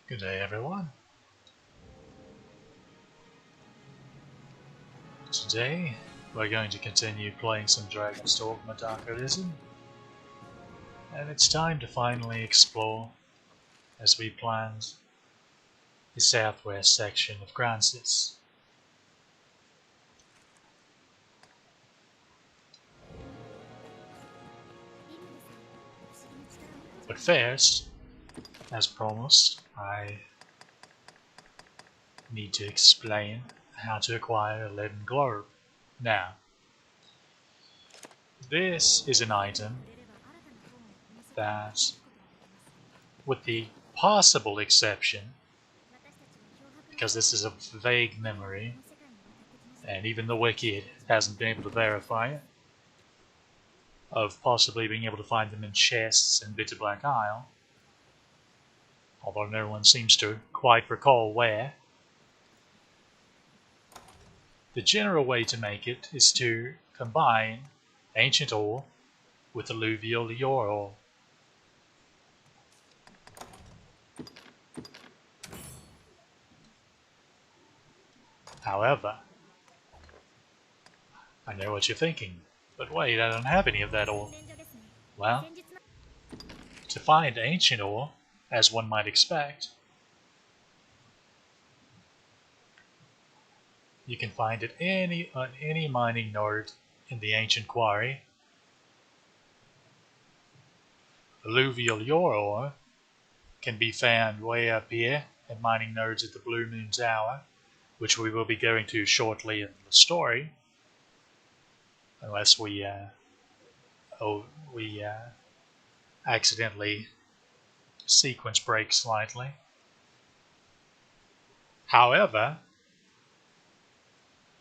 Good day, everyone. Today, we're going to continue playing some Dragon's Dogma Dark Arisen, and it's time to finally explore, as we planned, the southwest section of Grancis. But first, as promised, I need to explain how to acquire a leaden globe. Now, this is an item that, with the possible exception, because this is a vague memory, and even the wiki hasn't been able to verify it, of possibly being able to find them in chests in Bitter Black Isle, although no one seems to quite recall where. The general way to make it is to combine ancient ore with alluvial ore ore. However, I know what you're thinking, but wait, I don't have any of that ore. Well, to find ancient ore, as one might expect, you can find it on any mining node in the ancient quarry. Alluvial ore can be found way up here at mining nodes at the Blue Moon Tower, which we will be going to shortly in the story, unless we accidentally sequence break slightly. However,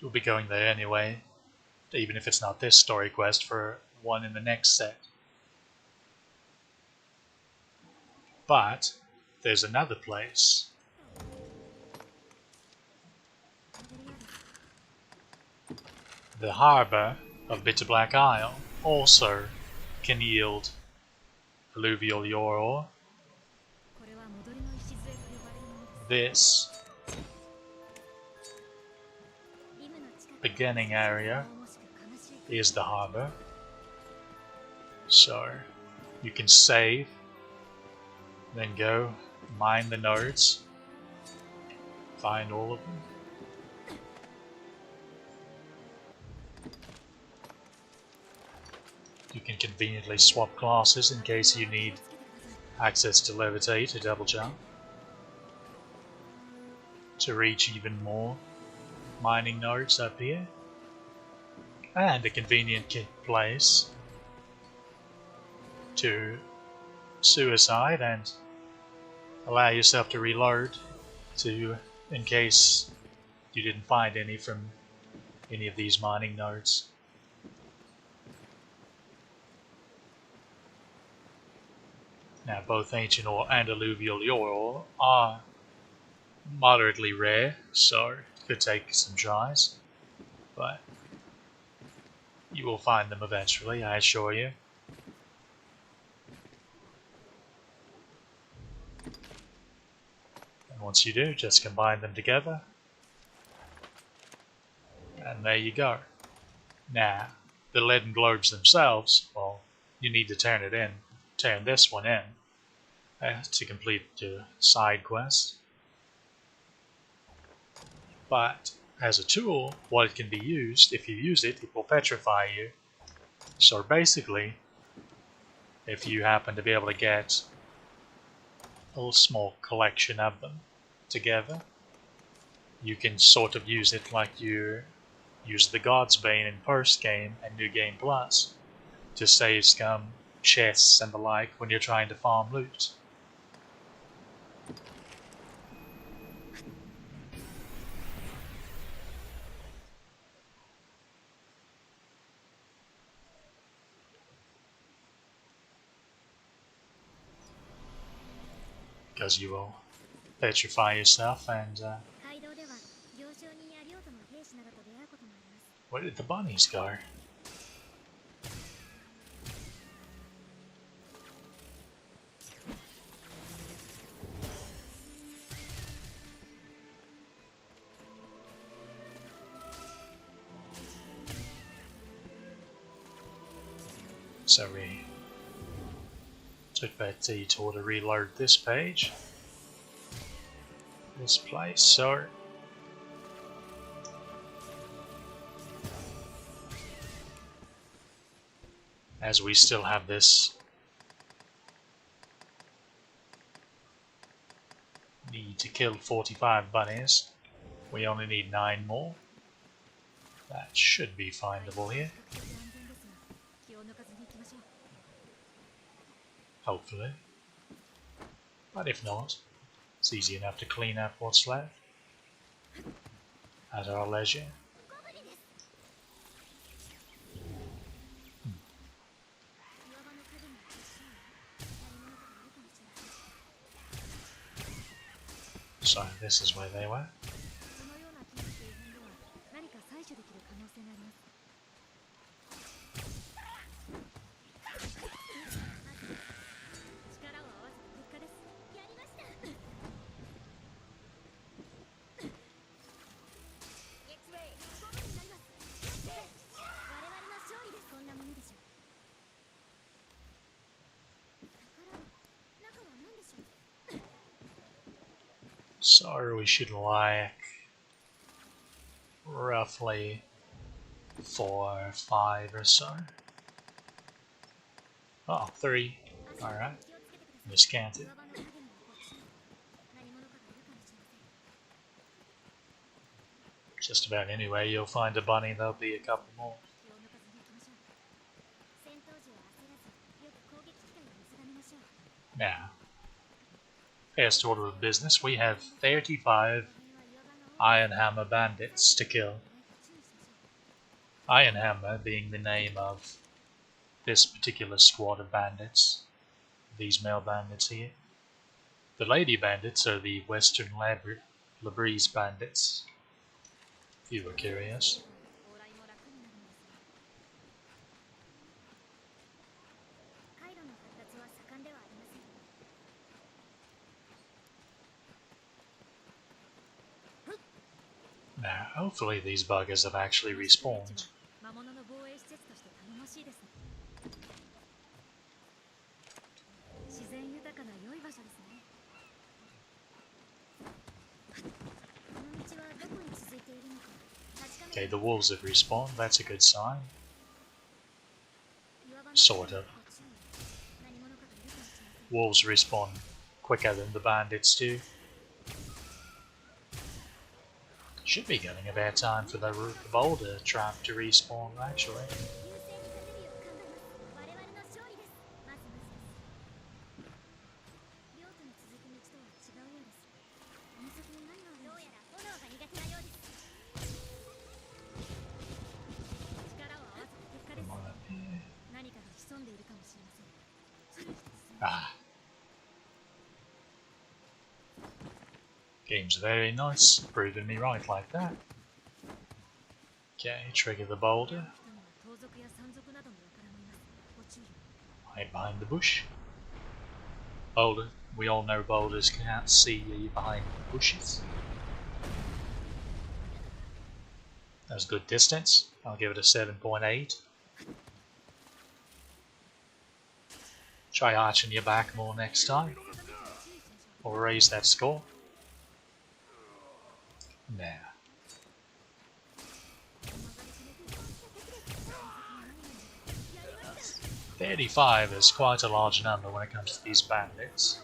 we'll be going there anyway, even if it's not this story quest, for one in the next set. But there's another place. The harbor of Bitter Black Isle also can yield alluvial ore. This beginning area is the harbor, so you can save, then go mine the nodes, find all of them. You can conveniently swap classes in case you need access to levitate or double jump to reach even more mining nodes up here, and a convenient place to suicide and allow yourself to reload in case you didn't find any from any of these mining nodes. Now, both ancient ore and alluvial ore are moderately rare, so it could take some tries, but you will find them eventually, I assure you. And once you do, just combine them together, and there you go. Now, the leaden globes themselves, well, you need to turn this one in to complete the side quest. But as a tool, what it can be used, if you use it, it will petrify you. So basically, if you happen to be able to get a little small collection of them together, you can sort of use it like you use the God's Bane in first game and New Game Plus to save scum, chests, and the like when you're trying to farm loot. Because you will petrify yourself and where did the bunnies go? So we took that detour to reload this page. This place, so as we still have this need to kill 45 bunnies, we only need 9 more. That should be findable here. Hopefully. But if not, it's easy enough to clean up what's left at our leisure. So this is where they were. So we should like roughly 4 or 5 or so. Oh, 3. Alright. Miscounted. Just about anywhere you'll find a bunny, there'll be a couple more. Now, first order of business, we have 35 Iron Hammer bandits to kill. Iron Hammer being the name of this particular squad of bandits, these male bandits here. The lady bandits are the Western Labrise bandits, if you were curious. Now, hopefully these buggers have actually respawned. Okay, the wolves have respawned, that's a good sign. Sort of. Wolves respawn quicker than the bandits do. Should be getting about time for the boulder trap to respawn, actually. Ah. Game's very nice, proving me right like that. Okay, trigger the boulder. Hide behind the bush. Boulder. We all know boulders can't see you behind the bushes. That's good distance. I'll give it a 7.8. Try arching your back more next time. Or raise that score. Now. $35 is quite a large number when it comes to these bandits.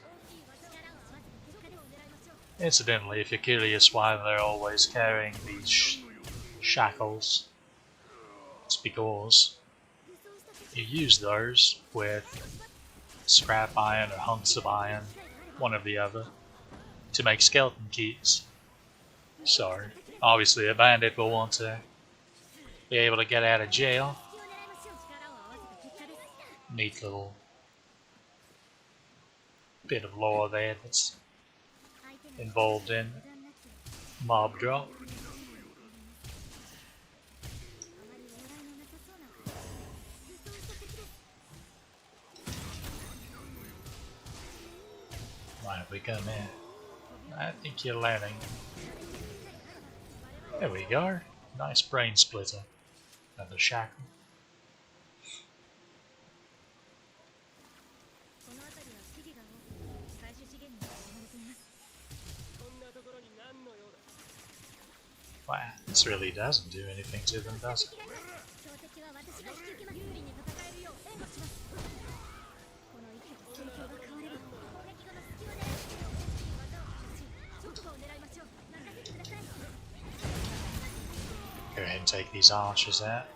Incidentally, if you're curious why they're always carrying these shackles, it's because you use those with scrap iron or hunks of iron, one or the other, to make skeleton keys. So, obviously a bandit will want to be able to get out of jail. Neat little bit of lore there that's involved in mob drop. Why have we come here? I think you're learning. There we go. Nice brain splitter. Another shackle. Wow, this really doesn't do anything to them, does it? Go ahead and take these archers out.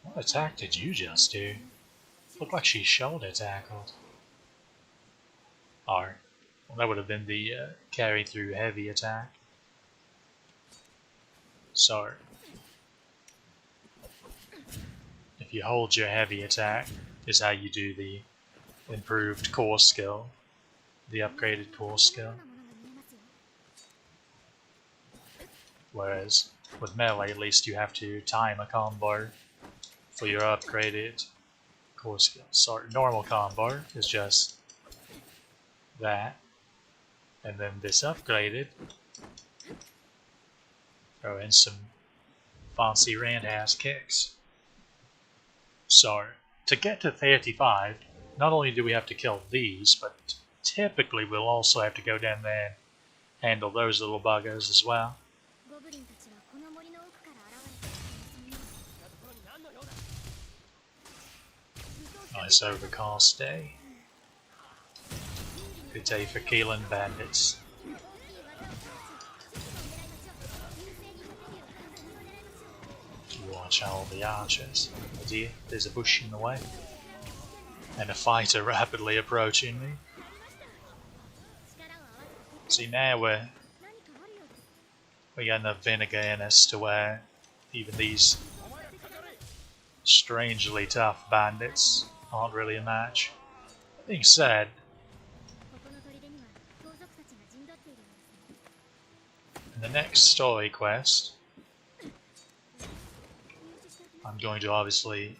What attack did you just do? Looked like she shoulder tackled. Or, well, that would have been the carry through heavy attack. So, if you hold your heavy attack, is how you do the improved core skill, the upgraded core skill. Whereas with melee, at least you have to time a combo for your upgraded core skill. So normal combo is just that, and then this upgraded, throw in some fancy roundhouse kicks. So to get to 35, not only do we have to kill these, but typically we'll also have to go down there and handle those little buggers as well. Nice overcast day. Good day for killing bandits. Watch all the archers. Oh dear, there's a bush in the way. And a fighter rapidly approaching me. See, now we got enough vinegar in us to where even these strangely tough bandits aren't really a match. That being said, in the next story quest, I'm going to obviously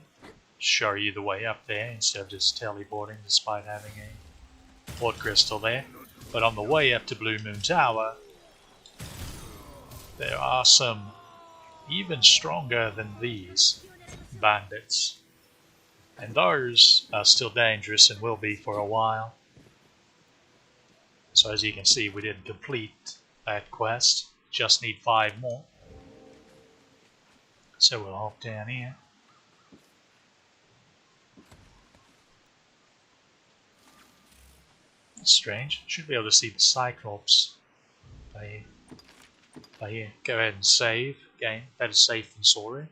show you the way up there instead of just teleporting despite having a port crystal there. But on the way up to Blue Moon Tower, there are some even stronger than these bandits. And those are still dangerous and will be for a while. So as you can see, we didn't complete that quest. Just need 5 more. So we'll hop down here. That's strange. Should be able to see the Cyclops by here. Go ahead and save. Game. Better safe than sorry.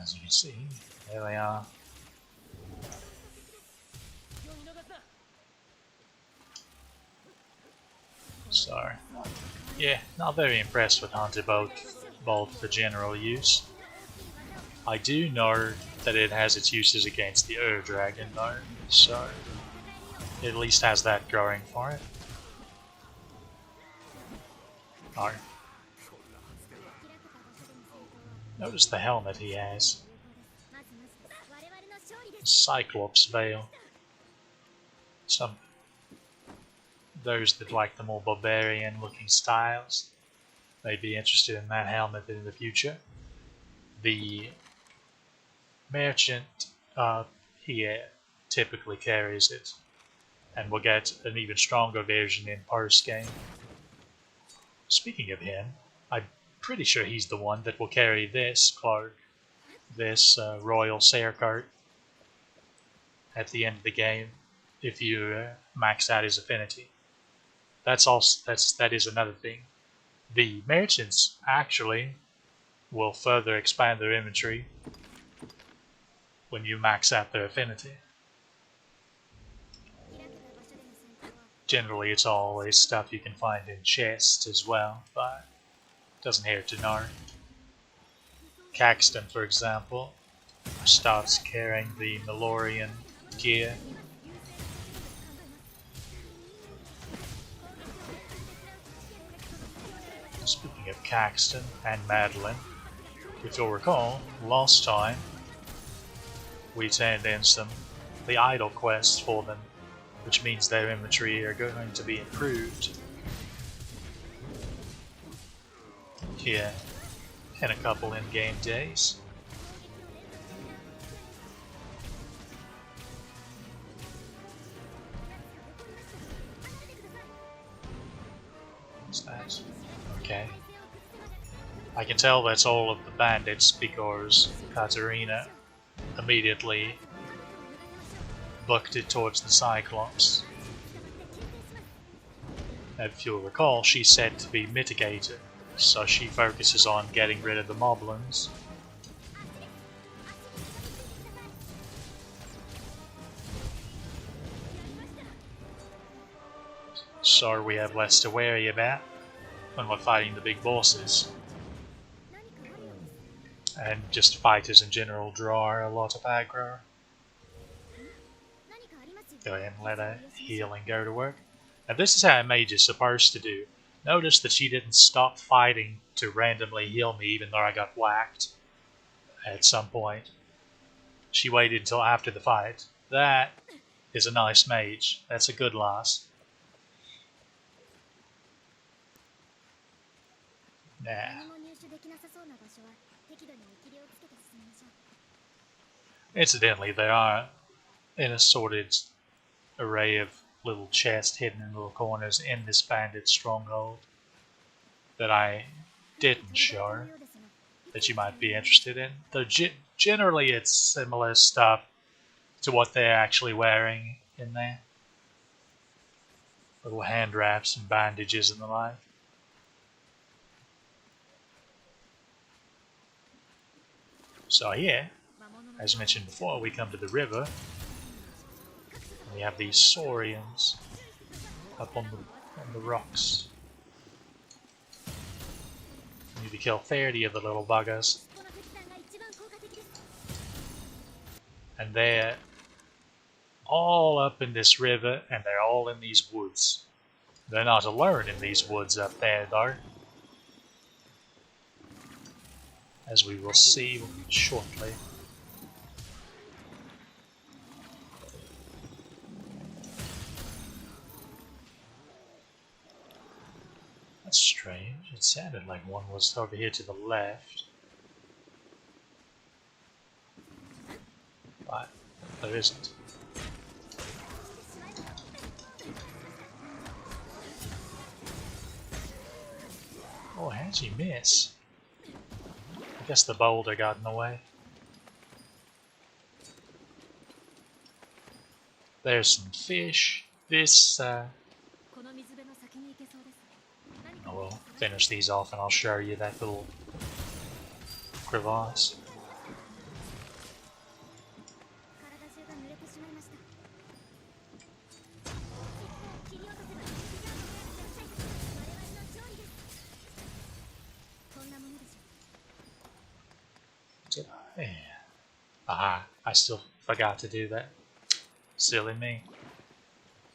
As you can see, there they are. So, yeah, not very impressed with Hunter Bolt for general use. I do know that it has its uses against the Ur Dragon though, so it at least has that going for it. Oh. Notice the helmet he has. Cyclops veil. Some those that like the more barbarian looking styles may be interested in that helmet in the future. The merchant here typically carries it, and we'll get an even stronger version in post game. Speaking of him, I'm pretty sure he's the one that will carry this cloak, this royal Saircart at the end of the game if you max out his affinity. That is another thing. The merchants actually will further expand their inventory when you max out their affinity. Generally, it's always stuff you can find in chests as well, but it doesn't hurt to know. Caxton, for example, starts carrying the Melorian gear. Speaking of Caxton and Madeline, if you'll recall, last time we turned in the idol quests for them, which means their inventory are going to be improved here in a couple in-game days. I can tell that's all of the bandits because Katarina immediately booked it towards the Cyclops. If you'll recall, she's said to be mitigated, so she focuses on getting rid of the moblins. So we have less to worry about when we're fighting the big bosses. And just fighters in general draw a lot of aggro. Go ahead and let her heal and go to work. Now this is how a mage is supposed to do. Notice that she didn't stop fighting to randomly heal me even though I got whacked at some point. She waited until after the fight. That is a nice mage. That's a good loss. Nah. Incidentally, there are an assorted array of little chests hidden in little corners in this bandit stronghold that I didn't show that you might be interested in. Though generally it's similar stuff to what they're actually wearing in there. Little hand wraps and bandages and the like. So here, as mentioned before, we come to the river. And we have these saurians up on the rocks. We need to kill 30 of the little buggers. And they're all up in this river, and they're all in these woods. They're not alone in these woods up there, though, as we will see shortly. That's strange. It sounded like one was over here to the left. But there isn't. Oh, how'd you miss? I guess the boulder got in the way. There's some fish. This, we'll finish these off and I'll show you that little crevasse. Yeah. Aha, I still forgot to do that. Silly me.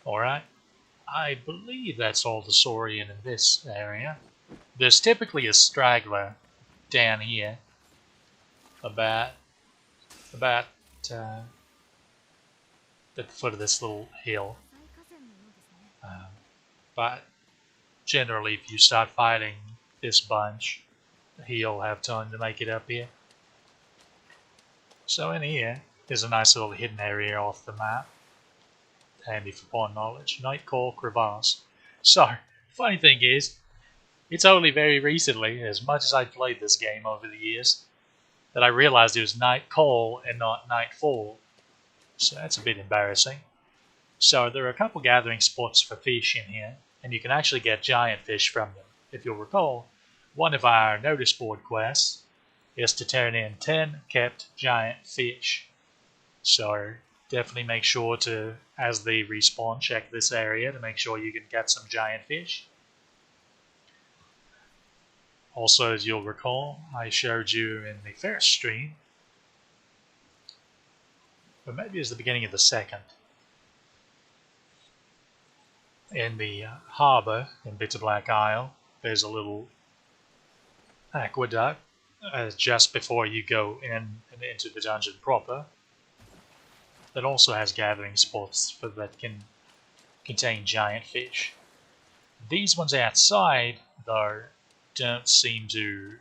Alright. I believe that's all the saurian in this area. There's typically a straggler down here. About at the foot of this little hill. But generally if you start fighting this bunch, he'll have time to make it up here. So in here is a nice little hidden area off the map. Handy for pawn knowledge. Nightcall crevasse. So, funny thing is, it's only very recently, as much as I've played this game over the years, that I realized it was Nightcall and not Nightfall. So that's a bit embarrassing. So there are a couple gathering spots for fish in here, and you can actually get giant fish from them. If you'll recall, one of our notice board quests is to turn in 10 kept giant fish. So definitely make sure to, as they respawn, check this area to make sure you can get some giant fish. Also, as you'll recall, I showed you in the first stream, or maybe it was the beginning of the second, in the harbour in Bitter Black Isle, there's a little aqueduct just before you go into the dungeon proper that also has gathering spots that can contain giant fish. These ones outside, though, don't seem to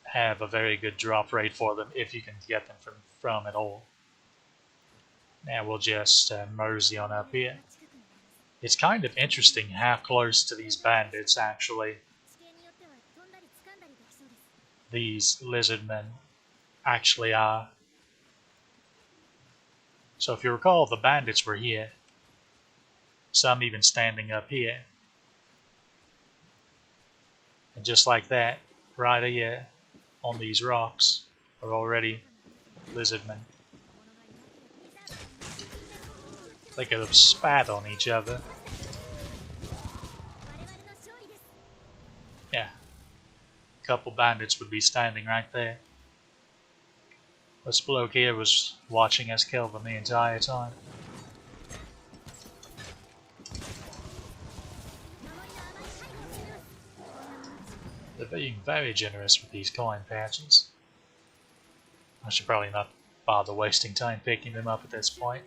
have a very good drop rate for them if you can get them from at all. Now we'll just mosey on up here. It's kind of interesting how close to these bandits actually these lizardmen actually are. So if you recall, the bandits were here. Some even standing up here. And just like that, right here on these rocks are already lizardmen. They could have spat on each other. Yeah. A couple bandits would be standing right there. This bloke here was watching us kill them the entire time. They're being very generous with these coin patches. I should probably not bother wasting time picking them up at this point.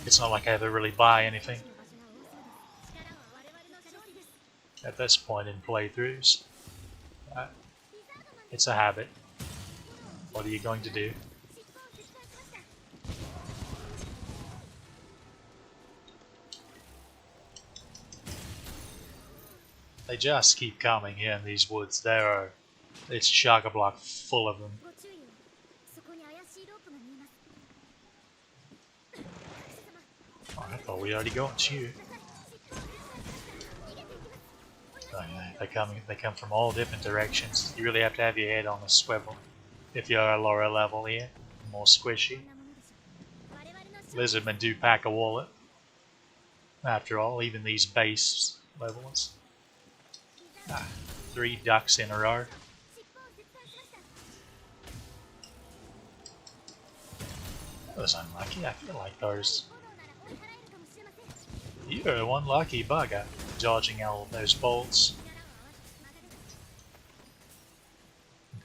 It's not like I ever really buy anything at this point in playthroughs. It's a habit. What are you going to do? They just keep coming here in these woods. It's chock-a-block full of them. Oh, I thought we already got you. Oh, yeah, they come from all different directions. You really have to have your head on a swivel if you're a lower level here, more squishy. Lizardmen do pack a wallet. After all, even these base levels. 3 ducks in a row. That was unlucky. I feel like those. You're one lucky bugger, dodging all of those bolts.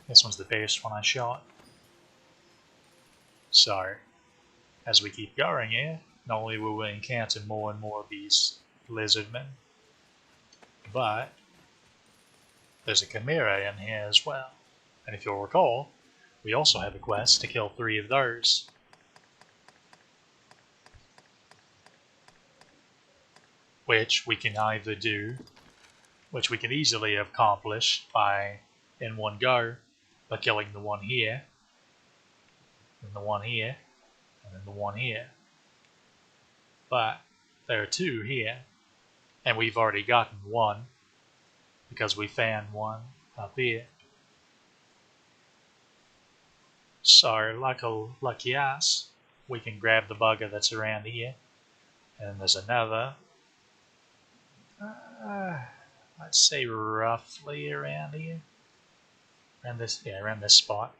This one's the biggest one I shot. So, as we keep going here, not only will we encounter more and more of these lizardmen, but there's a chimera in here as well. And if you'll recall, we also have a quest to kill 3 of those. Which we can either do, which we can easily accomplish by, in one go, by killing the one here, and the one here, and then the one here. But there are 2 here, and we've already gotten one, because we found one up here. So, lucky us, we can grab the bugger that's around here, and there's another. I'd say roughly around here. Around this spot.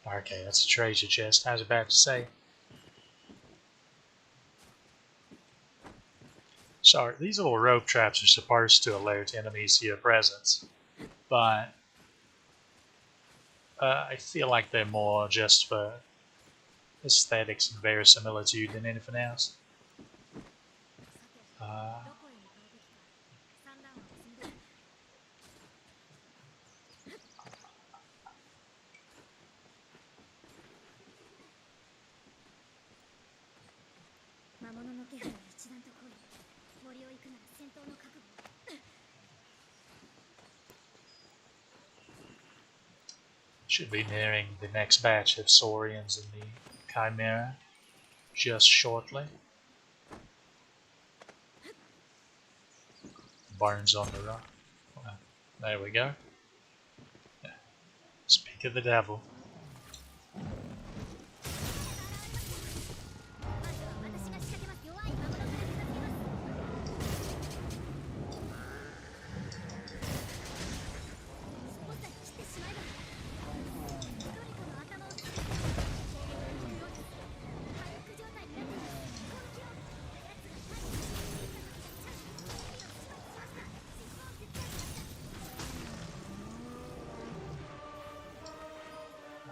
Okay, that's a treasure chest. I was about to say. So, these little rope traps are supposed to alert enemies to your presence, but I feel like they're more just for aesthetics and verisimilitude than anything else. Should be nearing the next batch of Saurians in the Chimera just shortly. Bones on the rock. There we go. Speak of the devil.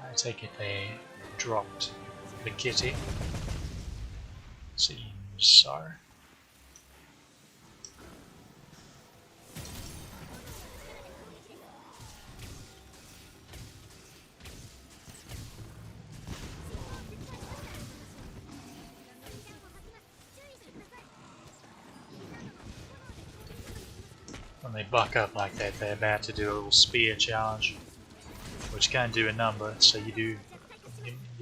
I take it they dropped the kitty. Seems so. When they buck up like that, they're about to do a little spear charge, which can do a number, so you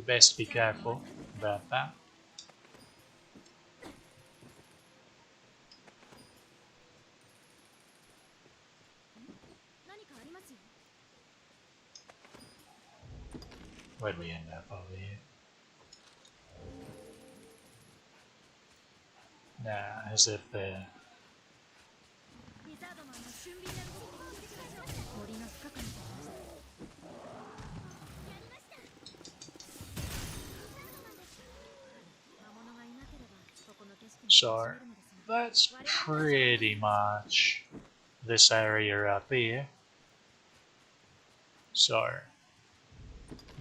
best be careful about that. Where'd we end up over here? Nah, as if there. So that's pretty much this area up here. So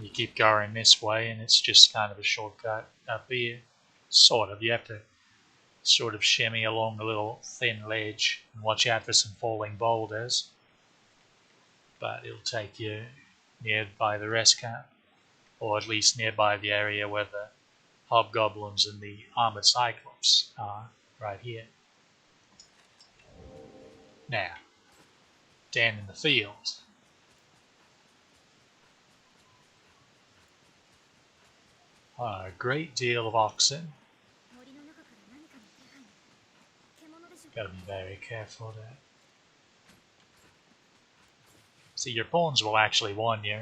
you keep going this way and it's just kind of a shortcut up here. Sort of. You have to sort of shimmy along a little thin ledge and watch out for some falling boulders. But it'll take you nearby the rest camp, or at least nearby the area where the hobgoblins and the armored cyclops are, right here. Now, down in the field. A great deal of oxen. Gotta be very careful there. See, your pawns will actually warn you,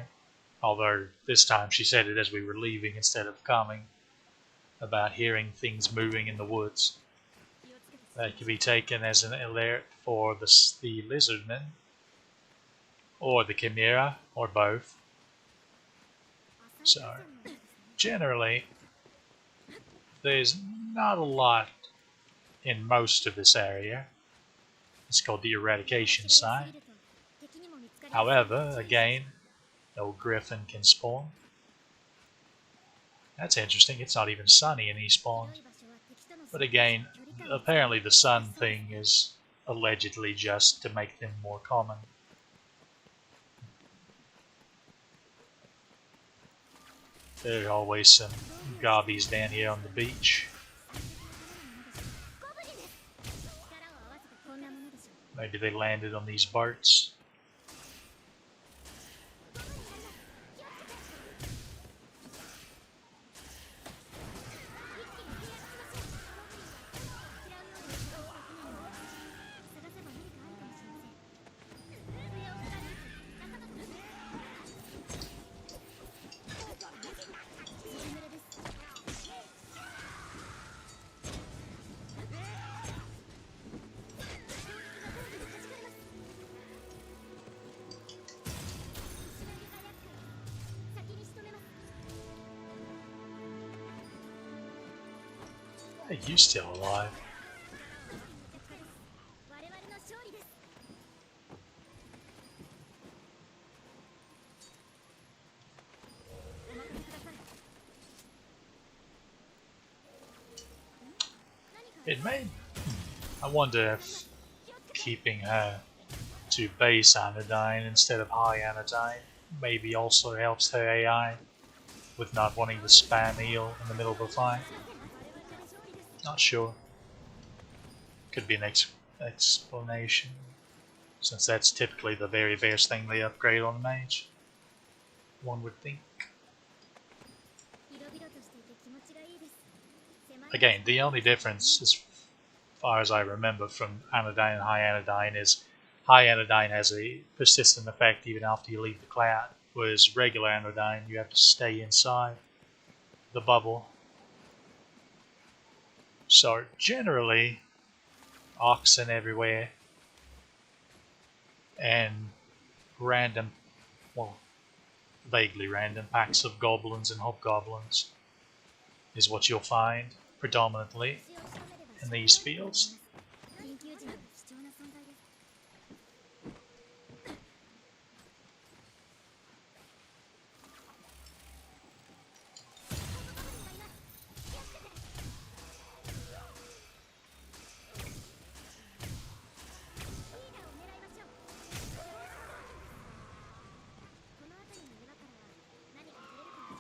although this time she said it as we were leaving instead of coming, about hearing things moving in the woods. That could be taken as an alert for the lizardmen, or the chimera, or both. So, generally, there's not a lot in most of this area. It's called the eradication site. However, again, no griffin can spawn. That's interesting, it's not even sunny and he spawned. But again, apparently the sun thing is allegedly just to make them more common. There are always some gobbies down here on the beach. Maybe they landed on these boats. Are you still alive? It may... I wonder if keeping her to base anodyne instead of high anodyne maybe also helps her AI with not wanting to spam heal in the middle of a fight. Not sure. Could be an explanation, since that's typically the very first thing they upgrade on a mage, one would think. Again, the only difference, as far as I remember from anodyne and high anodyne, is high anodyne has a persistent effect even after you leave the cloud, whereas regular anodyne you have to stay inside the bubble. So generally, oxen everywhere, and random, well, vaguely random packs of goblins and hobgoblins is what you'll find predominantly in these fields.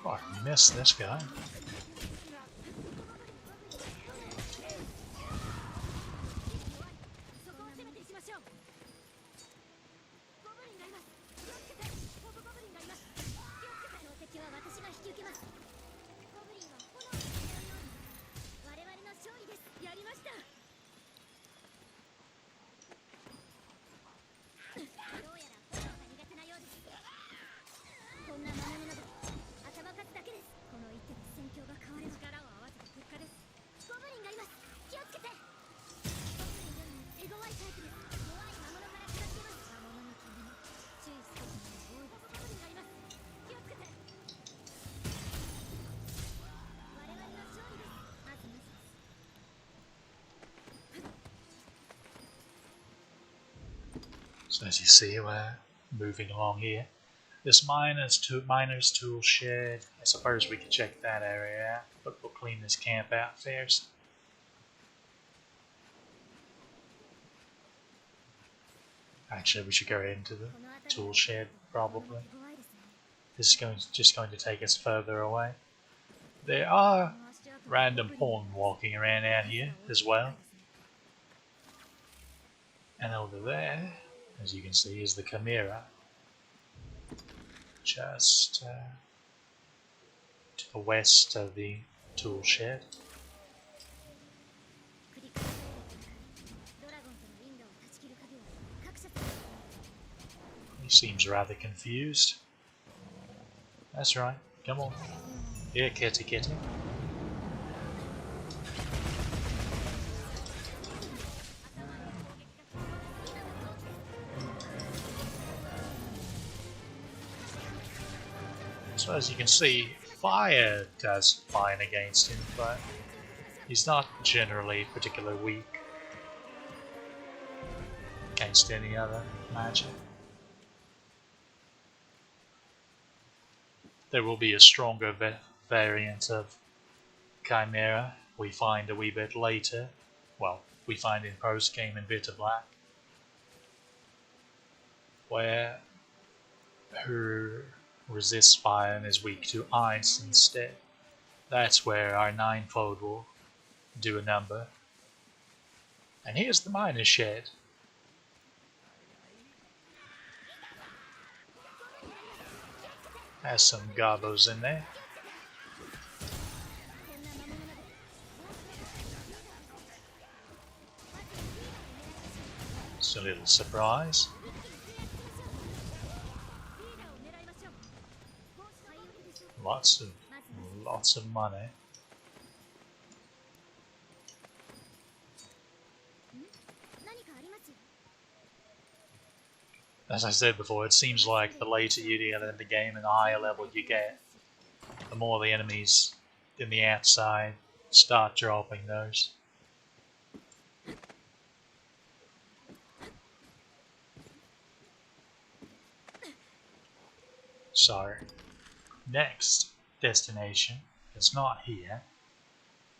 Oh, I missed this guy. So as you see, we're moving along here. This miner's tool shed, I suppose we could check that area out, but we'll clean this camp out first. Actually, we should go into the tool shed, probably. This is just going to take us further away. There are random pawn walking around out here as well. And over there, as you can see, is the Chimera. Just to the west of the tool shed. He seems rather confused. That's right, come on. Here, kitty kitty. So as you can see, fire does fine against him, but he's not generally particularly weak against any other magic. There will be a stronger variant of Chimera we find a wee bit later. Well, we find in post-game in Bitter Black, where her resists fire and is weak to ice instead. That's where our ninefold will do a number. And here's the miner's shed. Has some gobos in there. It's a little surprise. Lots of money. As I said before, it seems like the later you get in the game and the higher level you get, the more the enemies in the outside start dropping those. So, next destination is not here,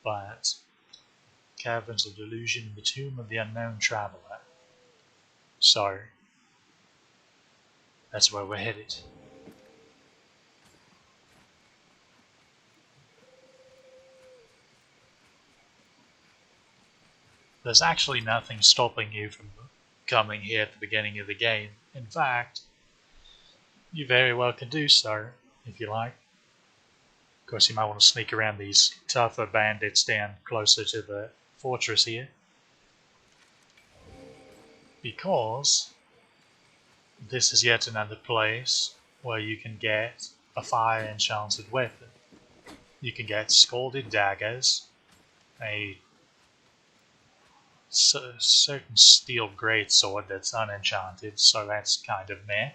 but Caverns of Delusion, the Tomb of the Unknown Traveler. So, that's where we're headed. There's actually nothing stopping you from coming here at the beginning of the game. In fact, you very well can do so, if you like. Of course, you might want to sneak around these tougher bandits down closer to the fortress here, because this is yet another place where you can get a fire enchanted weapon. You can get scalded daggers, a certain steel greatsword that's unenchanted, so that's kind of meh,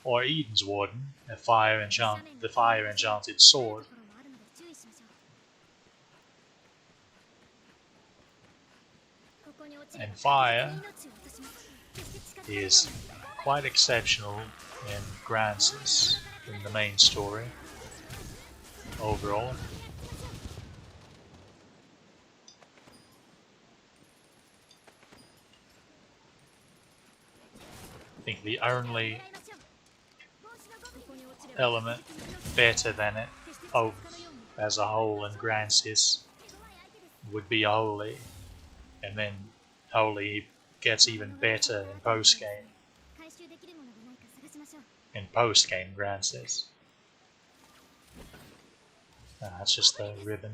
or Eden's Warden, the fire enchanted sword. And fire is quite exceptional in Grancis in the main story overall. I think the only element better than it as a whole in Grancis would be Holy, and then Holy gets even better in post-game. In post-game Grancis. That's just the ribbon.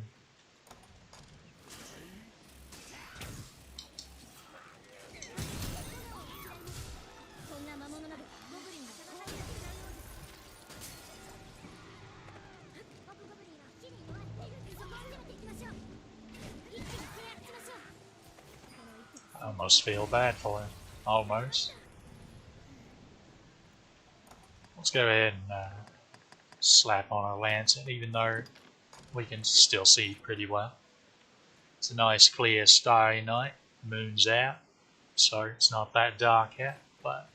I almost feel bad for him. Almost. Let's go ahead and slap on our lantern, even though we can still see pretty well. It's a nice clear starry night, moon's out, so it's not that dark yet, but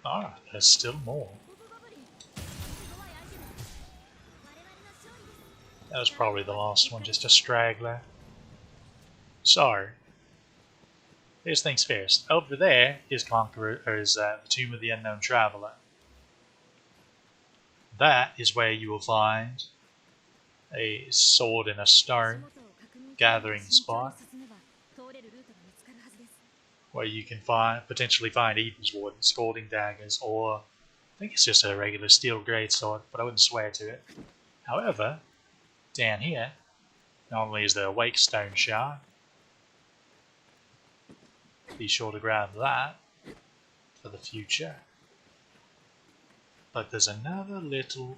Ah, there's still more. That was probably the last one, just a straggler. So, here's things first. Over there is the Tomb of the Unknown Traveler. That is where you will find a sword in a stone gathering spot, where you can potentially find Edensward, scalding daggers, or I think it's just a regular steel greatsword, but I wouldn't swear to it. However, down here, not only is there a Wake Stone shard, be sure to grab that for the future. But there's another little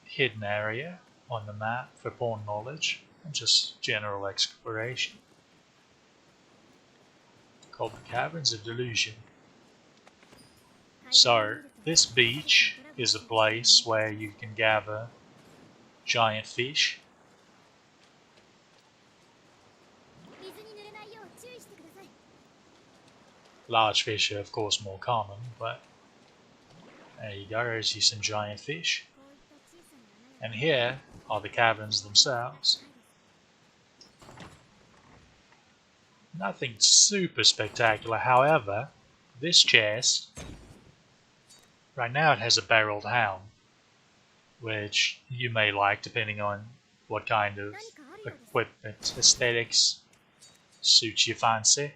hidden area on the map for pawn knowledge and just general exploration, called the Caverns of Delusion. So, this beach is a place where you can gather giant fish. Large fish are of course more common, but there you go, there's you some giant fish. And here are the caverns themselves. Nothing super spectacular, however, this chest, right now it has a barreled helm, which you may like depending on what kind of equipment aesthetics suits your fancy.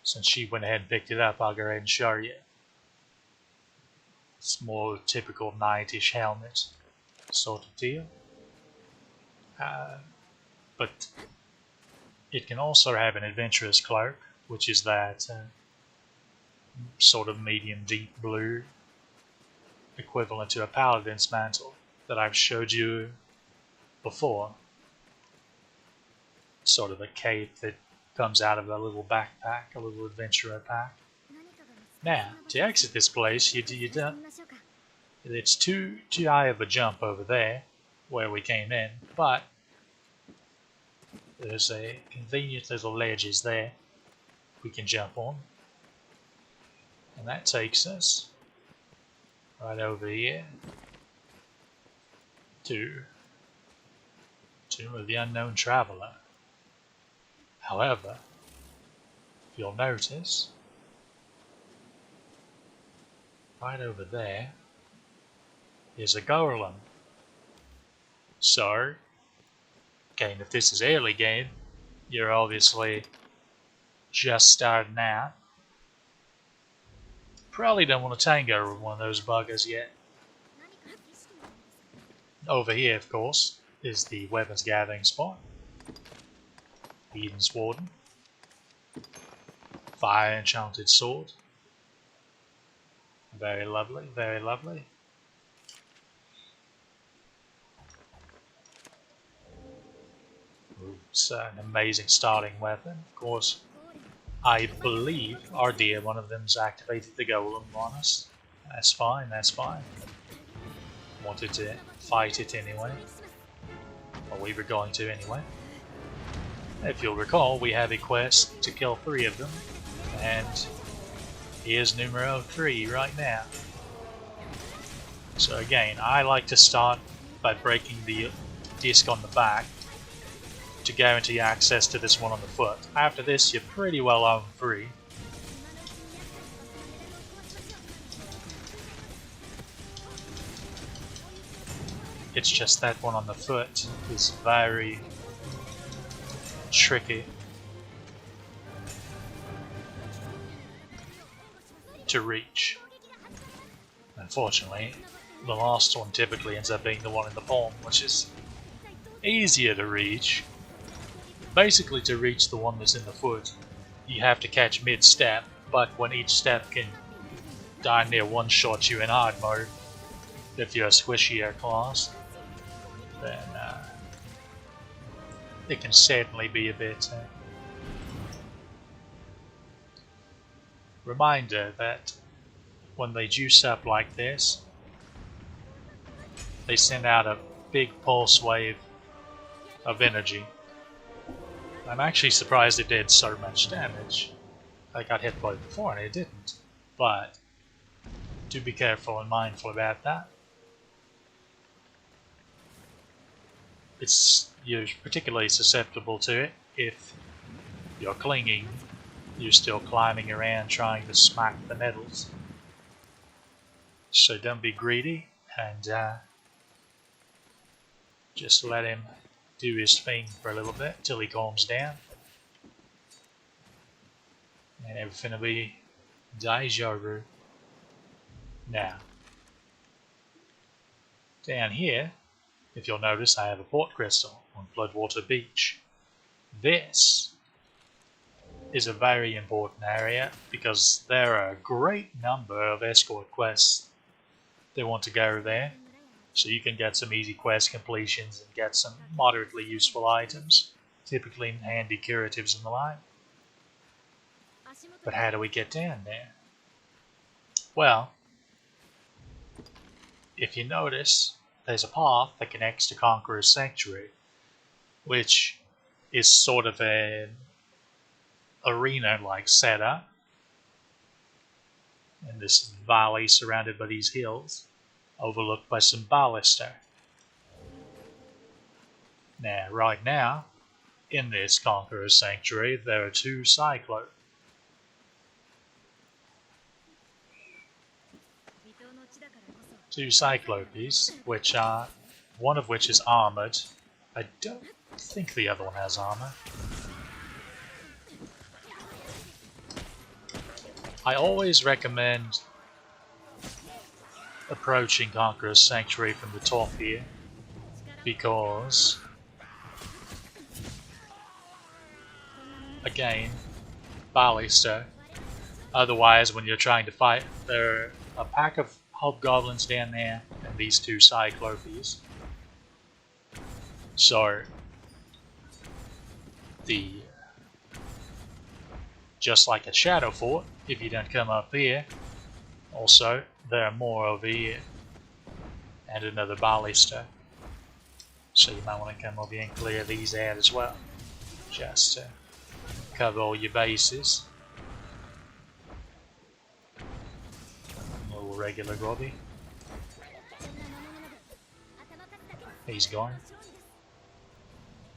Since she went ahead and picked it up, I'll go ahead and show you. It's more typical knightish helmet sort of deal. But it can also have an adventurous cloak, which is that sort of medium deep blue, equivalent to a paladin's mantle that I've showed you before. Sort of a cape that comes out of a little backpack, a little adventurer pack. Now, to exit this place, it's too high of a jump over there, where we came in, but there's a convenient little ledges there we can jump on. And that takes us right over here to Tomb of the Unknown Traveler. However, you'll notice right over there is a golem. So, again, if this is early game, you're obviously just starting out. Probably don't want to tango with one of those buggers yet. Over here, of course, is the weapons gathering spot. Edensward, fire enchanted sword. Very lovely, very lovely. It's an amazing starting weapon. Of course, I believe our dear one of them's activated the golem on us. That's fine, that's fine. Wanted to fight it anyway. Well, we were going to anyway. If you'll recall, we have a quest to kill 3 of them, and here's numero 3 right now. So again, I like to start by breaking the disc on the back to guarantee access to this one on the foot. After this, you're pretty well home free. It's just that one on the foot is very tricky to reach. Unfortunately, the last one typically ends up being the one in the palm, which is easier to reach. Basically, to reach the one that's in the foot, you have to catch mid-step, but when each step can darn near one-shot you in hard mode, if you're a squishier class, then it can certainly be a bit... Reminder that when they juice up like this, they send out a big pulse wave of energy. I'm actually surprised it did so much damage. I got hit by it before and it didn't. but do be careful and mindful about that. You're particularly susceptible to it if you're clinging, you're still climbing around trying to smack the nettles. So don't be greedy and just let him do his thing for a little bit till he calms down. And everything will be deja vu. Now, down here, if you'll notice, I have a port crystal on Floodwater Beach. This is a very important area because there are a great number of escort quests that want to go there. So you can get some easy quest completions and get some moderately useful items, typically handy curatives and the like. But how do we get down there? Well, if you notice, there's a path that connects to Conqueror's Sanctuary, which is sort of an arena-like setup in this valley surrounded by these hills, overlooked by some baluster. Now, right now, in this Conqueror's Sanctuary, there are two Cyclopes. Two Cyclopes, one of which is armored. I don't think the other one has armor. I always recommend approaching Conqueror's Sanctuary from the top here, because, again, baluster. Otherwise, when you're trying to fight, there are a pack of hobgoblins down there and these two Cyclopes. So, just like at Shadow Fort, if you don't come up here, also there are more over here, and another baluster. So you might want to come over here and clear these out as well, just to cover all your bases. A little regular Grobby. He's gone.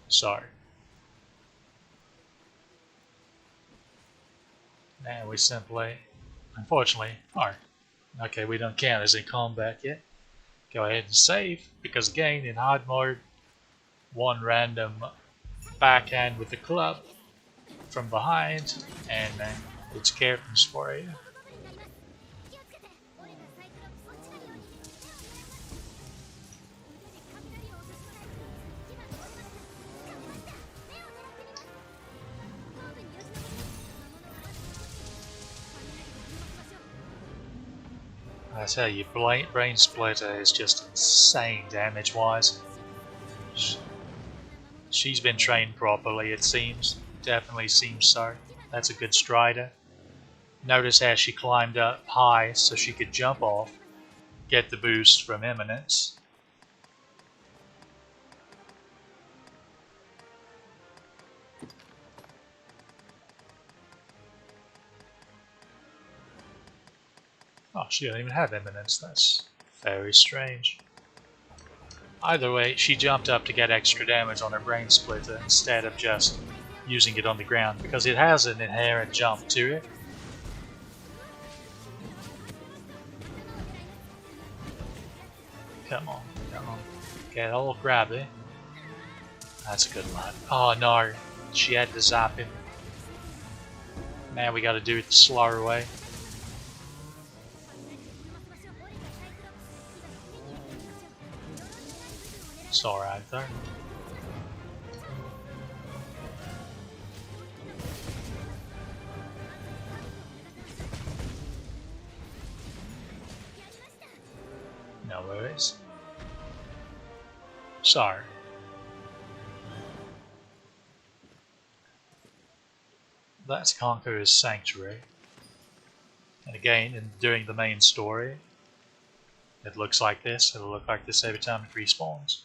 So now we simply, unfortunately, okay, we don't count as in combat yet. Go ahead and save, because again, in hard mode, one random backhand with the club from behind, and it's curtains for you. I tell you, Brain Splitter is just insane damage-wise. She's been trained properly, it seems. Definitely seems so. That's a good strider. Notice how she climbed up high so she could jump off, get the boost from Eminence. Oh, she doesn't even have Eminence. That's very strange. Either way, she jumped up to get extra damage on her Brain Splitter instead of just using it on the ground, because it has an inherent jump to it. Come on, come on. Get all grabby. That's a good one. Oh no, she had to zap him. Now we gotta do it the slower way. It's alright though. No worries. Sorry. That's Conqueror's Sanctuary. And again, during the main story, it looks like this. It'll look like this every time it respawns.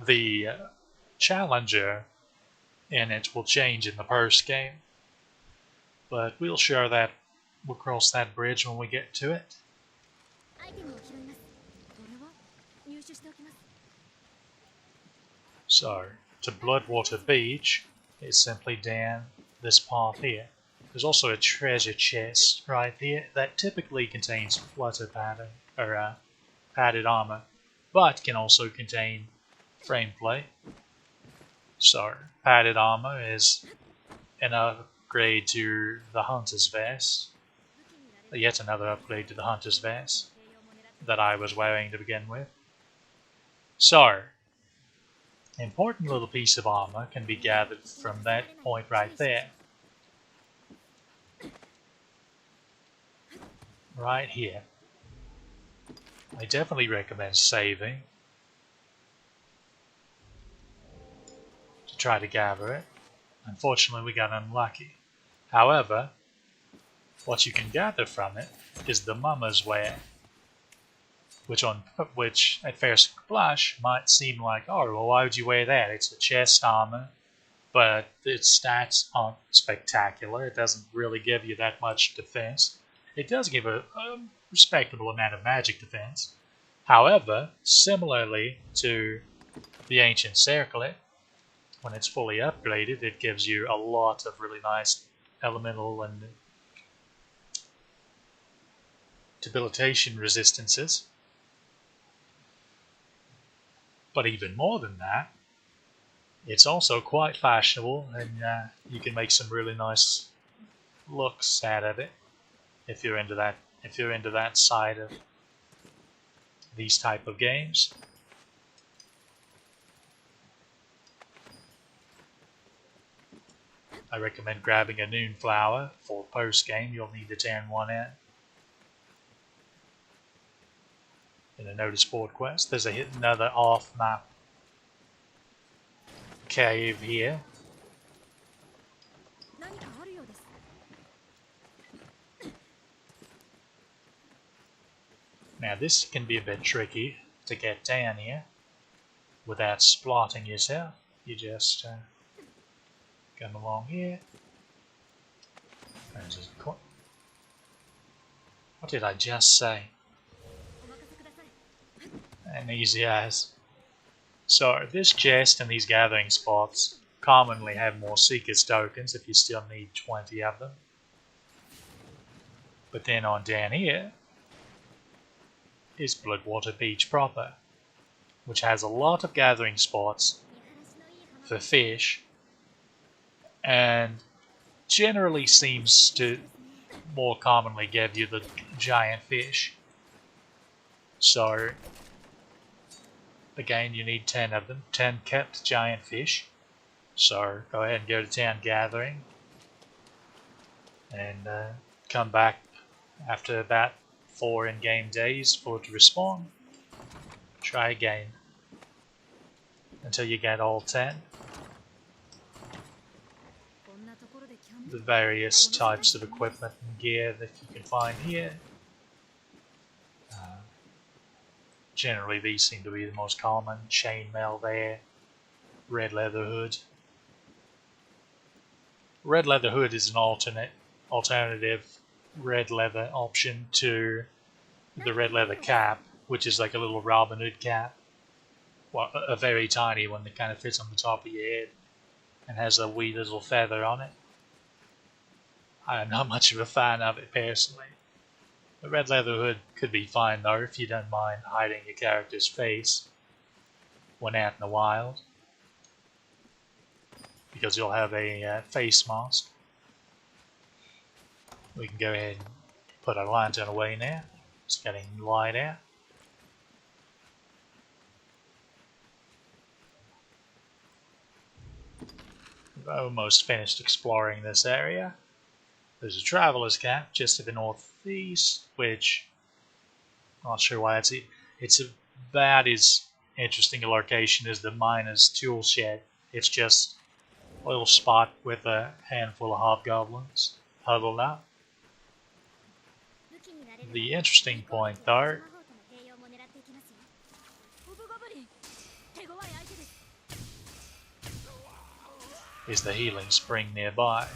The challenger in it will change in the post game, but we'll share that We'll cross that bridge when we get to it. So, to Bloodwater Beach is simply down this path here. There's also a treasure chest right here that typically contains flutter pattern or padded armor, but can also contain frame plate. So, padded armor is an upgrade to the Hunter's Vest, yet another upgrade to the Hunter's Vest that I was wearing to begin with. So, important little piece of armor can be gathered from that point right there. Right here. I definitely recommend saving to try to gather it. Unfortunately, we got unlucky. However, what you can gather from it is the Mummer's Wear, which at first blush might seem like, oh, well, why would you wear that? It's a chest armor, but its stats aren't spectacular. It doesn't really give you that much defense. It does give a respectable amount of magic defense. However, similarly to the Ancient Circlet, when it's fully upgraded, it gives you a lot of really nice elemental and debilitation resistances. But even more than that, it's also quite fashionable, and you can make some really nice looks out of it if you're into that. If you're into that side of these type of games. I recommend grabbing a noon flower for post game. You'll need to turn one in a notice board quest. There's another off-map cave here. Now this can be a bit tricky to get down here without splotting yourself. You just come along here. What did I just say? And easy as. So this chest and these gathering spots commonly have more Seeker's tokens if you still need 20 of them. But then on down here is Bloodwater Beach proper, which has a lot of gathering spots for fish and generally seems to more commonly give you the giant fish. So again, you need 10 of them, 10 kept giant fish. So go ahead and go to town gathering and come back after about 4 in-game days for it to respawn. Try again until you get all 10. The various types of equipment and gear that you can find here. Generally these seem to be the most common. Chainmail there, red leather hood. Red leather hood is an alternative red leather option to the red leather cap, which is like a little Robin Hood cap. Well, a very tiny one that kind of fits on the top of your head and has a wee little feather on it. I'm not much of a fan of it personally. The red leather hood could be fine though if you don't mind hiding your character's face when out in the wild, because you'll have a face mask. We can go ahead and put our lantern away now. It's getting light out. We've almost finished exploring this area. There's a traveler's camp just to the northeast, which I'm not sure why it's about as interesting a location as the miner's tool shed. It's just a little spot with a handful of hobgoblins huddled up. The interesting point though is the healing spring nearby.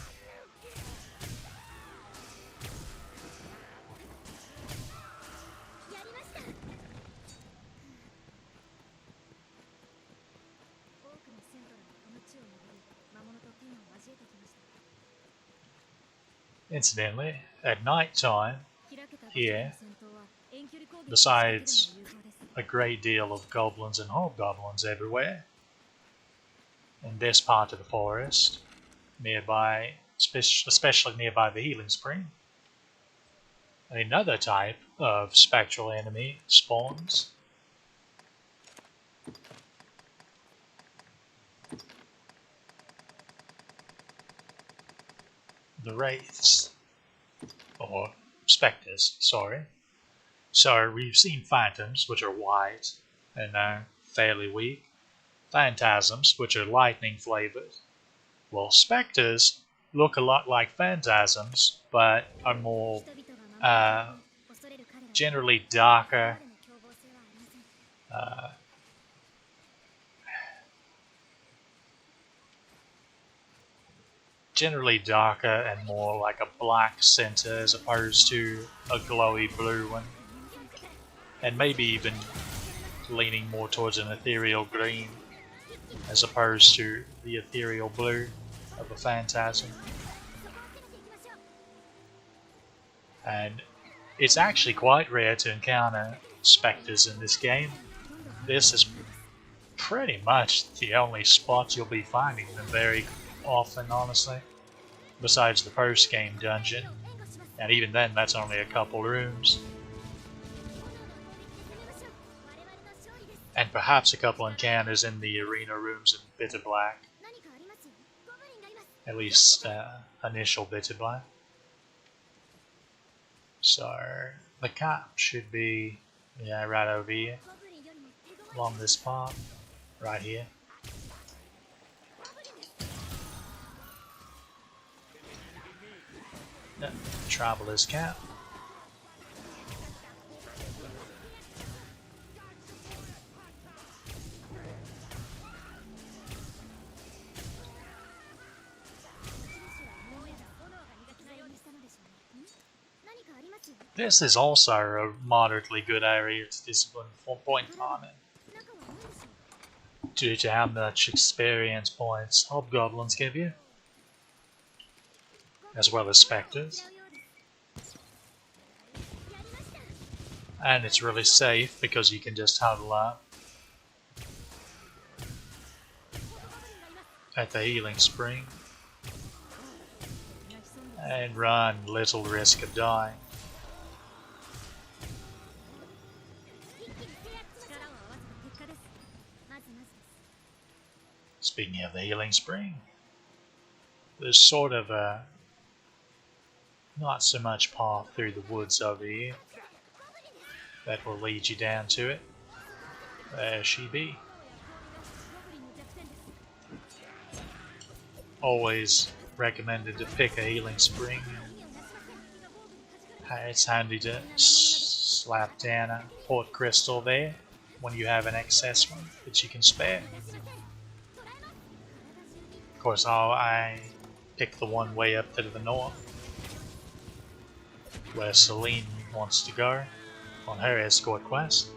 Incidentally, at night time here, besides a great deal of goblins and hobgoblins everywhere, in this part of the forest, nearby, especially nearby the healing spring, another type of spectral enemy spawns. The wraiths, or specters, sorry. So we've seen phantoms, which are white and are fairly weak. Phantasms, which are lightning flavored. Well, specters look a lot like phantasms, but are more generally darker, and more like a black center as opposed to a glowy blue one, and maybe even leaning more towards an ethereal green as opposed to the ethereal blue of a phantasm. And it's actually quite rare to encounter specters in this game. This is pretty much the only spot you'll be finding them very often, honestly, besides the post-game dungeon, and even then that's only a couple rooms, and perhaps a couple encounters in the arena rooms in Bitter Black, at least initial Bitter Black. So the cap should be right over here, along this path, right here. Traveler's cap. This is also a moderately good area to discipline for point farming, due to how much experience points hobgoblins give you, as well as specters. And it's really safe because you can just huddle up at the healing spring and run little risk of dying. Speaking of the healing spring, there's sort of a not so much path through the woods over here that will lead you down to it. There she be. Always recommended to pick a healing spring. It's handy to slap down a port crystal there when you have an excess one that you can spare. Of course, I picked the one way up to the north, where Celine wants to go on her escort quest.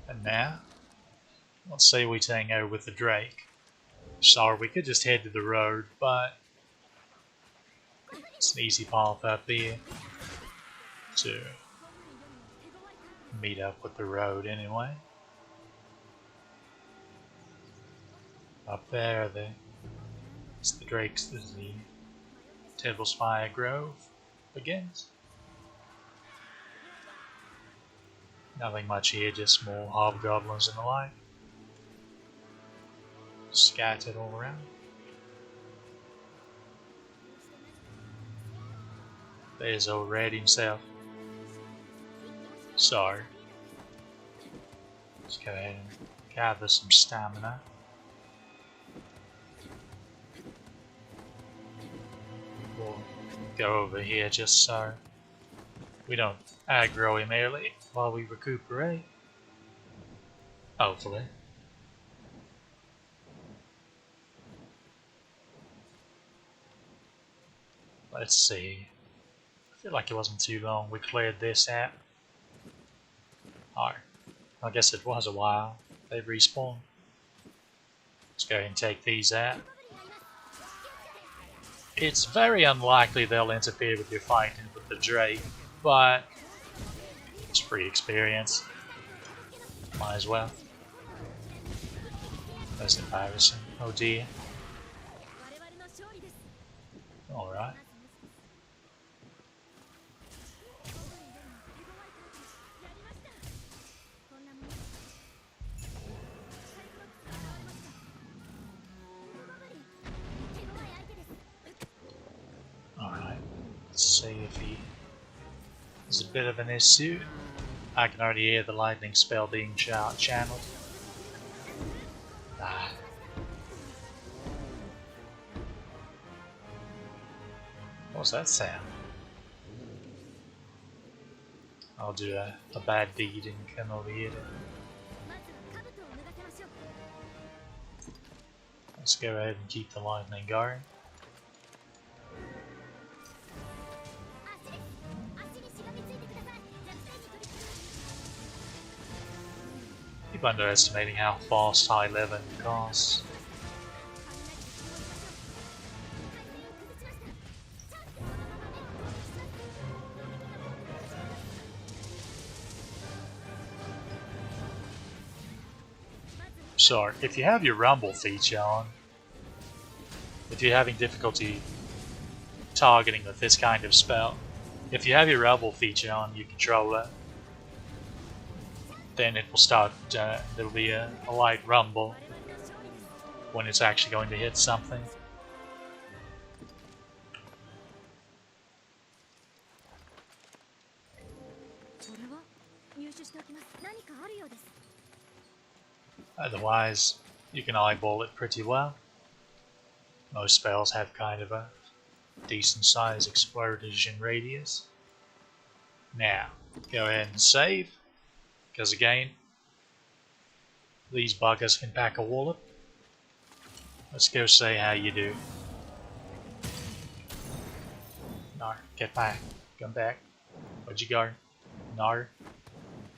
And now, let's say we tango with the Drake. Sorry, we could just head to the road, but it's an easy path up here to meet up with the road anyway. Up there, it's the Drake's, the Devil's Fire Grove begins. Nothing much here, just more hobgoblins and the like, scattered all around. There's old Red himself. So, let's go ahead and gather some stamina. We'll go over here just so we don't aggro him early while we recuperate. Hopefully. Let's see. I feel like it wasn't too long we cleared this out. Alright. I guess it was a while. They've respawned. Let's go ahead and take these out. It's very unlikely they'll interfere with your fighting with the Drake, but it's free experience. Might as well. That's embarrassing. Oh dear. Alright. Alright. Let's see if he is a bit of an issue. I can already hear the lightning spell being channeled. Ah. What was that sound? I'll do a bad deed and come over here. Let's go ahead and keep the lightning going. Keep underestimating how fast high level costs. So, if you have your rumble feature on, if you're having difficulty targeting with this kind of spell, if you have your rumble feature on your controller, then it will start, there'll be a light rumble when it's actually going to hit something. Otherwise, you can eyeball it pretty well. Most spells have kind of a decent size explosion radius. Now, go ahead and save, because again, these buggers can pack a wallop. Let's go say how you do. No, get back. Come back. Where'd you go? No.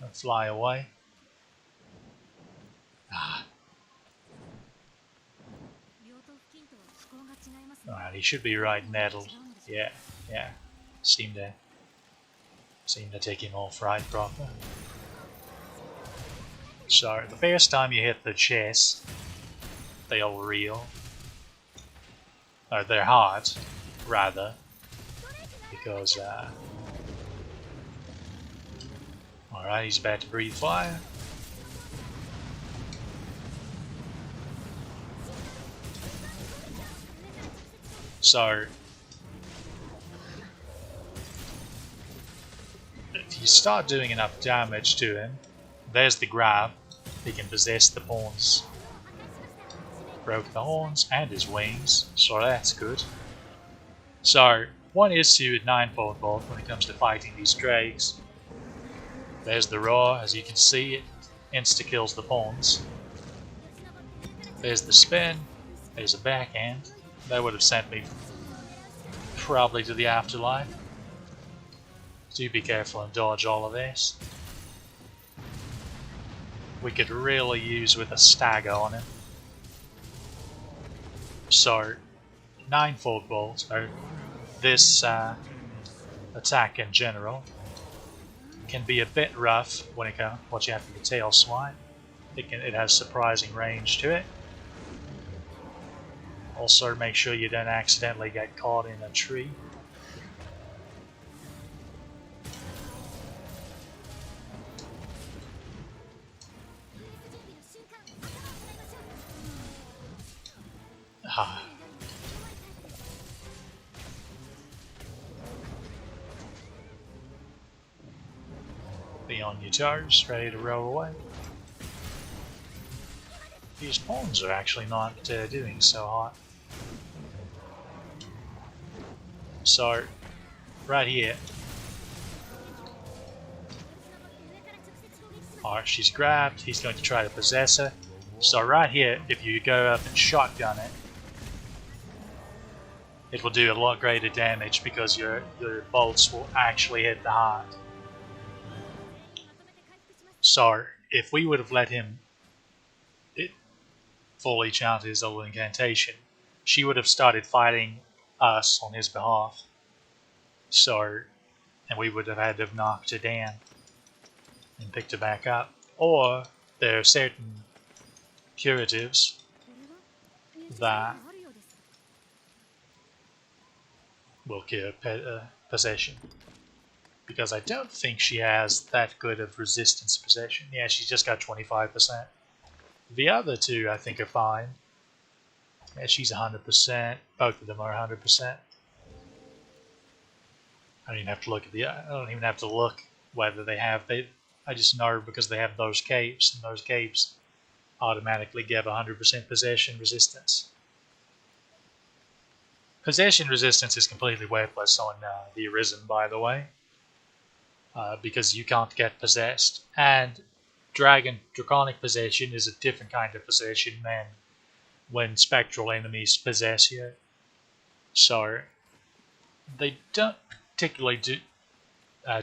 Don't fly away. Ah. Alright, he should be right nettled. Yeah. Seem to take him off right proper. So, the first time you hit the chest, they'll reel. Or their heart, rather. Because, alright, he's about to breathe fire. So, if you start doing enough damage to him, there's the grab. He can possess the pawns. Broke the horns and his wings, so that's good. So, one issue with Ninefold Bolt when it comes to fighting these drakes. There's the roar, as you can see, it insta-kills the pawns. There's the spin, there's a backhand. That would have sent me probably to the afterlife. Do be careful and dodge all of this. We could really use with a stagger on him. So, Ninefold Bolt, or this attack in general, can be a bit rough when it comes. Watch out for the tail swipe. It has surprising range to it. Also, make sure you don't accidentally get caught in a tree. Ah. Be on your toes, ready to roll away. These pawns are actually not doing so hot. So, right here. Alright, she's grabbed. He's going to try to possess her. So right here, if you go up and shotgun it, it will do a lot greater damage because your bolts will actually hit the heart. So, if we would have let him fully chant his old incantation, she would have started fighting us on his behalf. So, and we would have had to have knocked her down and picked her back up. Or there are certain curatives that will cure possession. Because I don't think she has that good of resistance to possession. Yeah, she's just got 25%. The other two I think are fine. Yeah, she's 100%. Both of them are 100%. I don't even have to look at I don't even have to look whether they have. I just know because they have those capes, and those capes automatically give 100% possession resistance. Possession resistance is completely worthless on the Arisen, by the way, because you can't get possessed. And Draconic possession is a different kind of possession than when spectral enemies possess you. So they don't particularly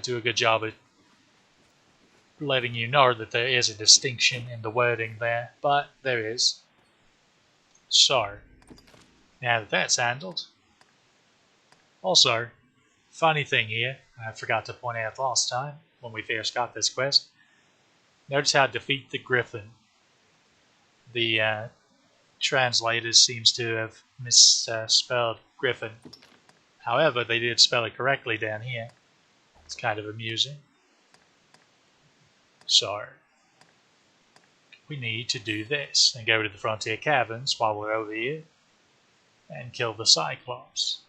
do a good job at letting you know that there is a distinction in the wording there, but there is. So, now that that's handled. Also, funny thing here, I forgot to point out last time when we first got this quest. Notice how defeat the Griffin. The translator seems to have misspelled Griffin. However, they did spell it correctly down here. It's kind of amusing. So, we need to do this and go to the Frontier Caverns while we're over here and kill the Cyclops.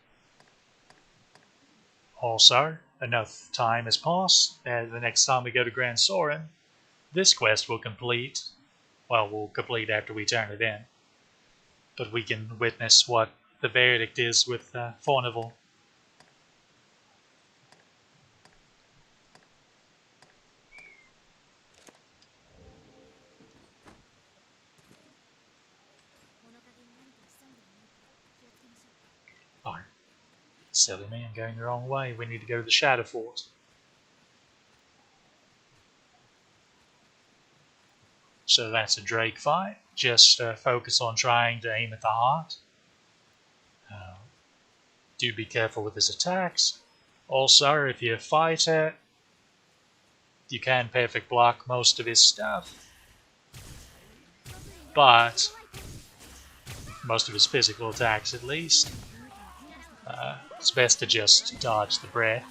Also, enough time has passed, and the next time we go to Grand Soren, this quest will complete. Well, we'll complete after we turn it in. But we can witness what the verdict is with Fornival. Oh, silly man, going the wrong way. We need to go to the Shadow Fort. So that's a Drake fight. Just focus on trying to aim at the heart. Do be careful with his attacks. Also, if you fight it, you can perfect block most of his stuff. But most of his physical attacks at least. It's best to just dodge the breath.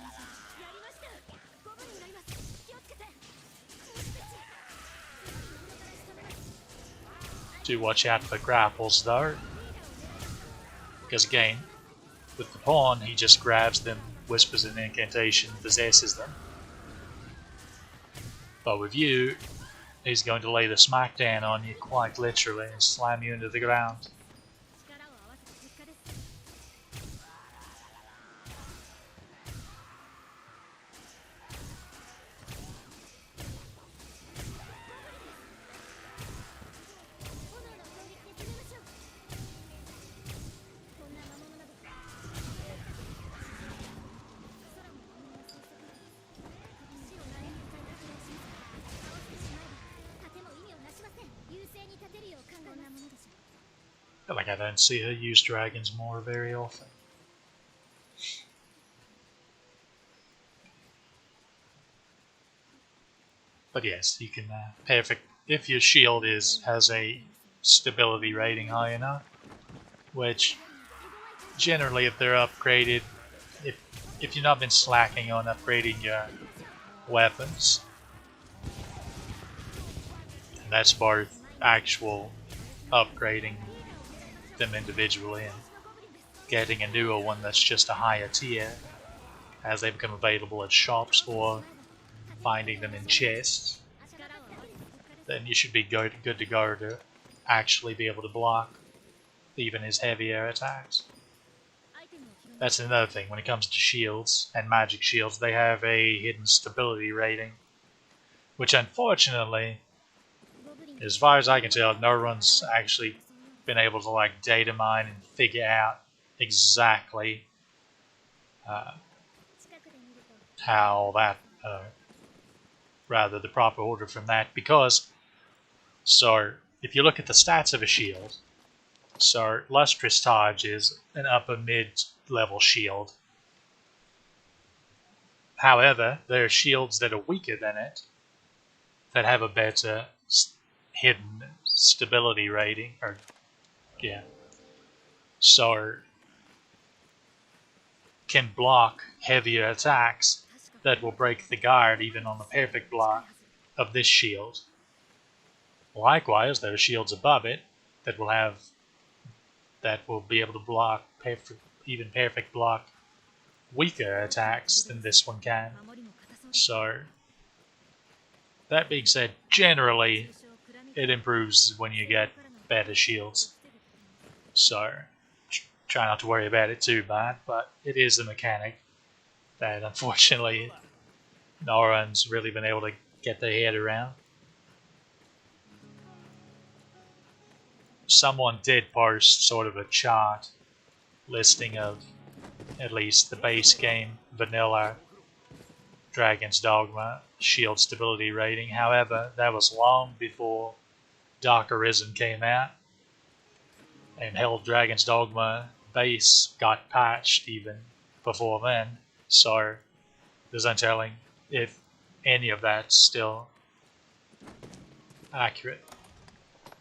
Do watch out for grapples though, because again, with the pawn he just grabs them, whispers an incantation, possesses them. But with you, he's going to lay the smackdown on you quite literally and slam you into the ground. Like I don't see her use dragons more very often. But yes, you can perfect if your shield has a stability rating high enough, which generally if they're upgraded, if you've not been slacking on upgrading your weapons, and that's both actual upgrading them individually and getting a newer one that's just a higher tier as they become available at shops or finding them in chests, then you should be good to go to actually be able to block even his heavier attacks. That's another thing. When it comes to shields and magic shields, they have a hidden stability rating, which unfortunately, as far as I can tell, no one's actually been able to like data mine and figure out exactly how that, rather the proper order from that, because, so if you look at the stats of a shield, so Lustrous Taj is an upper mid-level shield. However, there are shields that are weaker than it that have a better hidden stability rating, or yeah, so can block heavier attacks that will break the guard even on the perfect block of this shield. Likewise, there are shields above it that will be able to block even perfect block weaker attacks than this one can. So that being said, generally it improves when you get better shields. So try not to worry about it too bad, but it is a mechanic that unfortunately no one's really been able to get their head around. Someone did post sort of a chart listing of at least the base game vanilla Dragon's Dogma shield stability rating. However, that was long before Dark Arisen came out, and hell, Dragon's Dogma base got patched even before then, so there's no telling if any of that's still accurate.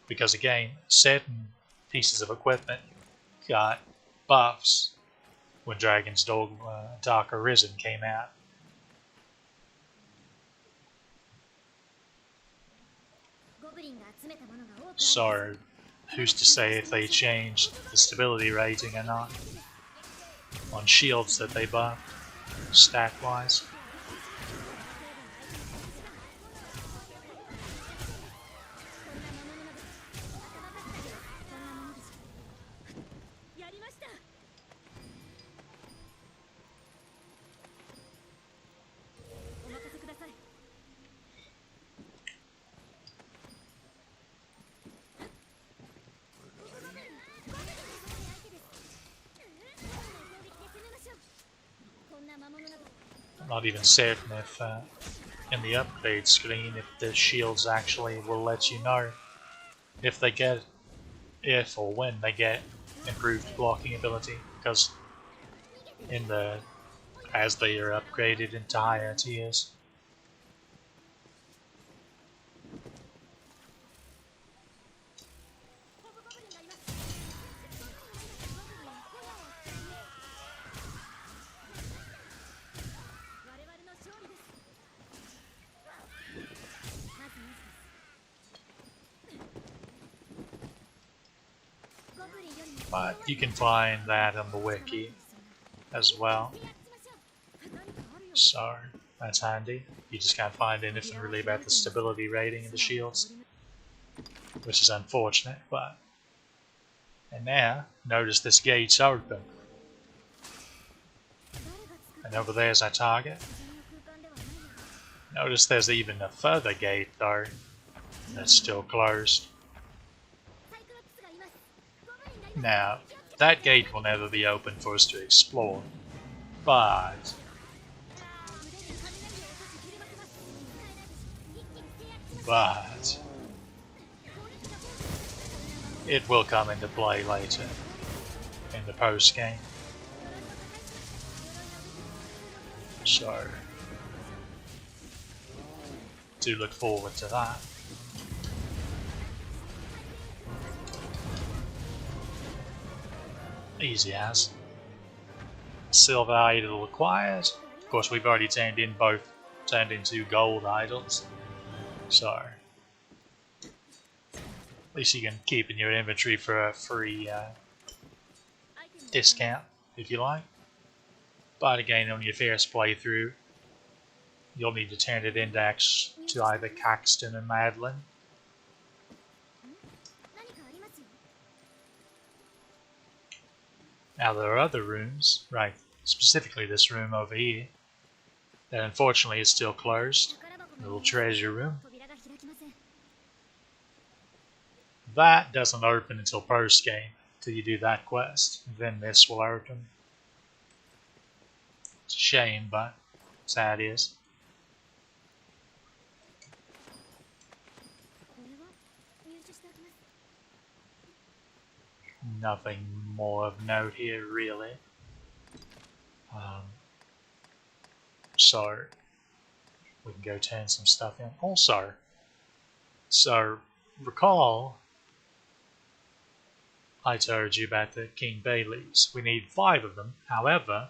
Because again, certain pieces of equipment got buffs when Dragon's Dogma Dark Arisen came out. So, who's to say if they changed the stability rating or not on shields that they buffed, stat-wise? I'm not even certain if in the upgrade screen if the shields actually will let you know if or when they get improved blocking ability, because as they are upgraded into higher tiers. But you can find that on the wiki as well, so that's handy. You just can't find anything really about the stability rating of the shields, which is unfortunate. But and now notice this gate's open, and over there's our target. Notice there's even a further gate though that's still closed. Now, that gate will never be open for us to explore, but it will come into play later in the post game. So, do look forward to that. Easy as. Silver idol acquired. Of course, we've already turned into gold idols. So, at least you can keep in your inventory for a free discount, if you like. But again, on your first playthrough, you'll need to turn it index to either Caxton and Madeline. Now there are other rooms, right, specifically this room over here, that unfortunately is still closed. The little treasure room. That doesn't open until post game, till you do that quest. Then this will open. It's a shame, but it's how it is. Nothing more of note here, really. So we can go turn some stuff in. Also, so recall I told you about the King Bay leaves. We need 5 of them. However,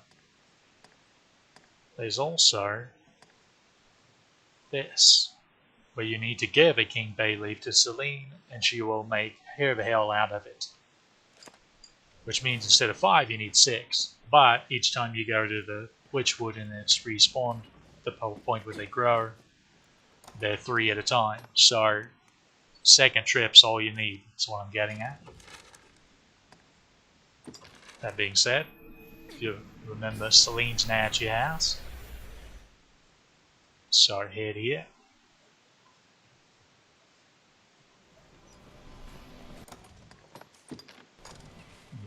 there's also this, where you need to give a King Bay leaf to Celine, and she will make hair of hell out of it. Which means instead of 5, you need 6. But each time you go to the Witchwood and it's respawned, the point where they grow, they're 3 at a time. So, second trip's all you need. That's what I'm getting at. That being said, if you remember, Celine's now at your house. So head here.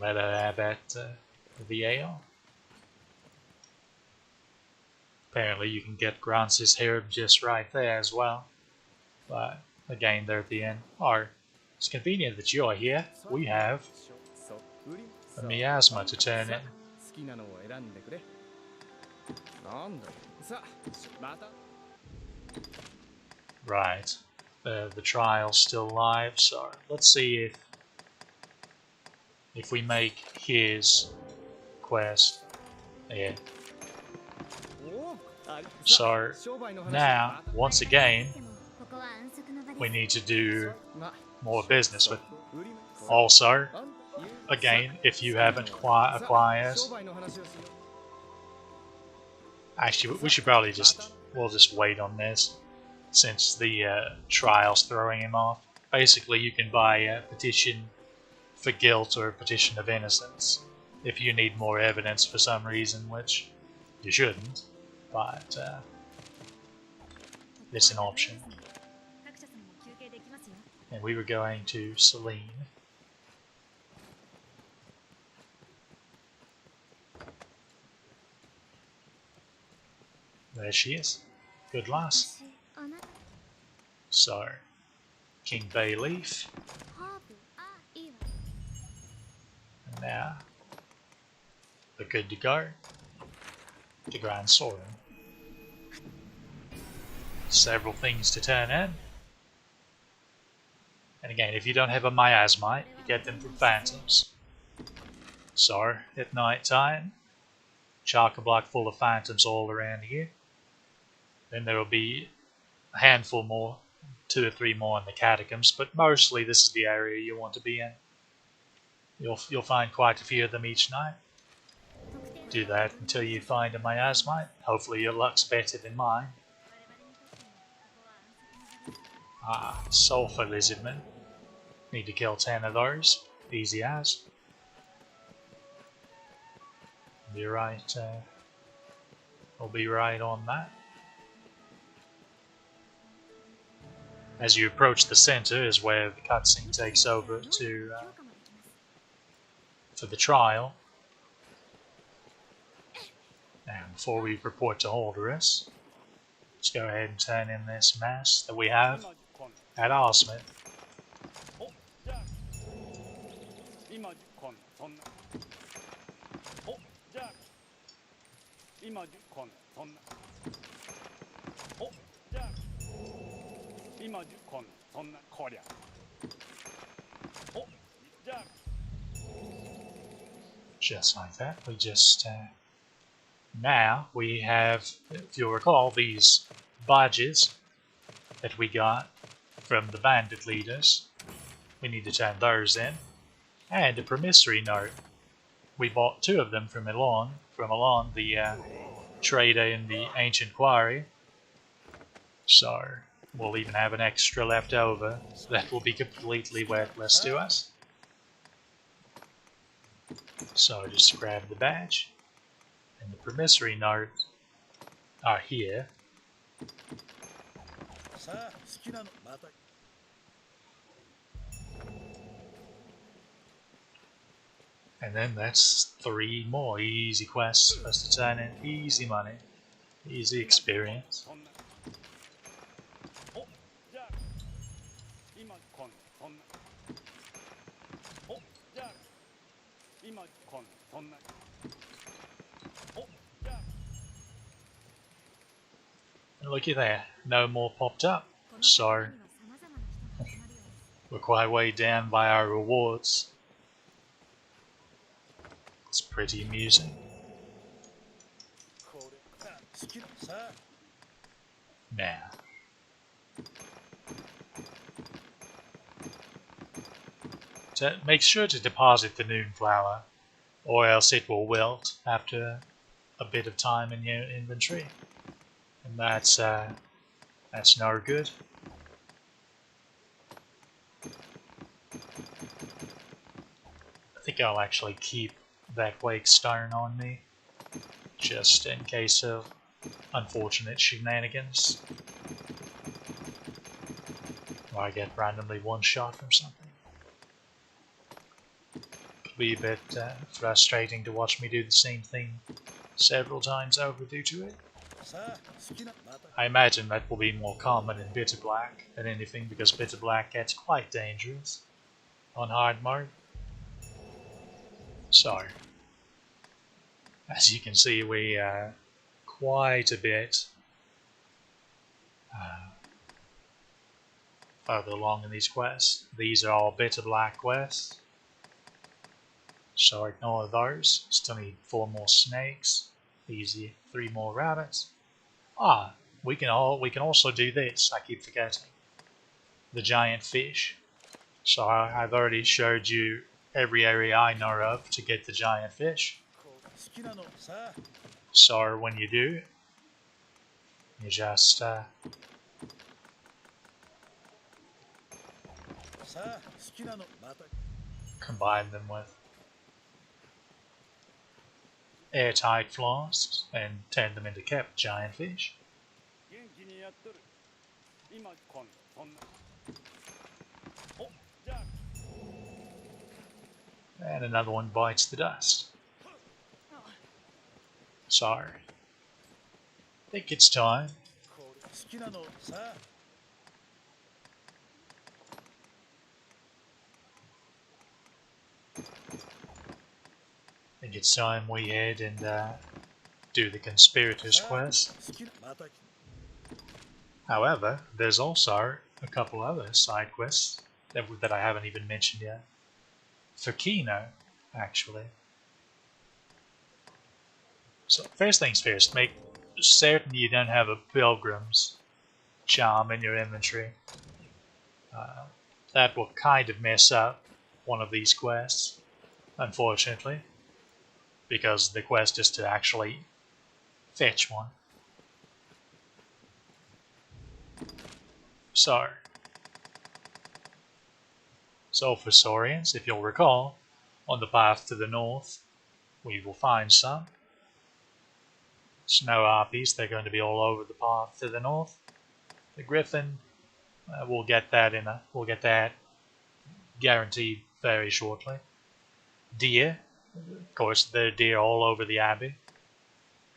Let her have at the ale. Apparently you can get Grance's herb just right there as well. But again, they're at the end. Or, it's convenient that you're here. We have a miasma to turn in. Right. The trial's still live, so let's see if we make his quest. Yeah. So now, once again, we need to do more business with. Also, again, if you haven't acquired, actually, we should probably we'll just wait on this, since the trial's throwing him off. Basically, you can buy a petition for guilt or a petition of innocence if you need more evidence for some reason, which you shouldn't, but it's an option. And we were going to Celine. There she is. Good lass. So, King Bay Leaf. And now, we're good to go to Grand Soren. Several things to turn in. And again, if you don't have a miasmite, you get them from phantoms. So, at night time, chock-a-block full of phantoms all around here. Then there will be a handful more, 2 or 3 more in the catacombs, but mostly this is the area you want to be in. You'll find quite a few of them each night. Do that until you find a miasmite. Hopefully your luck's better than mine. Sulfur lizardmen. Need to kill 10 of those. Easy as. Be right. I'll be right on that. As you approach the center is where the cutscene takes over to for the trial. Now, before we report to Holderus, let's go ahead and turn in this mess that we have at Arsmith. Just like that, we just now we have, if you'll recall, these badges that we got from the bandit leaders. We need to turn those in, and a promissory note. We bought 2 of them from Elon, the trader in the ancient quarry. So we'll even have an extra left over that will be completely worthless to us. So just grab the badge, and the promissory notes are here. And then that's 3 more easy quests for us to turn in. Easy money, easy experience. And looky there, no more popped up. So we're quite way down by our rewards. It's pretty amusing. Now, make sure to deposit the noon flower, or else it will wilt after a bit of time in your inventory, and that's no good. I think I'll actually keep that wake stone on me, just in case of unfortunate shenanigans, or I get randomly one shot from something. It'll be a bit frustrating to watch me do the same thing several times over due to it. I imagine that will be more common in Bitter Black than anything, because Bitter Black gets quite dangerous on hard mode. So, as you can see, we quite a bit further along in these quests. These are all Bitter Black quests, so ignore those. Still need 4 more snakes. Easy, 3 more rabbits. We can also do this. I keep forgetting the giant fish. So I've already showed you every area I know of to get the giant fish. So when you do, you just combine them with airtight flasks and turn them into kept giant fish. And another one bites the dust. Sorry. I think it's time. I think it's time we head and do the conspirators quest. However, there's also a couple other side quests that I haven't even mentioned yet. For Kino, actually. So first things first, make certain you don't have a pilgrim's charm in your inventory. That will kind of mess up one of these quests, unfortunately, because the quest is to actually fetch one. So for Saurians, if you'll recall, on the path to the north, we will find some snow harpies. They're going to be all over the path to the north. The griffin, we'll get that guaranteed very shortly. Deer, of course, there are deer all over the abbey,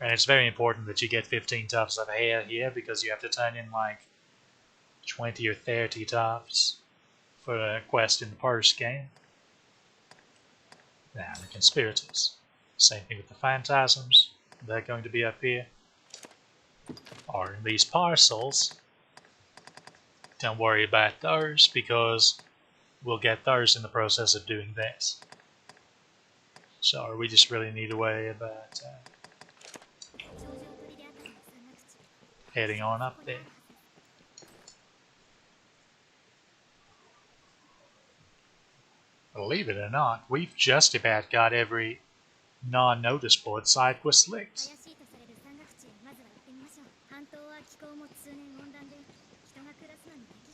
and it's very important that you get 15 tufts of hair here, because you have to turn in like 20 or 30 tufts for a quest in the purse game. Now the conspirators, same thing with the phantasms. They're going to be up here, or in these parcels. Don't worry about those, because we'll get those in the process of doing this. So we just really need a way about heading on up there. Believe it or not, we've just about got every non-notice board side quest licked.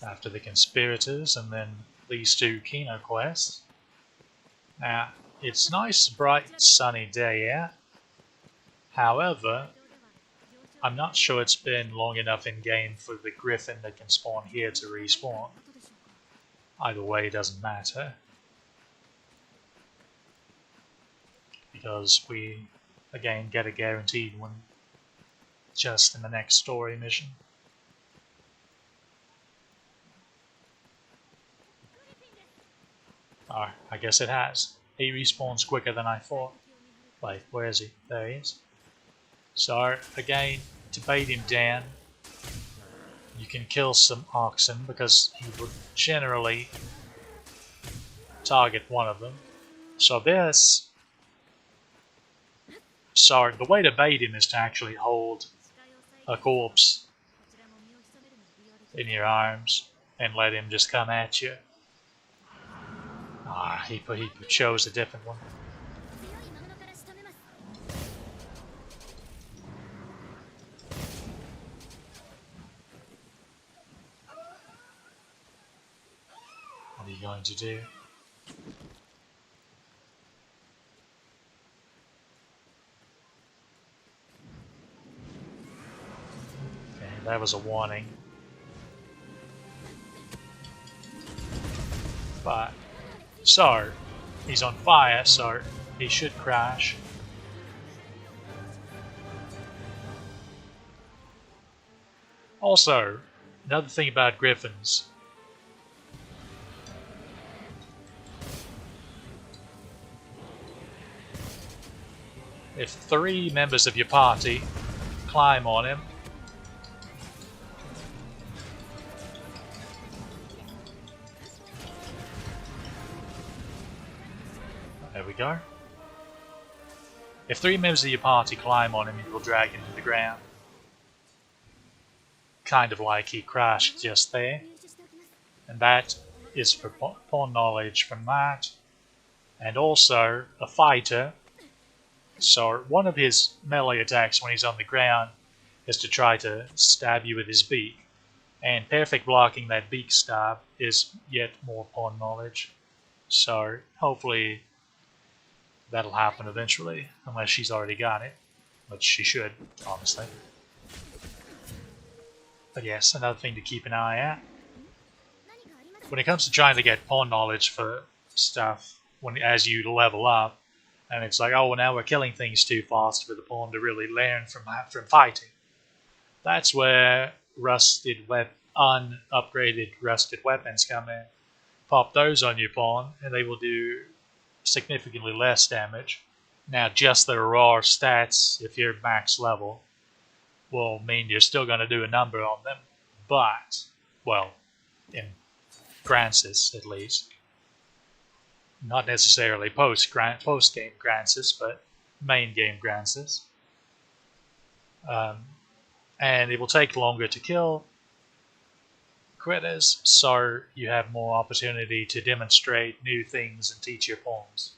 After the conspirators and then these 2 Kino quests. Now, It's nice, bright, sunny day out. However, I'm not sure it's been long enough in game for the griffin that can spawn here to respawn. Either way, it doesn't matter. Because we, again, get a guaranteed one just in the next story mission. I guess it has. He respawns quicker than I thought. Wait, where is he? There he is. So, again, to bait him down, you can kill some oxen because he would generally target one of them. So the way to bait him is to actually hold a corpse in your arms and let him just come at you. He chose a different one. What are you going to do? Okay, that was a warning. But, so, he's on fire, so he should crash. Also, another thing about griffins. If 3 members of your party climb on him, there we go. If 3 members of your party climb on him, it will drag him to the ground. Kind of like he crashed just there. And that is for pawn knowledge from that. And also, a fighter. So one of his melee attacks when he's on the ground is to try to stab you with his beak. And perfect blocking that beak stab is yet more pawn knowledge. So hopefully that'll happen eventually, unless she's already got it. Which she should, honestly. But yes, another thing to keep an eye at. When it comes to trying to get pawn knowledge for stuff, as you level up, and it's like, oh, well, now we're killing things too fast for the pawn to really learn from fighting. That's where unupgraded rusted weapons come in. Pop those on your pawn, and they will do significantly less damage. Now, just the raw stats, if you're max level, will mean you're still going to do a number on them. But, well, in Grancis at least. Not necessarily post-game Grancis, but main game Grancis. And it will take longer to kill critters, so you have more opportunity to demonstrate new things and teach your pawns.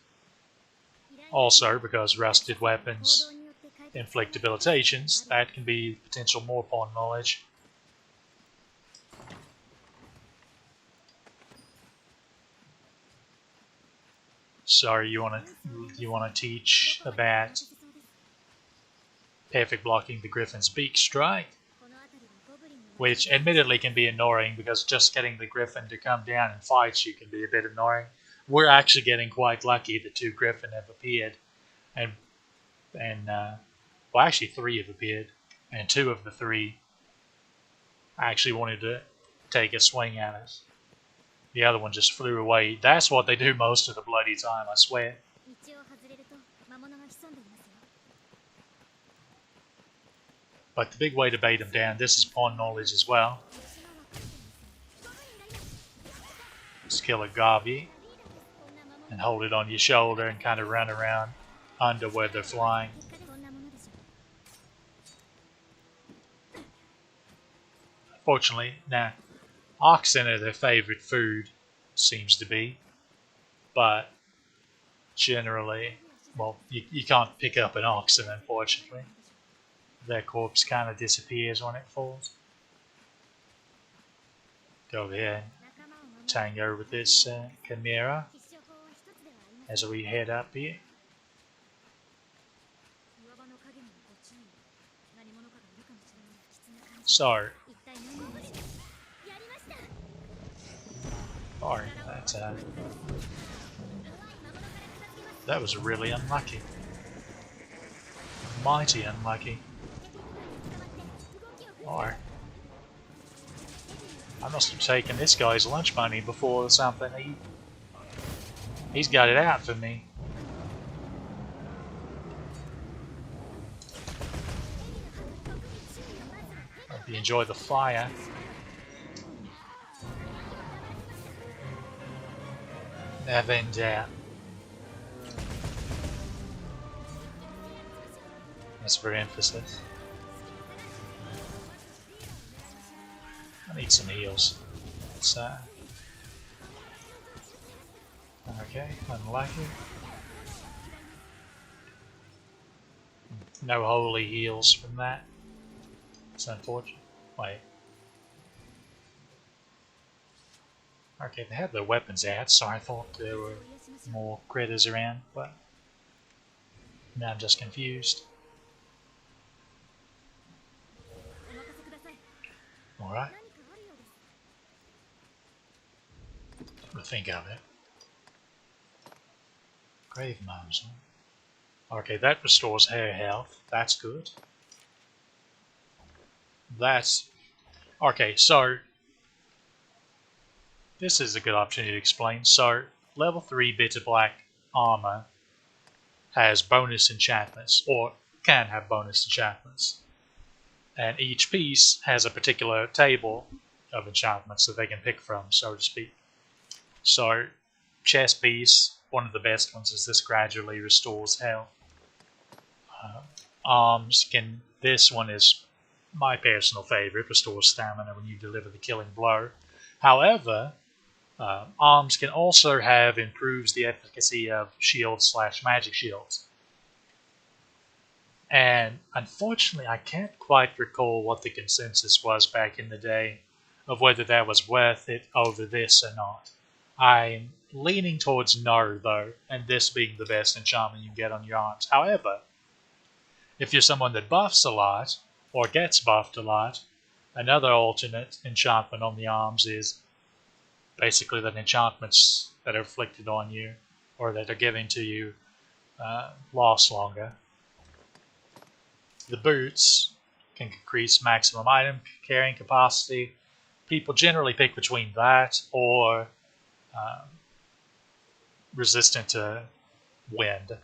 Also, because rusted weapons inflict debilitations, that can be potential more pawn knowledge. So you want to teach about perfect blocking the griffin's beak strike, which admittedly can be annoying because just getting the griffin to come down and fight you can be a bit annoying. We're actually getting quite lucky that 2 griffin have appeared, and well, actually 3 have appeared, and 2 of the 3 actually wanted to take a swing at us. The other one just flew away. That's what they do most of the bloody time, I swear. But the big way to bait them down, this is pawn knowledge as well. Just kill a Gavi and hold it on your shoulder and kind of run around under where they're flying. Fortunately, now, oxen are their favorite food, seems to be. But generally, well, you can't pick up an oxen, unfortunately. Their corpse kind of disappears when it falls. Go over here and tango with this Chimera. as we head up here. So, sorry, that was really unlucky. Mighty unlucky. Or I must have taken this guy's lunch money before something. He's got it out for me. Hope you enjoy the fire. Never in doubt. That's for emphasis. I need some heals. Let's, okay, unlucky. No holy heals from that. It's unfortunate. Wait. Okay, they have their weapons out, so I thought there were more critters around, but now I'm just confused. Alright. What to think of it. Grave Mausoleum. Okay, that restores hair health. That's good. That's... Okay, so... This is a good opportunity to explain. So, level 3 Bitter Black armor has bonus enchantments, or can have bonus enchantments. And each piece has a particular table of enchantments that they can pick from, so to speak. So, chest piece, one of the best ones is this gradually restores health. Arms can, this one is my personal favorite, restores stamina when you deliver the killing blow. However, arms can also have improves the efficacy of shields / magic shields. And unfortunately, I can't quite recall what the consensus was back in the day of whether that was worth it over this or not. I'm leaning towards no, though, and this being the best enchantment you can get on your arms. However, if you're someone that buffs a lot, or gets buffed a lot, another alternate enchantment on the arms is basically that enchantments that are inflicted on you, or that are given to you, last longer. The boots can increase maximum item carrying capacity. People generally pick between that or resistant to wind.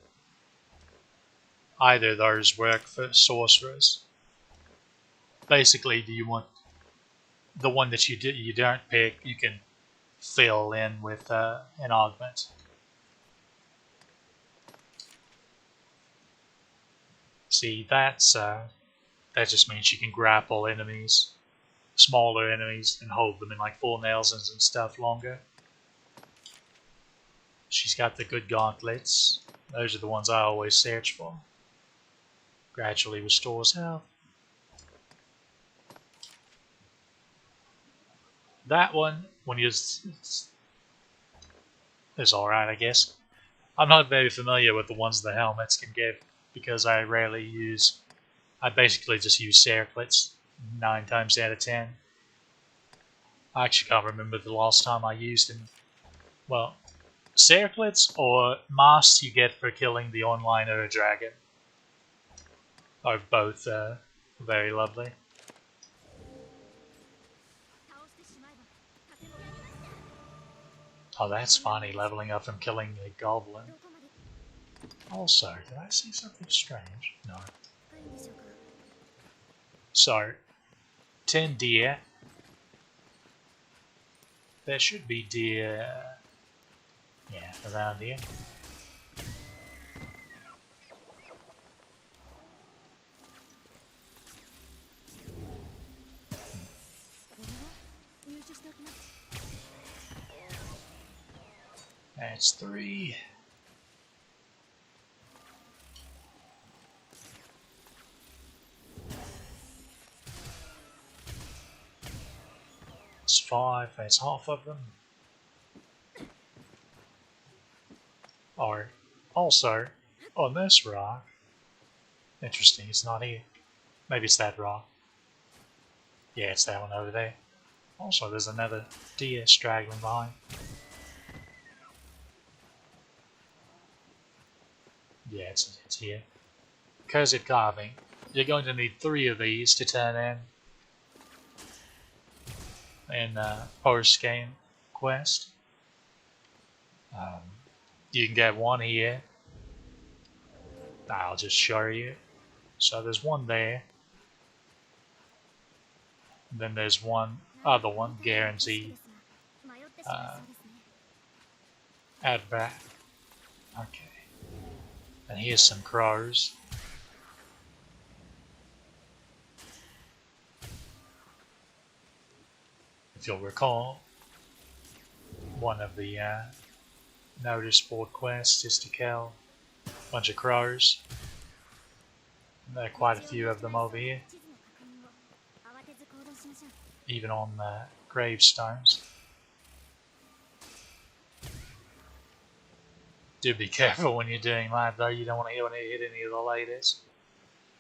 Either of those work for sorcerers. Basically, do you want the one that you don't pick? You can fill in with an augment. See, that just means you can grapple enemies, smaller enemies, and hold them in like full nails and stuff longer. She's got the good gauntlets. Those are the ones I always search for. Gradually restores health. That one, when you is alright, I guess. I'm not very familiar with the ones the helmets can give because I rarely use. I basically just use circlets 9 times out of 10. I actually can't remember the last time I used them. Well, circlets or masks you get for killing the online Ur dragon are both very lovely. Oh, that's funny, leveling up from killing a goblin. Also, did I see something strange? No. So, 10 deer. There should be deer, yeah, around here. That's 3. That's 5. That's half of them. are also on this rock. Interesting, it's not here. Maybe it's that rock. Yeah, it's that one over there. Also, there's another deer straggling behind. Yeah, it's here. Cursed carving. You're going to need 3 of these to turn in post-game quest. You can get one here. I'll just show you. So there's one there. And then there's one other one, guaranteed. Add back. Okay. And here's some crows. If you'll recall, one of the notice board quests is to kill a bunch of crows. There are quite a few of them over here, even on gravestones. Do be careful when you're doing that though, you don't want to hit any of the ladies.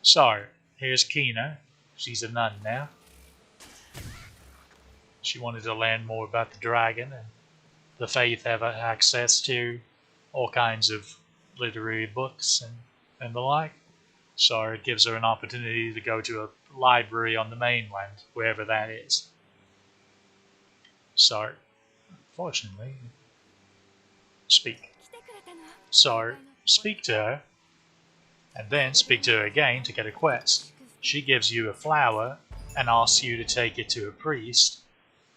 So, here's Kina. She's a nun now. She wanted to learn more about the dragon, and the faith have access to all kinds of literary books and the like. So it gives her an opportunity to go to a library on the mainland, wherever that is. So, fortunately, speak. So, speak to her, and then speak to her again to get a quest. She gives you a flower and asks you to take it to a priest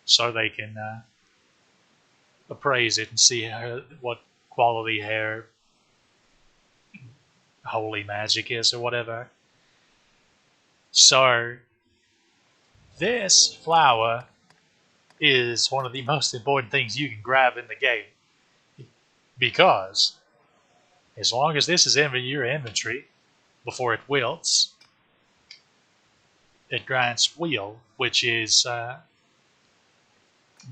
so they can appraise it and see what quality her holy magic is or whatever. So, this flower is one of the most important things you can grab in the game, because as long as this is in your inventory before it wilts, it grants wheel, which is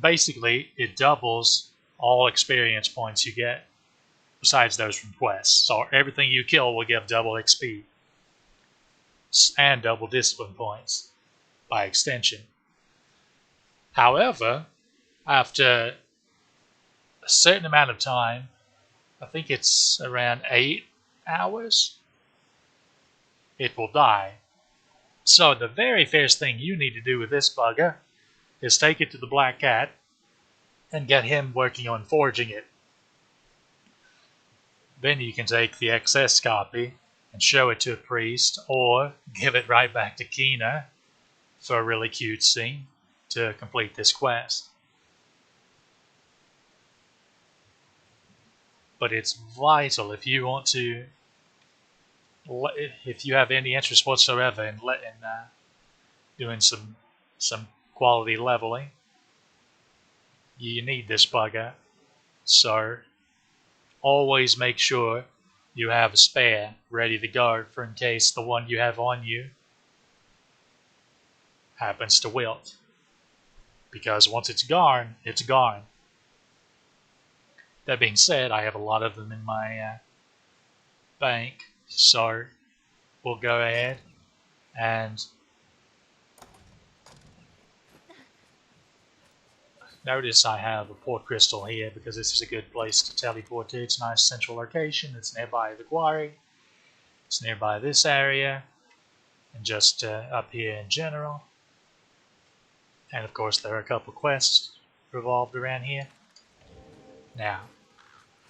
basically it doubles all experience points you get besides those from quests. So everything you kill will give double XP and double discipline points by extension. However, after a certain amount of time, I think it's around 8 hours, it will die. So the very first thing you need to do with this bugger is take it to the Black Cat and get him working on forging it. Then you can take the excess copy and show it to a priest, or give it right back to Kina for a really cute scene to complete this quest. But it's vital if you want to, if you have any interest whatsoever in doing some quality leveling, you need this bugger. So always make sure you have a spare ready to go for in case the one you have on you happens to wilt. Because once it's gone, it's gone. That being said, I have a lot of them in my bank, so we'll go ahead and notice I have a port crystal here because this is a good place to teleport to. It's a nice central location. It's nearby the quarry. It's nearby this area, and just up here in general. And of course there are a couple quests revolved around here. Now,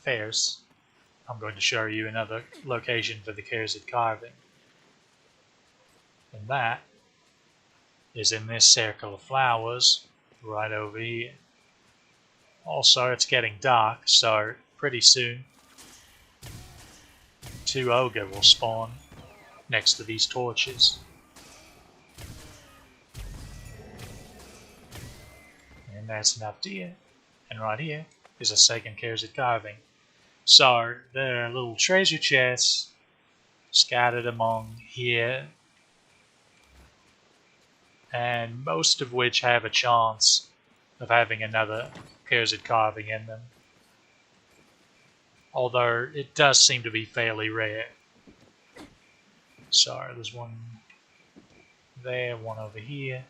first, I'm going to show you another location for the cursed carving. And that is in this circle of flowers right over here. Also, it's getting dark, so pretty soon 2 ogre will spawn next to these torches. And that's enough deer. And right here is a second cursed carving. So there are little treasure chests scattered among here, and most of which have a chance of having another cursed carving in them. Although it does seem to be fairly rare. So there's one there, one over here.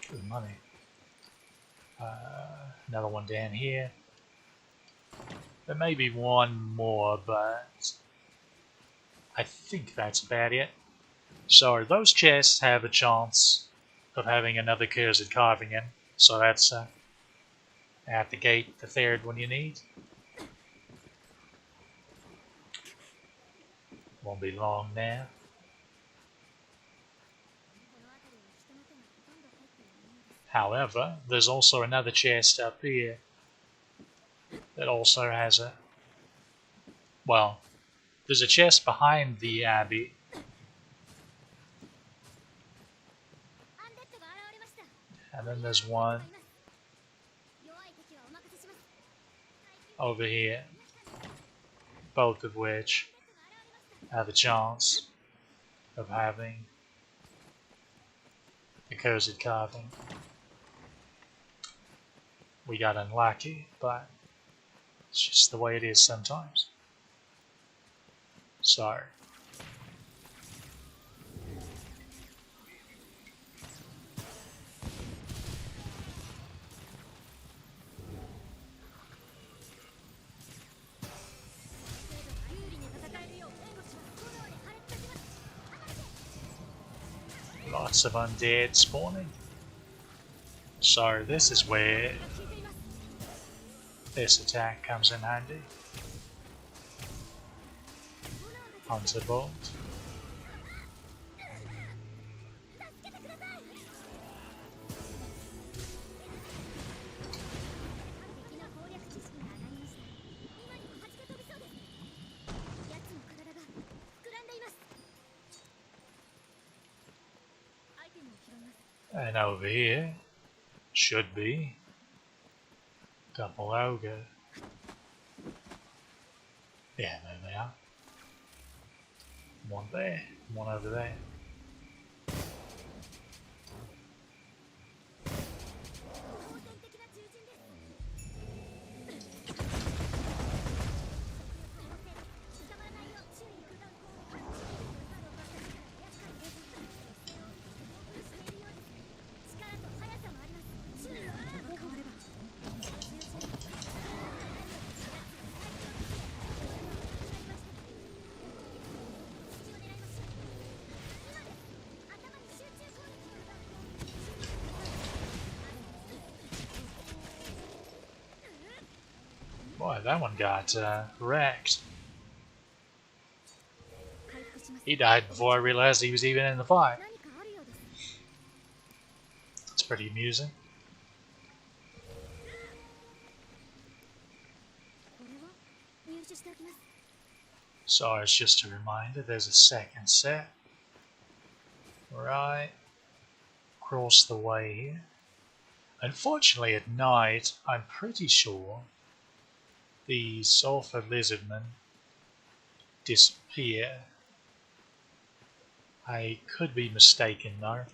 Good money. Another one down here. There may be one more, but I think that's about it. So those chests have a chance of having another cursed carving in. So that's at the gate, the third one you need. Won't be long now. However, there's also another chest up here that also has a... Well, there's a chest behind the abbey. And then there's one over here. Both of which have a chance of having a cursed carving. We got unlucky, but it's just the way it is sometimes. So, lots of undead spawning. So this is where this attack comes in handy. Hunter bolt. And over here should be a couple ogre. Yeah, there they are. One there, one over there. Boy, that one got wrecked. He died before I realized he was even in the fight. It's pretty amusing. So it's just a reminder, there's a second set. Right across the way here. Unfortunately at night, I'm pretty sure the sulfur lizardmen disappear. I could be mistaken though.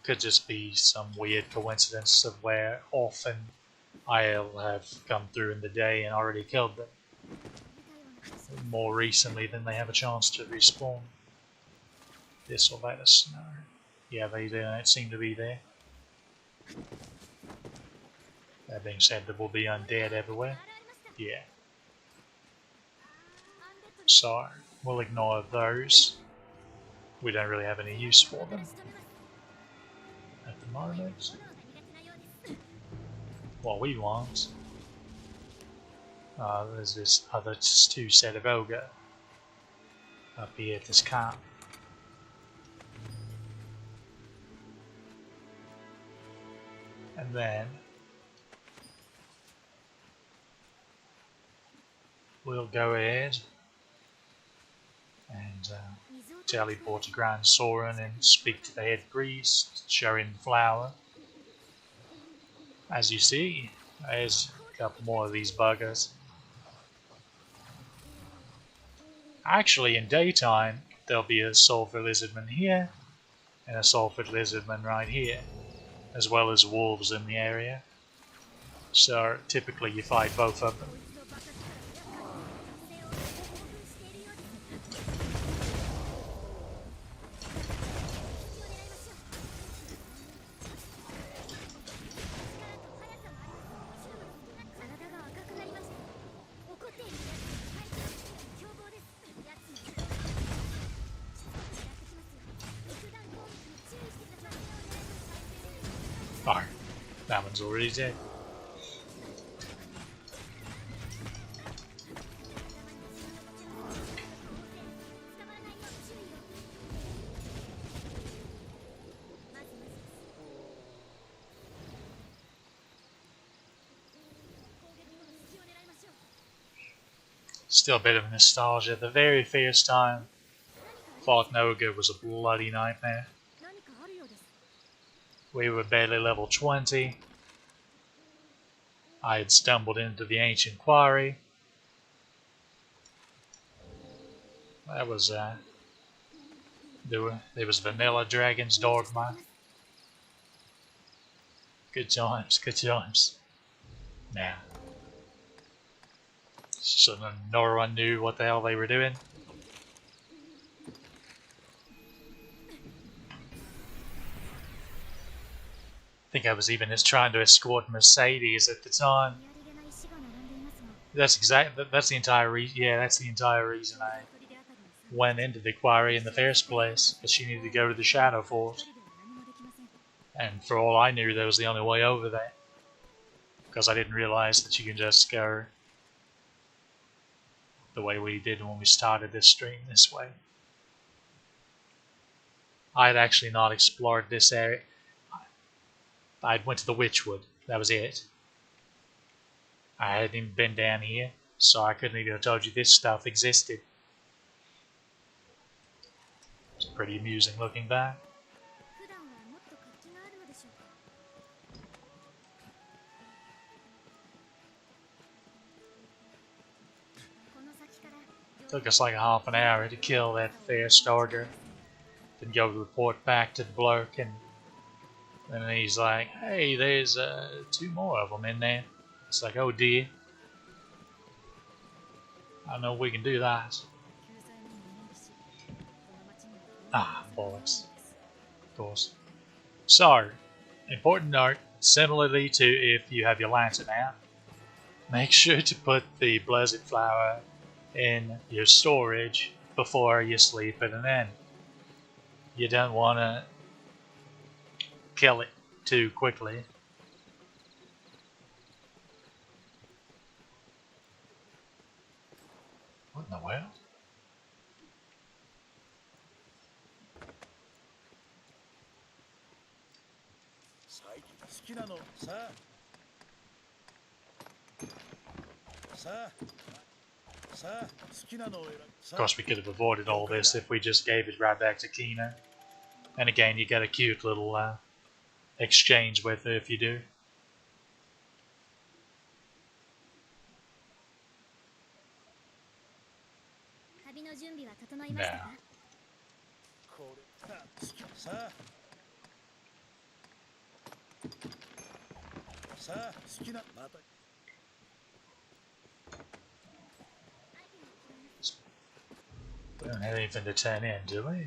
Could just be some weird coincidence of where often I'll have come through in the day and already killed them. More recently than they have a chance to respawn. This will let us know. Yeah, they don't seem to be there. That being said, there will be undead everywhere. Yeah. So, we'll ignore those. We don't really have any use for them at the moment. What we want, there's this other two set of ogre up here at this camp. And then we'll go ahead and teleport to Grand Soren and speak to the head priest, show him the flower. As you see, there's a couple more of these buggers. Actually, in daytime, there'll be a sulfur lizardman here, and a sulfur lizardman right here, as well as wolves in the area. So typically you fight both of them. Oh, that one's already dead. Still a bit of nostalgia. The very first time fought Noga was a bloody nightmare. We were barely level 20. I had stumbled into the ancient quarry. That was there was vanilla dragons, dogma. Good times, good times. Nah. So no one knew what the hell they were doing. I think I was even just trying to escort Mercedes at the time. That's the entire reason. Yeah, that's the entire reason I went into the quarry in the first place. Because she needed to go to the Shadow Fort, and for all I knew, that was the only way over there. Because I didn't realize that you can just go the way we did when we started this stream this way. I had actually not explored this area. I went to the Witchwood. That was it. I hadn't even been down here, so I couldn't even have told you this stuff existed. It's pretty amusing looking back. Took us like a half an hour to kill that fair starter. Then go report back to the bloke, and then he's like, hey, there's 2 more of them in there. It's like, oh dear. I don't know if we can do that. Ah, bollocks. Of course. So, important note, similarly to if you have your lantern out, make sure to put the blessed flower in your storage before you sleep at an inn. You don't want to kill it too quickly. What in the world? Of course, we could have avoided all this if we just gave it right back to Kina. And again, you get a cute little exchange with her if you do. No. We don't have anything to turn in, do we?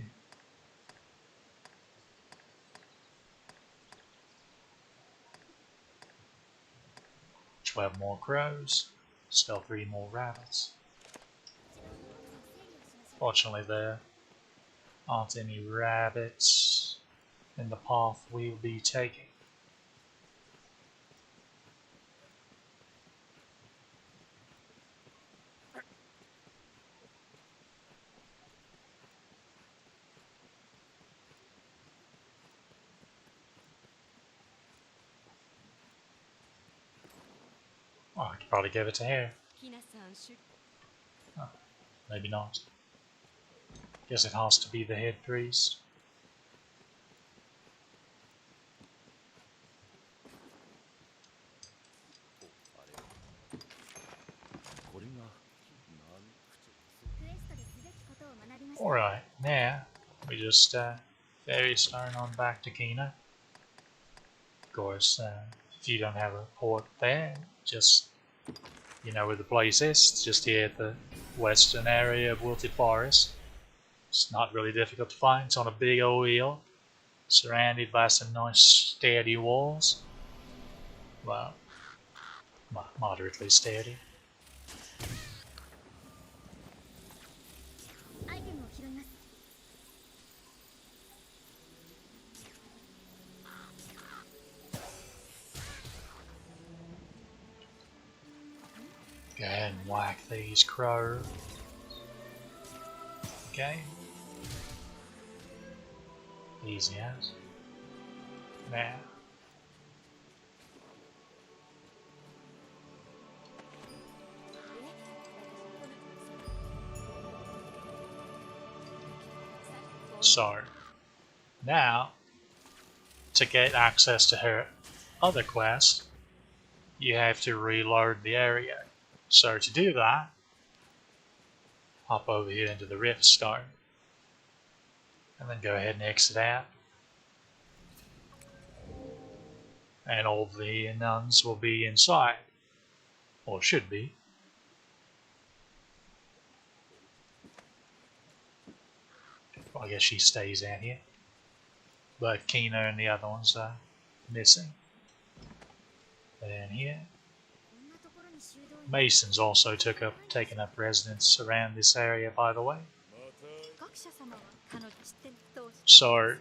More crows, still 3 more rabbits. Fortunately, there aren't any rabbits in the path we'll be taking. Oh, I could probably give it to her. Oh, maybe not. Guess it has to be the head priest. Alright, now we just ferry stern on back to Kina. Of course, if you don't have a port there, just, you know where the place is. It's just here at the western area of Wilted Forest. It's not really difficult to find. It's on a big old hill, surrounded by some nice sturdy walls. Well, moderately sturdy. Go ahead and whack these crows. Okay. Easy as. Now. So, now, to get access to her other quest, you have to reload the area. So to do that, hop over here into the Rift Stone, and then go ahead and exit out. And all the nuns will be inside, or should be. Well, I guess she stays out here, but Kina and the other ones are missing. And here, Masons also taken up residence around this area, by the way. So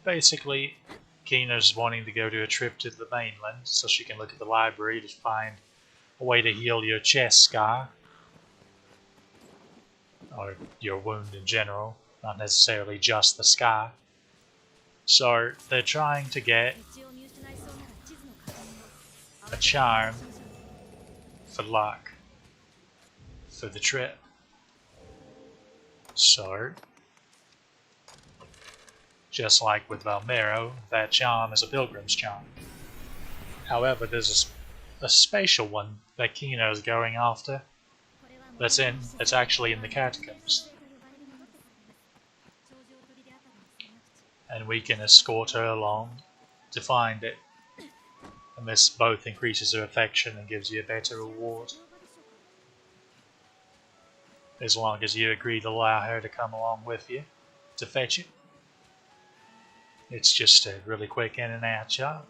basically, Kina's wanting to go to a trip to the mainland so she can look at the library to find a way to heal your chest scar, or your wound in general, not necessarily just the scar. So they're trying to get a charm for luck for the trip. So, just like with Valmero, that charm is a pilgrim's charm. However, there's a spatial one that Kino is going after that's actually in the catacombs. And we can escort her along to find it. And this both increases her affection and gives you a better reward. As long as you agree to allow her to come along with you to fetch it. It's just a really quick in and out job.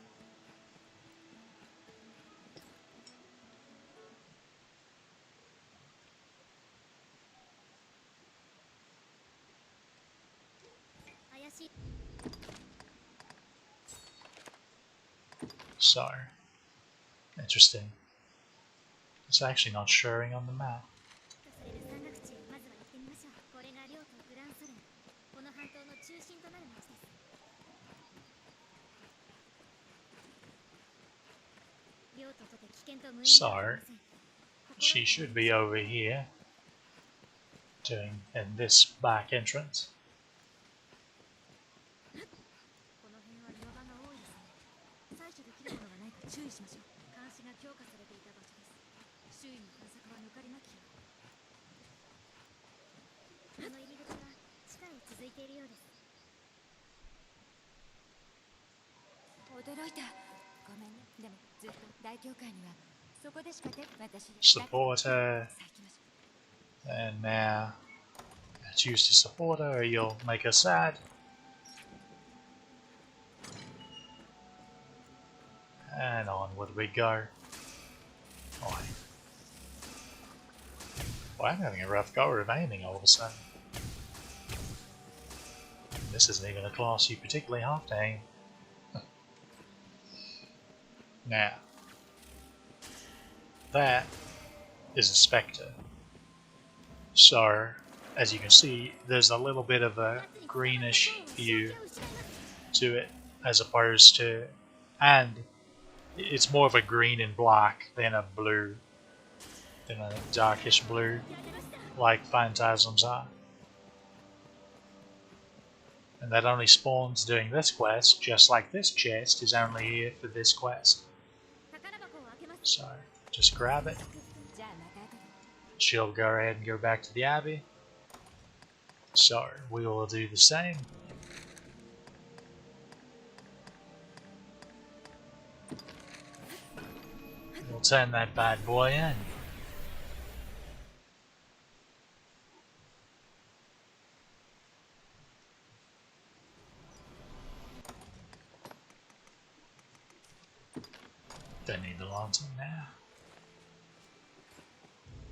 So, interesting. It's actually not showing on the map. So, she should be over here, in this back entrance. Support her, and now choose to support her or you'll make her sad. And onward we go. Oh, I'm having a rough go of aiming all of a sudden. This isn't even a class you particularly have to aim. Now, that is a Spectre. So, as you can see, there's a little bit of a greenish hue to it, as opposed to, and it's more of a green and black than a blue, than a darkish blue, like phantasms are. And that only spawns doing this quest, just like this chest is only here for this quest. So, just grab it. She'll go ahead and go back to the Abbey. So we will do the same. We'll turn that bad boy in. Don't need the lantern now.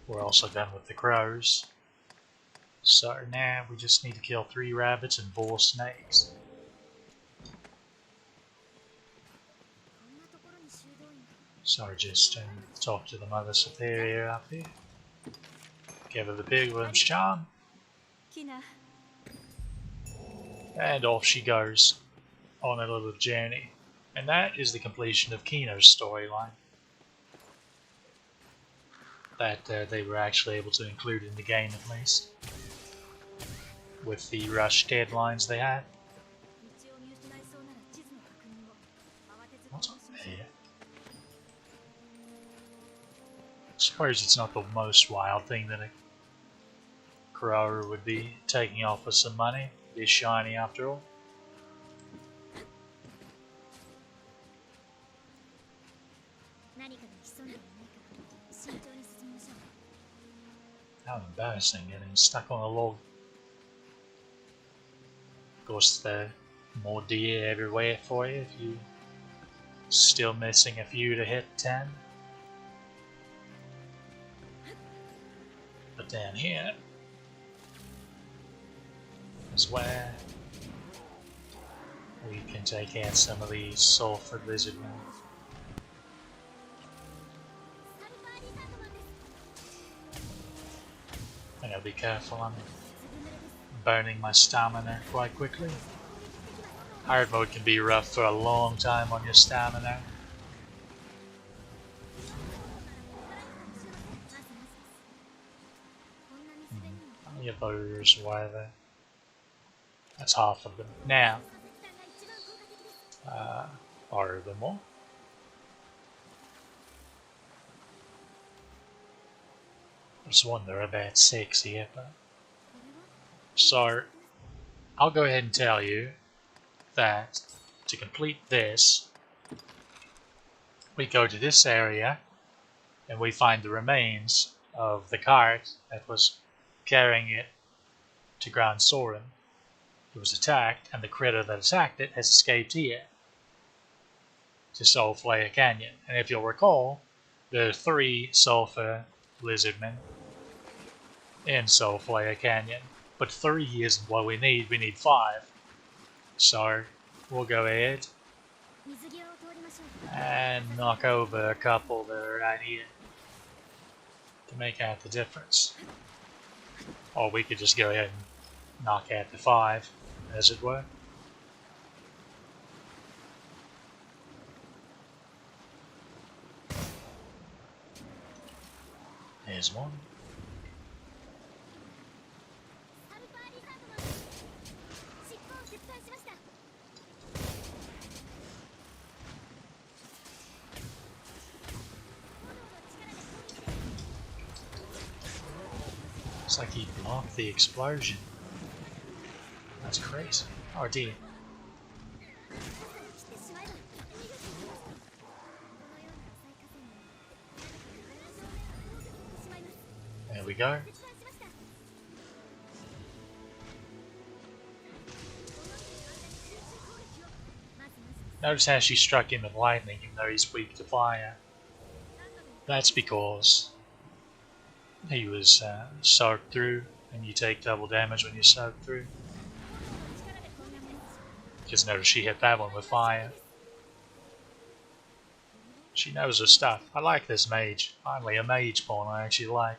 We're also done with the crows. So now we just need to kill 3 rabbits and 4 snakes. So just talk to the Mother Superior up here. Give her the Pilgrim's Charm. And off she goes on a little journey. And that is the completion of Kino's storyline. That they were actually able to include in the game at least. With the rush deadlines they had. What's up here? I suppose it's not the most wild thing that a crow would be taking off with some money. It is shiny after all. How embarrassing getting stuck on a log. Of course, there are more deer everywhere for you if you still missing a few to hit 10. But down here is where we can take out some of these sulfur lizard men. I gotta be careful, I'm burning my stamina quite quickly. Hard mode can be rough for a long time on your stamina. How many of those were there? That's half of them. Now, are there more? I just wonder about 6 here. But... So, I'll go ahead and tell you that to complete this, we go to this area and we find the remains of the cart that was carrying it to Grand Soren. It was attacked, and the critter that attacked it has escaped here to Sulphur Canyon. And if you'll recall, there are 3 sulphur lizardmen in Sulphur Canyon, but 3 isn't what we need 5. So we'll go ahead and knock over a couple that are right here to make out the difference. Or we could just go ahead and knock out the 5, as it were. There's one. Looks like he blocked the explosion. That's crazy. Oh dear. There we go. Notice how she struck him with lightning even though he's weak to fire. That's because he was soaked through, and you take double damage when you're soaked through. Just notice she hit that one with fire. She knows her stuff. I like this mage. Finally a mage pawn I actually like.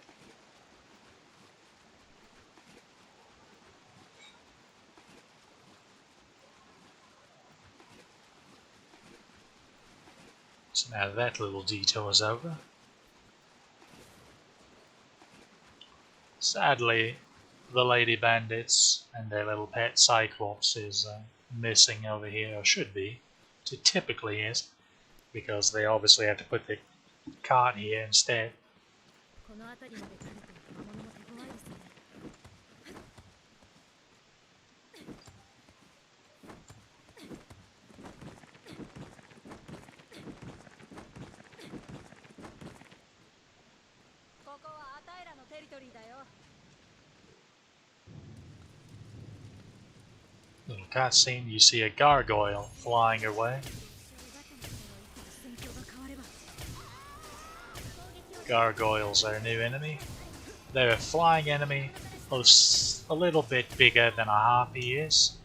So now that little detail is over. Sadly, the lady bandits and their little pet Cyclops is missing over here, or should be. It typically is, because they obviously have to put the cart here instead. Little cutscene, you see a gargoyle flying away. Gargoyles are a new enemy. They're a flying enemy, a little bit bigger than a harpy is.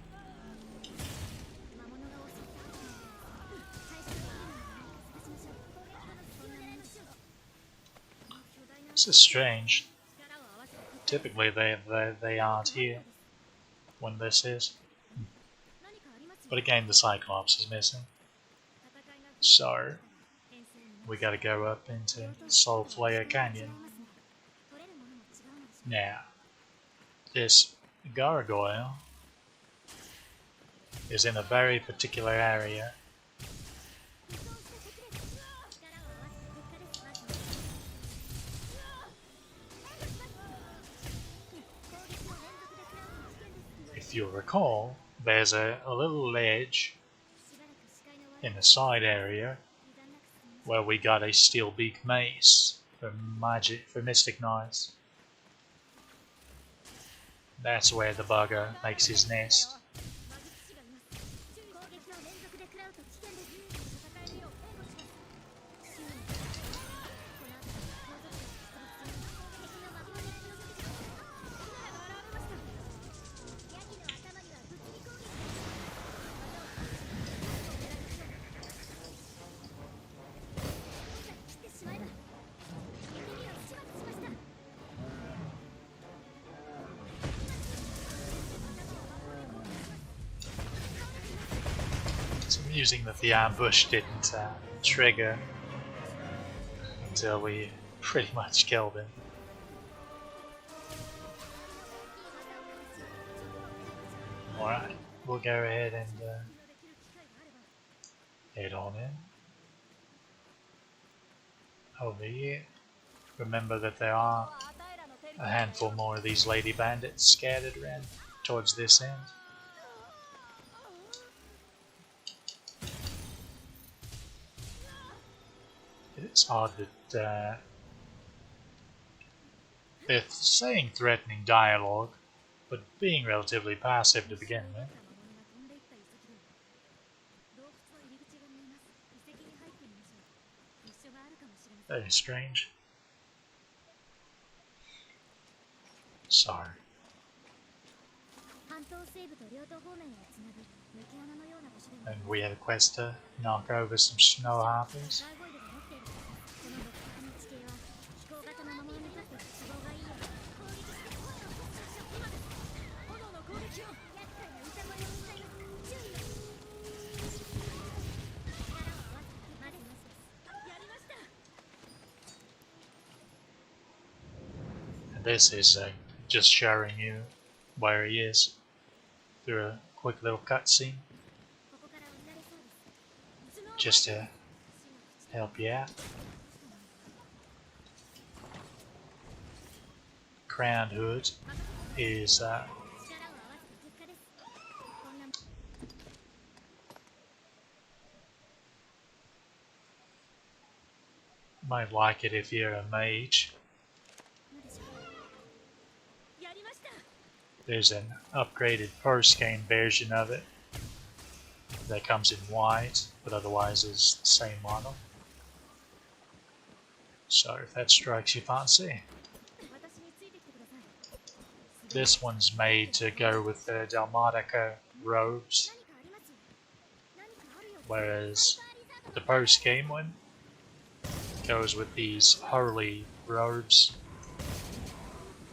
This is strange. Typically they aren't here when this is. But again, the Cyclops is missing. So we gotta go up into Soul Flare Canyon. Now, this gargoyle is in a very particular area. If you'll recall, there's a little ledge in the side area where we got a steel beak mace for Mystic Knights. That's where the bugger makes his nest. It's amusing that the ambush didn't trigger until we pretty much killed him. Alright, we'll go ahead and head on in. Over here. Remember that there are a handful more of these lady bandits scattered around towards this end. It's odd that they're saying threatening dialogue, but being relatively passive to begin with. Very strange. Sorry. And we had a quest to knock over some snow harpies. And this is just showing you where he is through a quick little cutscene, just to help you out. Crowned Hood is might like it if you're a mage. There's an upgraded first game version of it that comes in white, but otherwise is the same model. So if that strikes your fancy. This one's made to go with the Dalmatica robes, whereas the post game one goes with these holy robes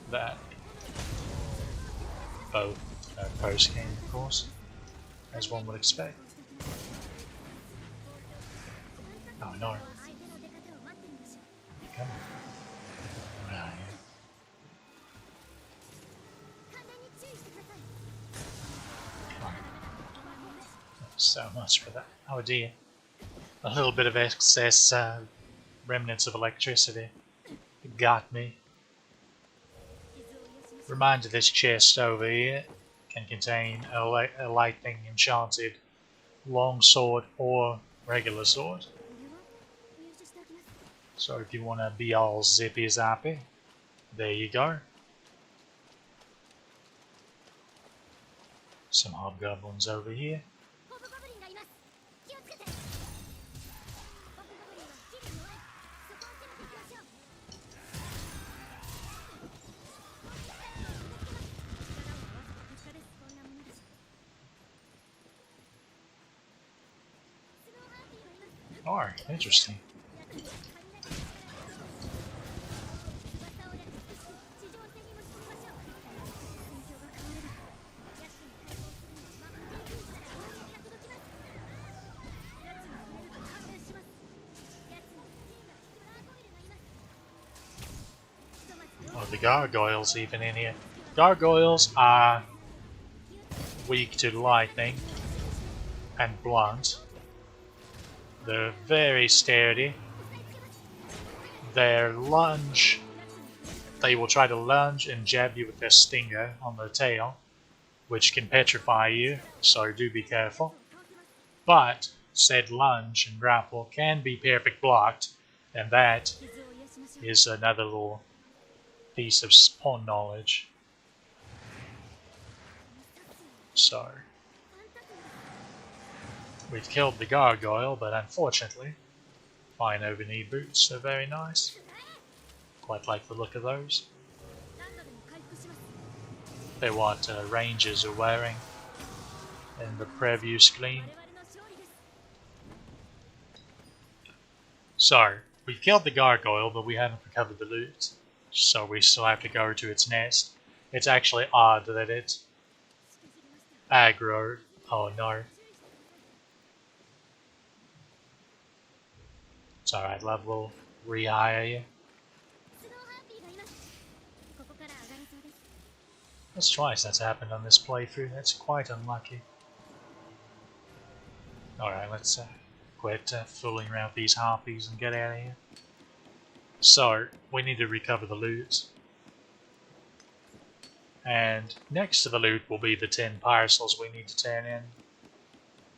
that both post game, of course, as one would expect. Oh no. Come on. Right here. Come on. So much for that. Oh dear. A little bit of excess remnants of electricity. It got me. Reminder, this chest over here can contain a lightning enchanted longsword or regular sword. So if you want to be all zippy zappy, There you go. Some hobgoblins over here. Oh, interesting. Oh, the gargoyles even in here. Gargoyles are weak to lightning and blunt. They're very sturdy. Their lunge, they will try to lunge and jab you with their stinger on their tail, which can petrify you, so do be careful. But said lunge and grapple can be perfect blocked, and that is another little piece of spawn knowledge. So we've killed the gargoyle, but unfortunately, fine over knee boots are very nice. Quite like the look of those. They're what rangers are wearing in the preview screen. So, we've killed the gargoyle, but we haven't recovered the loot, so we still have to go to its nest. It's actually odd that it's aggro. Oh no. It's alright, love, we'll rehire you. That's twice that's happened on this playthrough. That's quite unlucky. Alright, let's quit fooling around with these harpies and get out of here. So, we need to recover the loot. And next to the loot will be the 10 parcels we need to turn in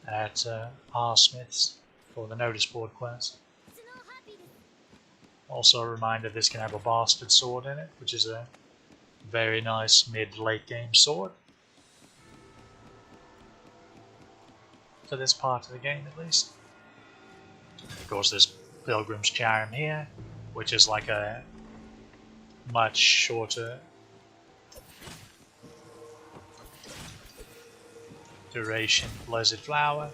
at R-Smith's for the notice board quest. Also a reminder this can have a bastard sword in it, which is a very nice mid-late game sword. For this part of the game at least. Of course there's Pilgrim's Charm here, which is like a much shorter duration Blessed Flower.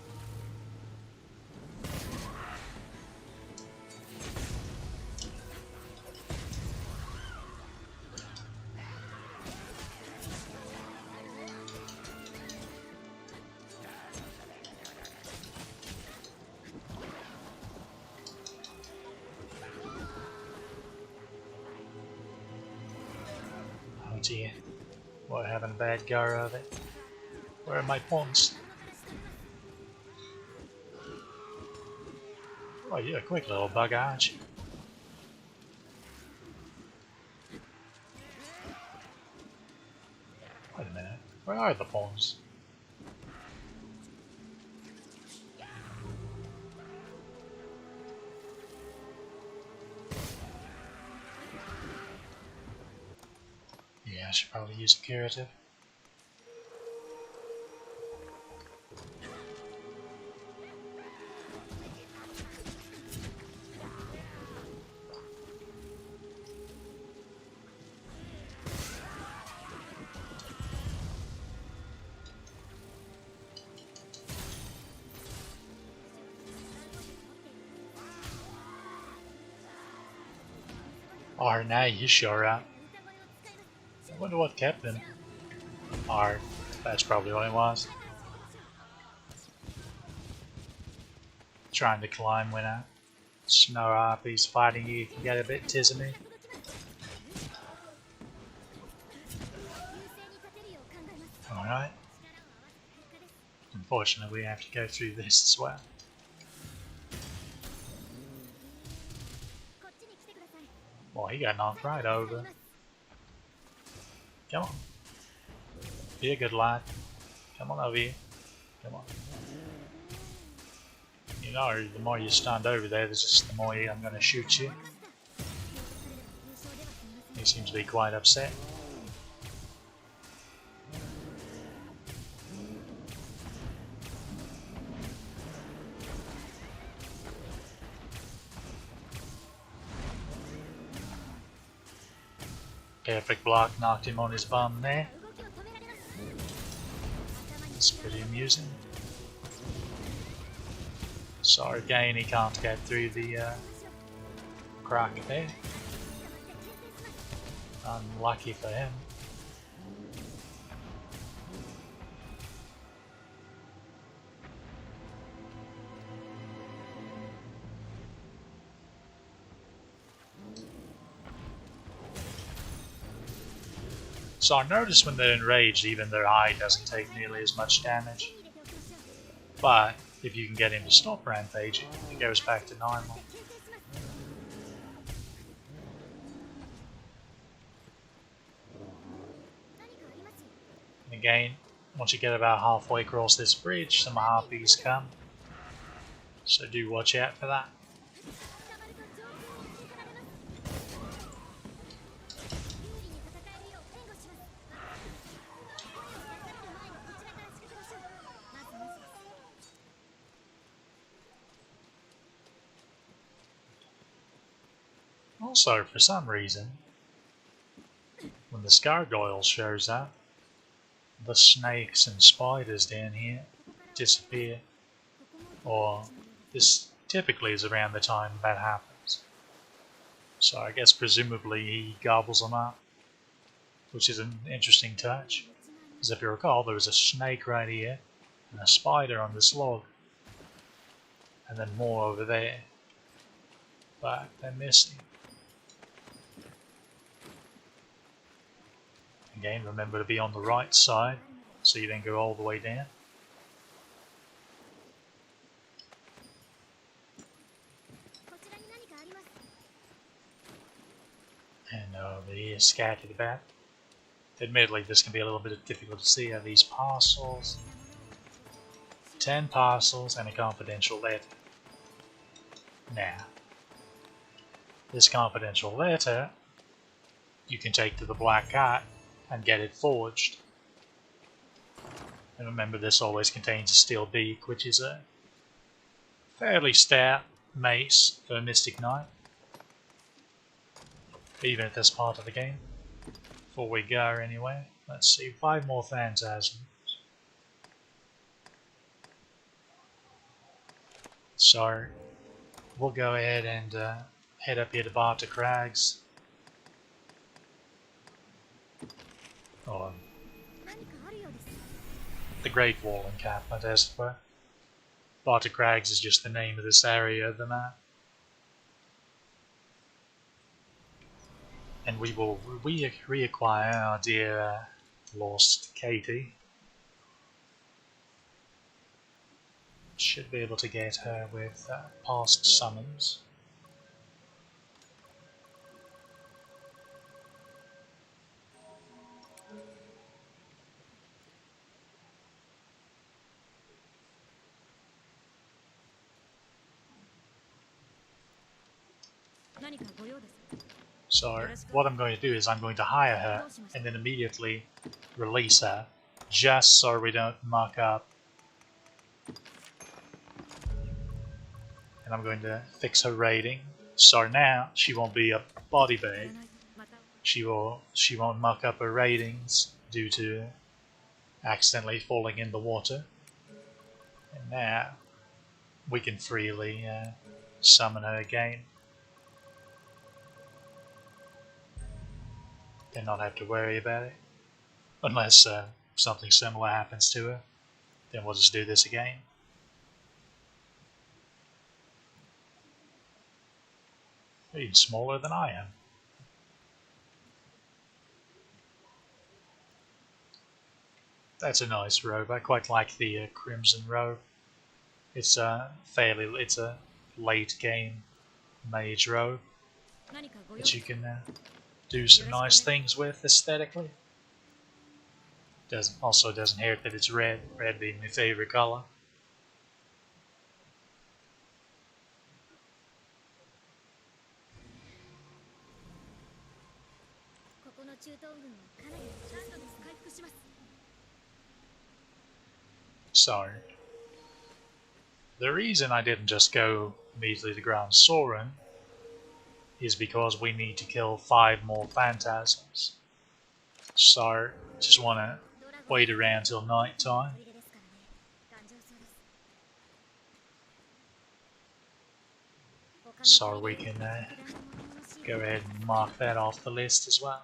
Oh dear, we're having a bad go of it. Where are my pawns? Oh, you're a quick little bug, aren't you? Wait a minute, where are the pawns? Yeah, I should probably use a curative. Oh, now you sure out. I wonder what kept him. Or, that's probably what it was. Trying to climb when snow harpies fighting you can get a bit tizzy. Alright. Unfortunately we have to go through this as well. Boy, he got knocked right over. Come on. Be a good lad. Come on over here. Come on. You know, the more you stand over there, the more I'm going to shoot you. He seems to be quite upset. Perfect block, knocked him on his bum there. It's pretty amusing. So again, he can't get through the crack there. Unlucky for him. So I notice when they're enraged, even their eye doesn't take nearly as much damage. But if you can get him to stop rampaging, it goes back to normal. And again, once you get about halfway across this bridge, some harpies come. So do watch out for that. Also, for some reason, when this gargoyle shows up, the snakes and spiders down here disappear. Or this typically is around the time that happens. So I guess presumably he gobbles them up, which is an interesting touch. As if you recall, there was a snake right here and a spider on this log, and then more over there. But they're missing. Again, remember to be on the right side, so you then go all the way down. And over here, scattered about. Admittedly, this can be a little bit difficult to see how these parcels. 10 parcels and a confidential letter. Now, this confidential letter you can take to the Black Cat and get it forged. And remember, this always contains a steel beak, which is a fairly stout mace for a Mystic Knight, even at this part of the game. Before we go anyway, let's see, 5 more phantasms. So we'll go ahead and head up here to Barter Crags. Oh, the Great Wall encampment, as it were. Barter Crags is just the name of this area of the map. And we will reacquire our dear lost Katie. Should be able to get her with past summons. So what I'm going to do is I'm going to hire her and then immediately release her, just so we don't muck up. And I'm going to fix her rating, so now she won't be a body bag. She won't muck up her ratings due to accidentally falling in the water. And now we can freely summon her again and not have to worry about it, unless something similar happens to her. Then we'll just do this again. Even smaller than I am. That's a nice robe. I quite like the crimson robe. It's a late game mage robe that you can do some nice things with aesthetically. Also doesn't hurt that it's red. Red being my favorite color. So, the reason I didn't just go immediately to Ground Soren is because we need to kill 5 more phantasms. So, just want to wait around till night time. So we can go ahead and mark that off the list as well.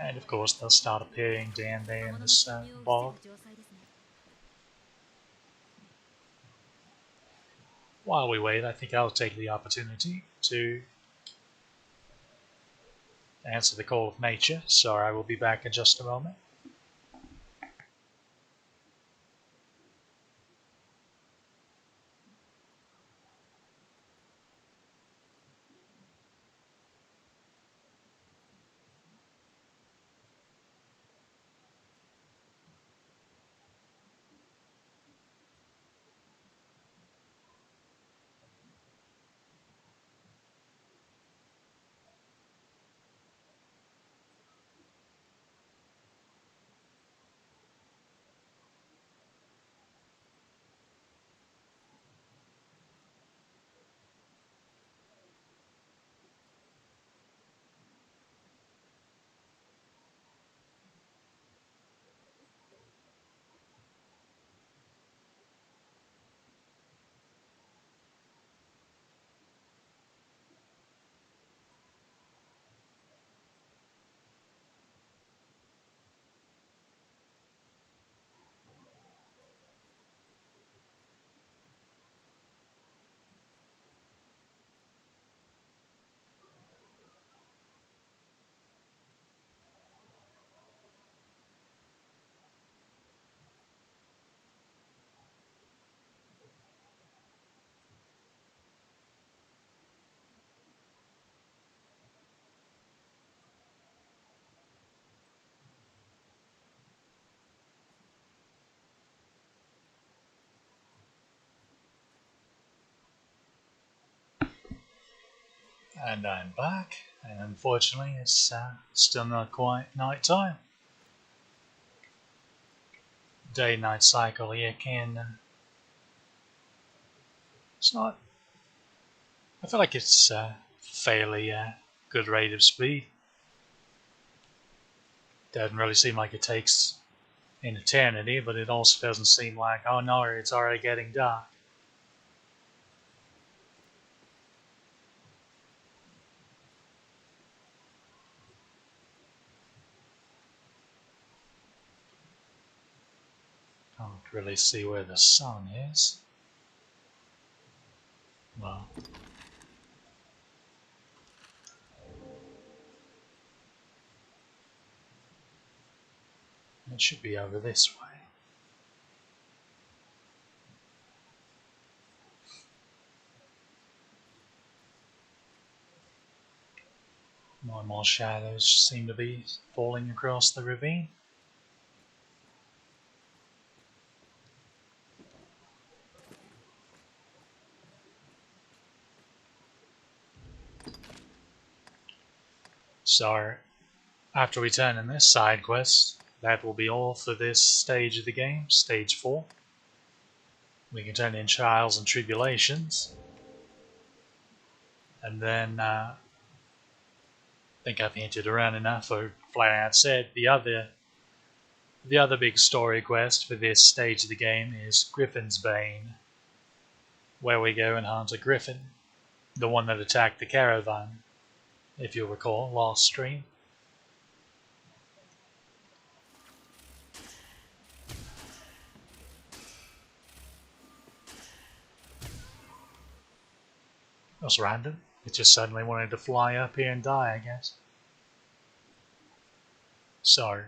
And of course they'll start appearing down there in this bog. While we wait, I think I'll take the opportunity to answer the call of nature, so I will be back in just a moment. And I'm back, and unfortunately it's still not quite night time. Day-night cycle here can... it's not... I feel like it's fairly good rate of speed. Doesn't really seem like it takes an eternity, but it also doesn't seem like, oh no, it's already getting dark. Can't really see where the sun is. Well, it should be over this way. More and more shadows seem to be falling across the ravine. So, after we turn in this side quest, that will be all for this stage of the game, stage 4. We can turn in trials and tribulations. And then, I think I've hinted around enough, or flat out said, the other big story quest for this stage of the game is Griffin's Bane, where we go and hunt a griffin, the one that attacked the caravan, if you'll recall, last stream. That was random. It just suddenly wanted to fly up here and die, I guess. So,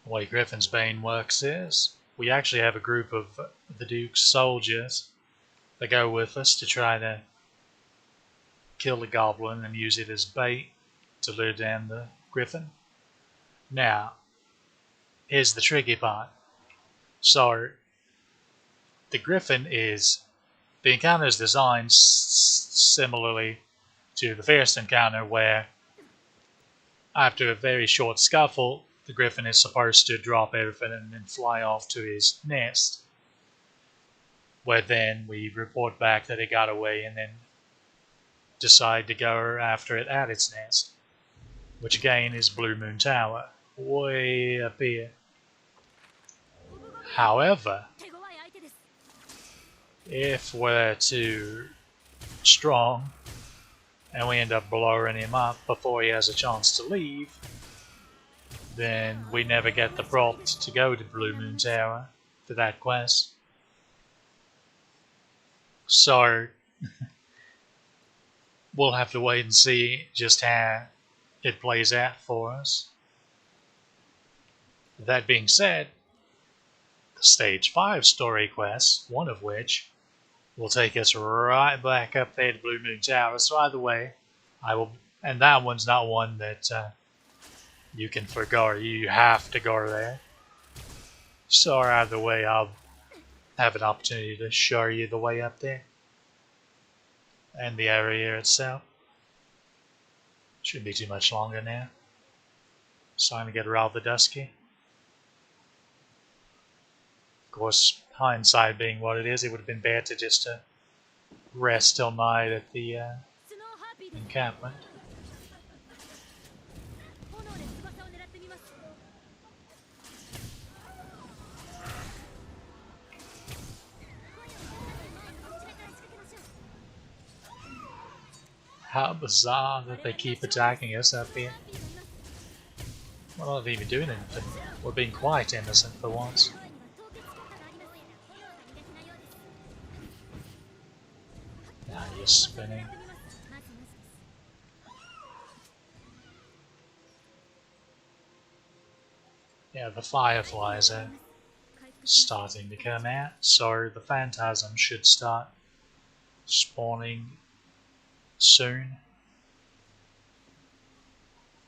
the way Griffin's Bane works is, we actually have a group of the Duke's soldiers that go with us to try to kill the goblin and use it as bait to lure down the griffin. Now, here's the tricky part. So the Griffin the encounter is designed similarly to the first encounter, where after a very short scuffle, the Griffin is supposed to drop everything and then fly off to his nest, where then we report back that it got away and then decide to go after it at its nest, which again is Blue Moon Tower, way up here. However, if we're too strong and we end up blowing him up before he has a chance to leave, then we never get the prompt to go to Blue Moon Tower for that quest. So we'll have to wait and see just how it plays out for us. That being said, the Stage 5 story quests, one of which will take us right back up there to Blue Moon Tower. So either way, and that one's not one that you can forgo. You have to go there. So either way, I'll have an opportunity to show you the way up there and the area itself. Shouldn't be too much longer now. It's time to get rather dusky. Of course, hindsight being what it is, it would have been better just to rest till night at the encampment. How bizarre that they keep attacking us up here. We're not even doing anything. We're being quite innocent for once. Now you're spinning. Yeah, the fireflies are starting to come out, so the phantasm should start spawning soon.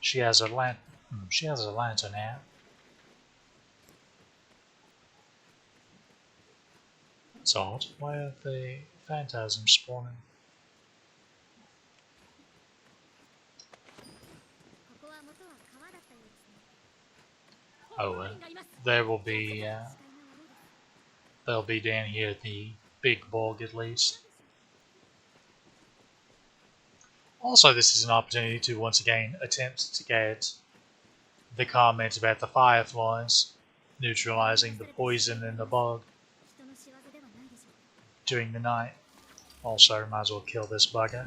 She has a lantern out. That's odd. Why are the phantasms spawning? Oh, they'll be down here at the big bog at least. Also, this is an opportunity to once again attempt to get the comment about the fireflies neutralizing the poison in the bog during the night. Also, might as well kill this bugger.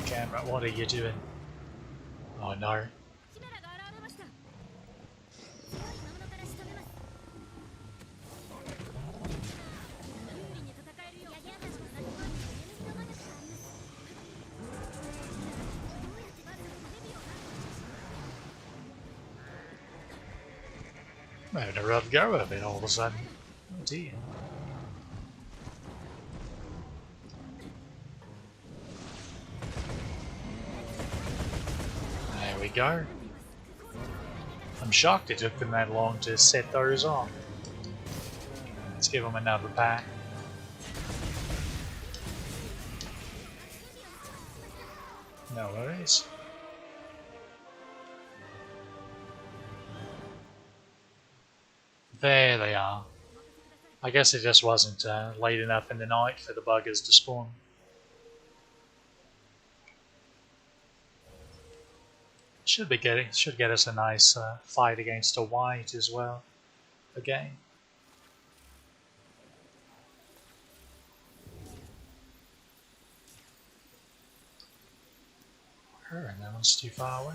Camera, what are you doing? Oh no. I'm having a rough go of it all of a sudden. Oh dear. There we go. I'm shocked it took them that long to set those off. Let's give them another pack. No worries. There they are. I guess it just wasn't late enough in the night for the buggers to spawn. Should get us a nice fight against a white as well. Again. And that one's too far away.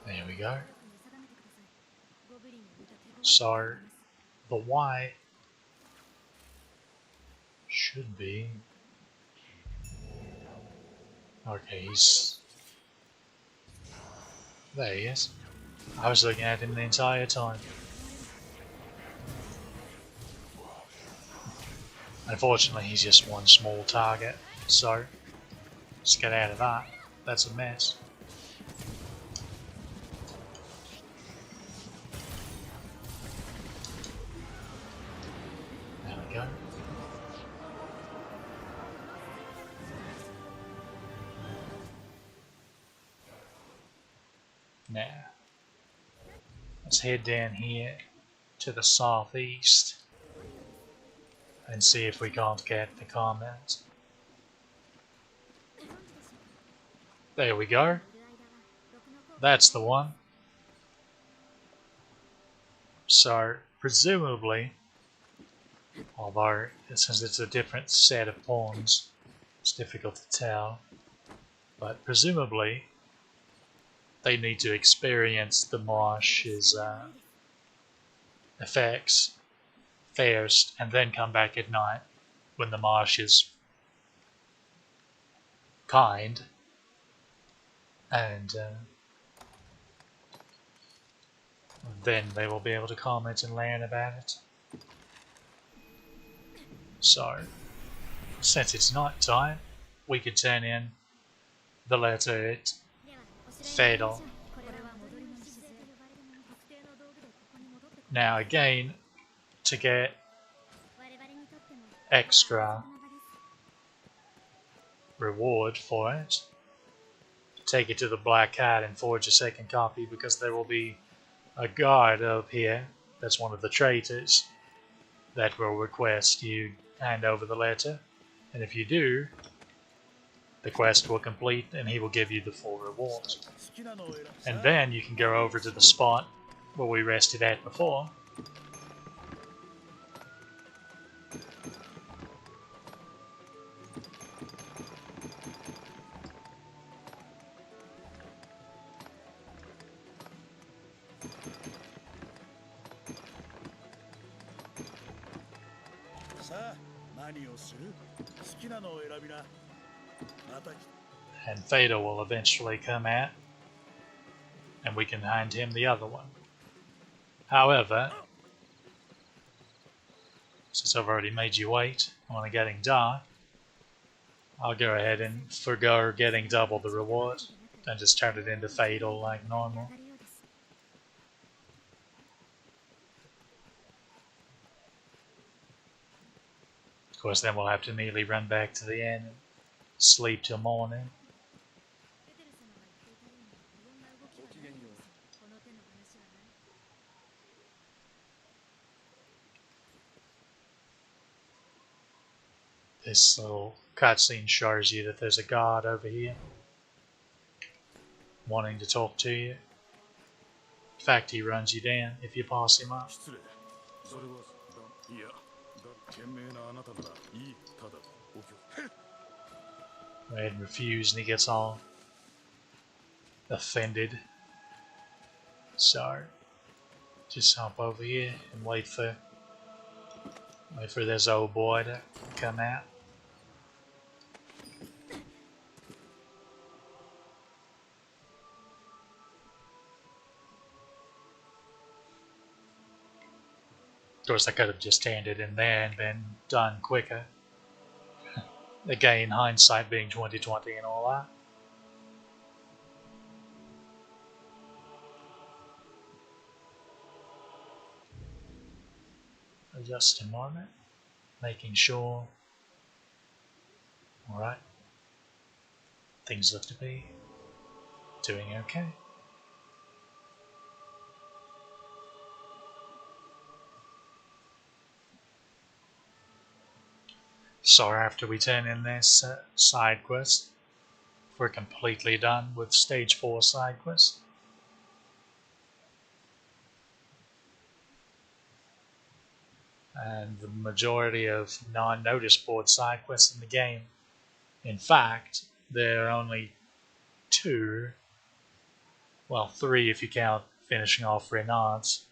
There we go. So the white should be Okay, he's... There he is. I was looking at him the entire time. Unfortunately, he's just one small target, so let's get out of that. That's a mess. There we go. Now, let's head down here to the southeast and see if we can't get the comment. There we go. That's the one. So, presumably, although since it's a different set of pawns, it's difficult to tell, but presumably they need to experience the marsh's effects first and then come back at night when the marsh is kind, and then they will be able to comment and learn about it. So, since it's night time, we could turn in the letter fatal. Now again, to get extra reward for it, take it to the Black Cat and forge a second copy, because there will be a guard up here that's one of the traitors that will request you hand over the letter, and if you do, the quest will complete and he will give you the full reward. And then you can go over to the spot where we rested at before. And Theta will eventually come out, and we can hand him the other one. However, since I've already made you wait on it getting dark, I'll go ahead and forgo getting double the reward and just turn it into Fatal like normal. Of course, then we'll have to immediately run back to the inn and sleep till morning. This little cutscene shows you that there's a guard over here wanting to talk to you. In fact, he runs you down if you pass him up. Go ahead and refuse, and he gets all offended. So, just hop over here and wait for this old boy to come out. Of course, I could have just handed in there and been done quicker. Again, hindsight being 20/20 and all that. Just a moment, making sure. Alright. Things look to be doing okay. So after we turn in this side quest, we're completely done with stage 4 side quest. And the majority of non-notice board side quests in the game. In fact, there are only 2, well 3 if you count finishing off Renaud's,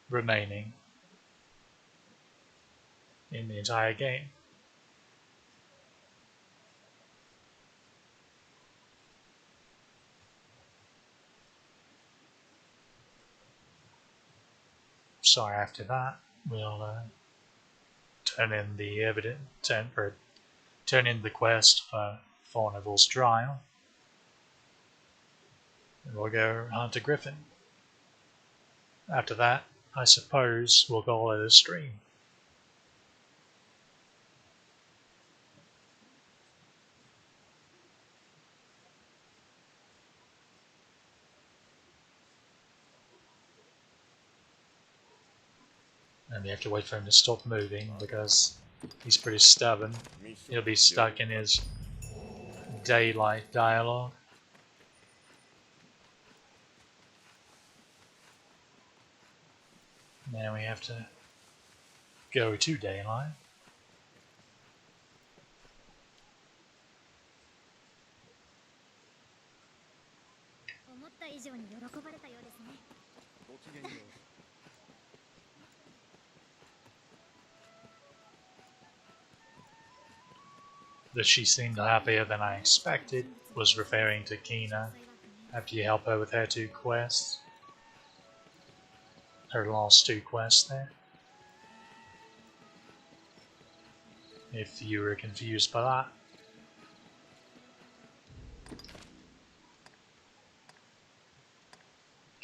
remaining in the entire game. So after that, we'll turn in the evidence, turn in the quest for Fornival's trial, and we'll go hunt a griffin. After that, I suppose we'll call it a stream. And we have to wait for him to stop moving because he's pretty stubborn. He'll be stuck in his daylight dialogue. Now we have to go to daylight. That she seemed happier than I expected was referring to Kina after you help her with her 2 quests. Her last 2 quests there. If you were confused by that.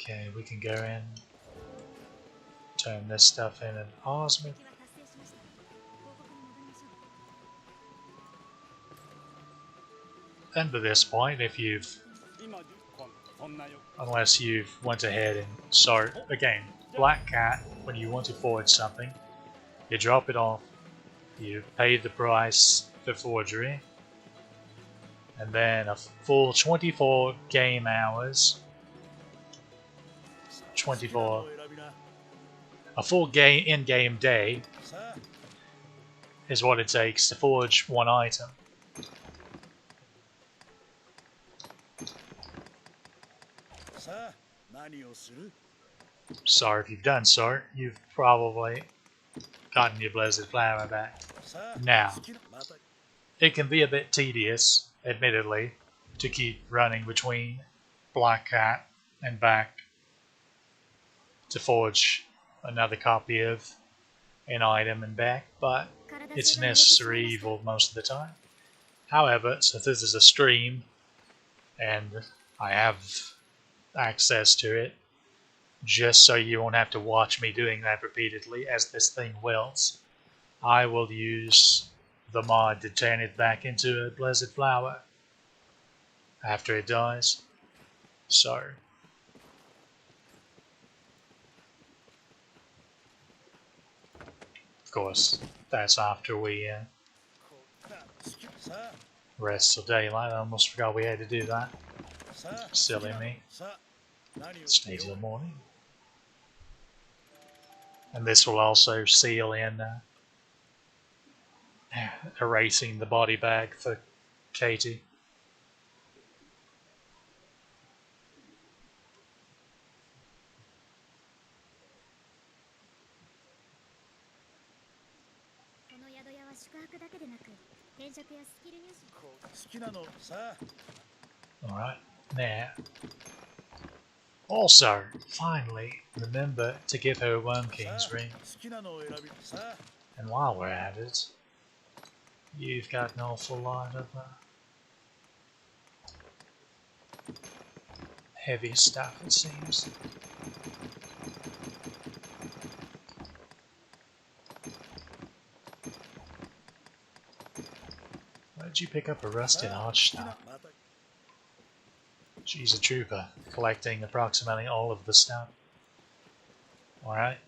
Okay, we can go in, turn this stuff in and Osmond. And by this point, if you've, unless you've went ahead and start, again, Black Cat, when you want to forge something, you drop it off, you pay the price for forgery, and then a full 24 game hours, a full game in-game day is what it takes to forge 1 item. So if you've done so, you've probably gotten your Blessed Flower back. Now, it can be a bit tedious, admittedly, to keep running between Black Cat and back to forge another copy of an item and back, but it's a necessary evil most of the time. However, since this is a stream and I have access to it, just so you won't have to watch me doing that repeatedly as this thing wilts, I will use the mod to turn it back into a Blessed Flower after it dies. So, of course, that's after we rest till daylight. I almost forgot we had to do that. Silly me. Stay till the morning. And this will also seal in erasing the body bag for Katie. Alright, now. Also, finally, remember to give her 1 king's ring. And while we're at it, you've got an awful lot of heavy stuff, it seems. Why did you pick up a rusted arch now? She's a trooper, collecting approximately all of the stuff. Alright.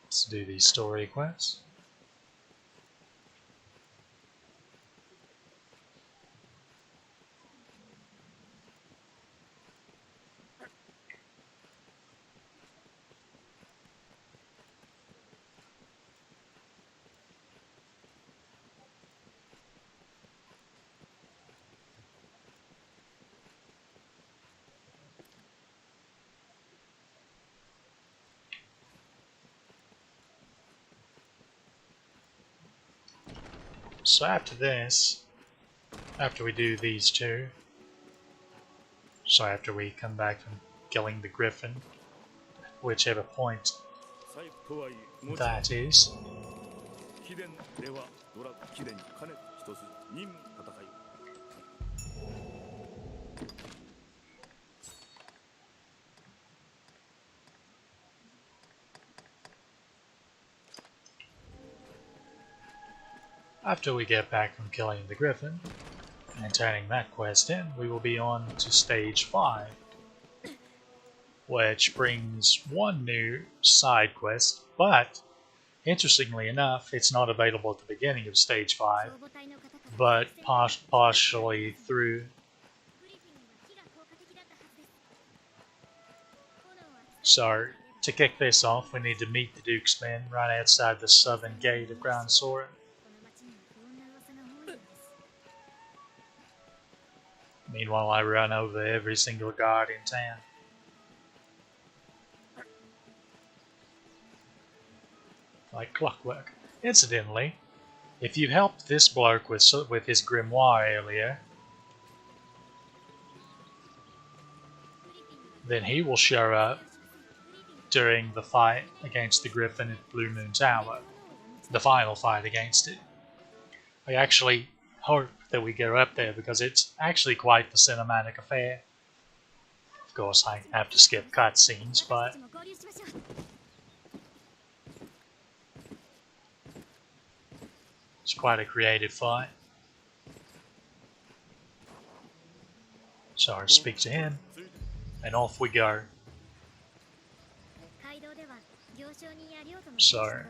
Let's do these story quests. So after this, after we do these 2, so after we come back from killing the griffin, whichever point that is. After we get back from killing the griffin and turning that quest in, we will be on to stage 5, which brings one new side quest, but interestingly enough, it's not available at the beginning of stage 5, but partially through. So, to kick this off, we need to meet the Duke's men right outside the southern gate of Grand Sora. Meanwhile, I run over every single guard in town. Like clockwork. Incidentally, if you helped this bloke with his grimoire earlier, then he will show up during the fight against the griffin at Blue Moon Tower. The final fight against it. I actually hope that we go up there because it's actually quite the cinematic affair. Of course, I have to skip cutscenes, but it's quite a creative fight. So I speak to him, and off we go. So,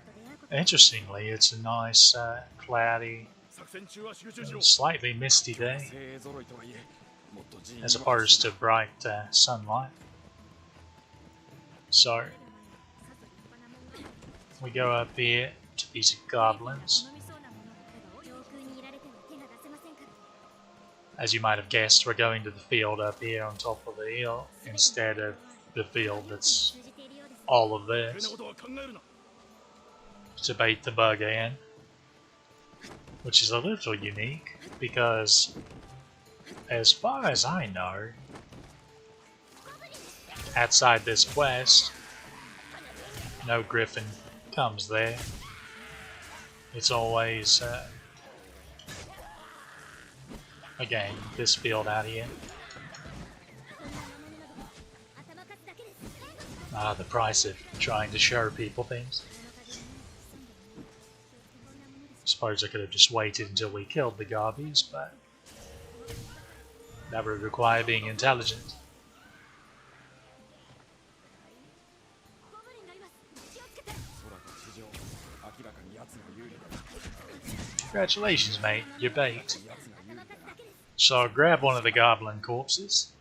interestingly, it's a nice, cloudy, slightly misty day, as opposed to bright sunlight. So, we go up here to these goblins. As you might have guessed, we're going to the field up here on top of the hill instead of the field that's all of this, to bait the bug in, which is a little unique because, as far as I know, outside this quest, no griffin comes there. It's always, again, this field out here. The price of trying to show people things. Suppose I could have just waited until we killed the Garbies, but that would require being intelligent. Congratulations, mate, you're baked. So grab one of the goblin corpses.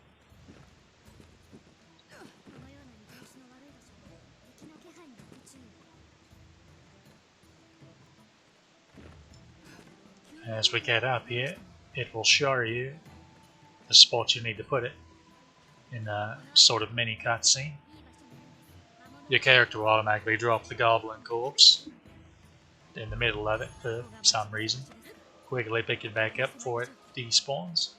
As we get up here, it will show you the spot you need to put it in a sort of mini cutscene. Your character will automatically drop the goblin corpse in the middle of it for some reason. Quickly pick it back up before it despawns.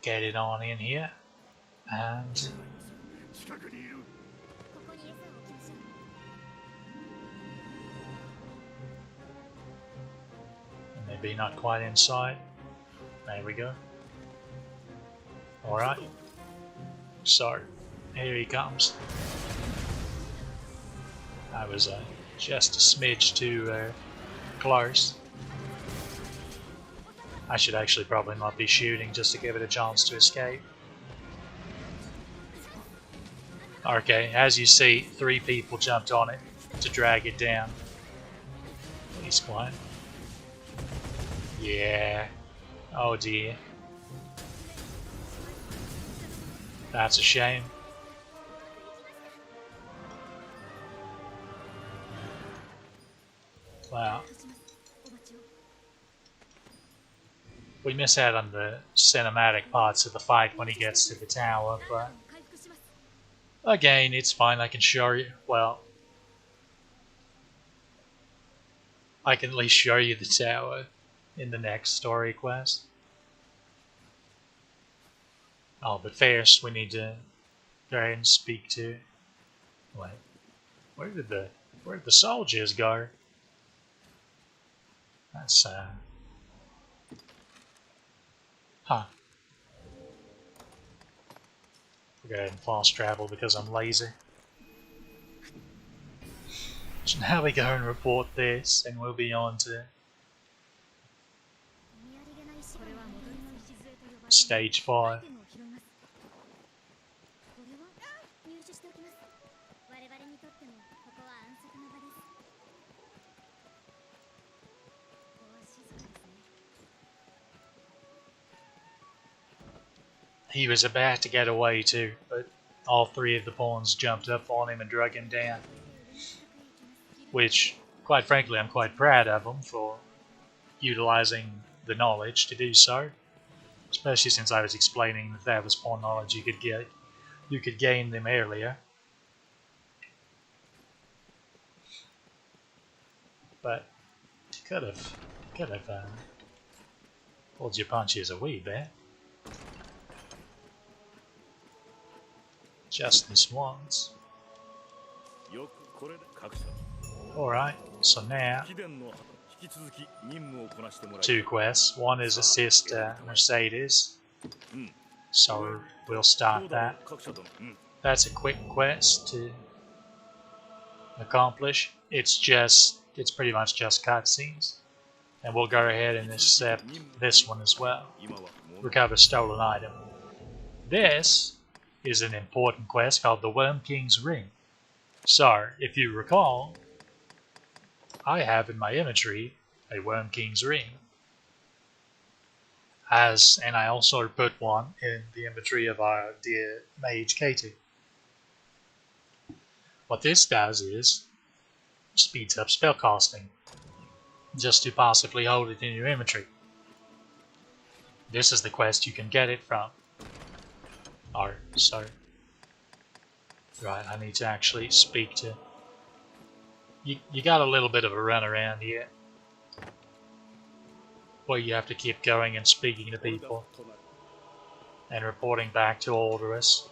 Get it on in here, and maybe not quite inside. There we go. Alright. So, here he comes. I was just a smidge too close. I should actually probably not be shooting just to give it a chance to escape. Okay, as you see, 3 people jumped on it to drag it down. He's quiet. Yeah. Oh dear. That's a shame. Wow. We miss out on the cinematic parts of the fight when he gets to the tower, but again, it's fine. I can show you. Well, I can at least show you the tower in the next story quest. Oh, but first we need to go ahead and speak to. Wait, where did the soldiers go? That's huh. We'll go ahead and fast travel because I'm lazy. So now we go and report this, and we'll be on to stage 5. He was about to get away too, but all 3 of the pawns jumped up on him and drug him down. Which, quite frankly, I'm quite proud of him for utilizing the knowledge to do so. Especially since I was explaining that was pawn knowledge you could gain them earlier. But you could have pulled your punches a wee bit. Just this once. Alright, so now 2 quests. One is assist Mercedes. So we'll start that. That's a quick quest to accomplish. It's pretty much just cutscenes. And we'll go ahead and accept this one as well. Recover stolen item. This is an important quest called the Worm King's Ring. So, if you recall, I have in my inventory a Worm King's Ring. And I also put one in the inventory of our dear mage Katie. What this does is speeds up spellcasting, just to passively hold it in your inventory. This is the quest you can get it from. So right, I need to actually speak to you got a little bit of a run around here where you have to keep going and speaking to people and reporting back to Alderus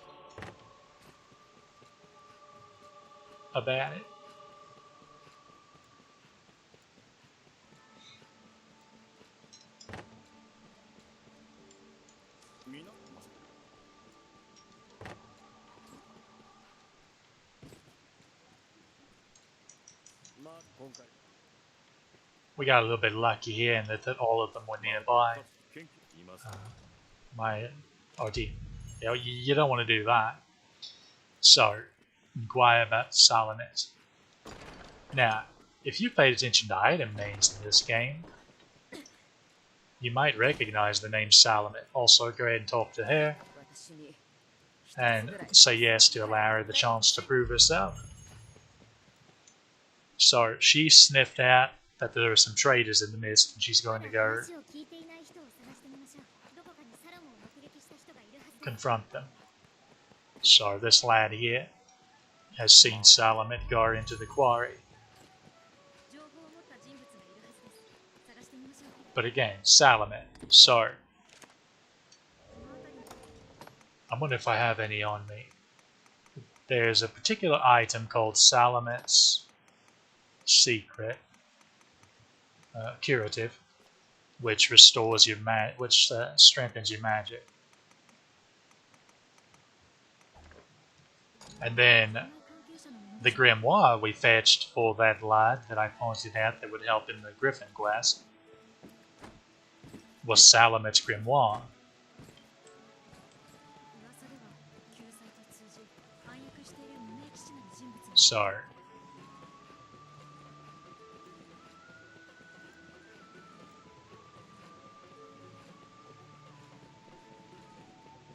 about it. We got a little bit lucky here in that all of them were nearby. You don't want to do that. So, inquire about Salamet. Now, if you paid attention to item names in this game, you might recognize the name Salamet. Also, go ahead and talk to her and say yes to allow her the chance to prove herself. So she sniffed out that there are some traitors in the mist, and she's going to go confront them. So this lad here has seen Salamet go into the quarry. But again, Salamet. So I wonder if I have any on me. There's a particular item called Salamet's Secret Curative, which restores your which strengthens your magic. And then the grimoire we fetched for that lad that I pointed out that would help in the Griffin quest was Salamet's grimoire. So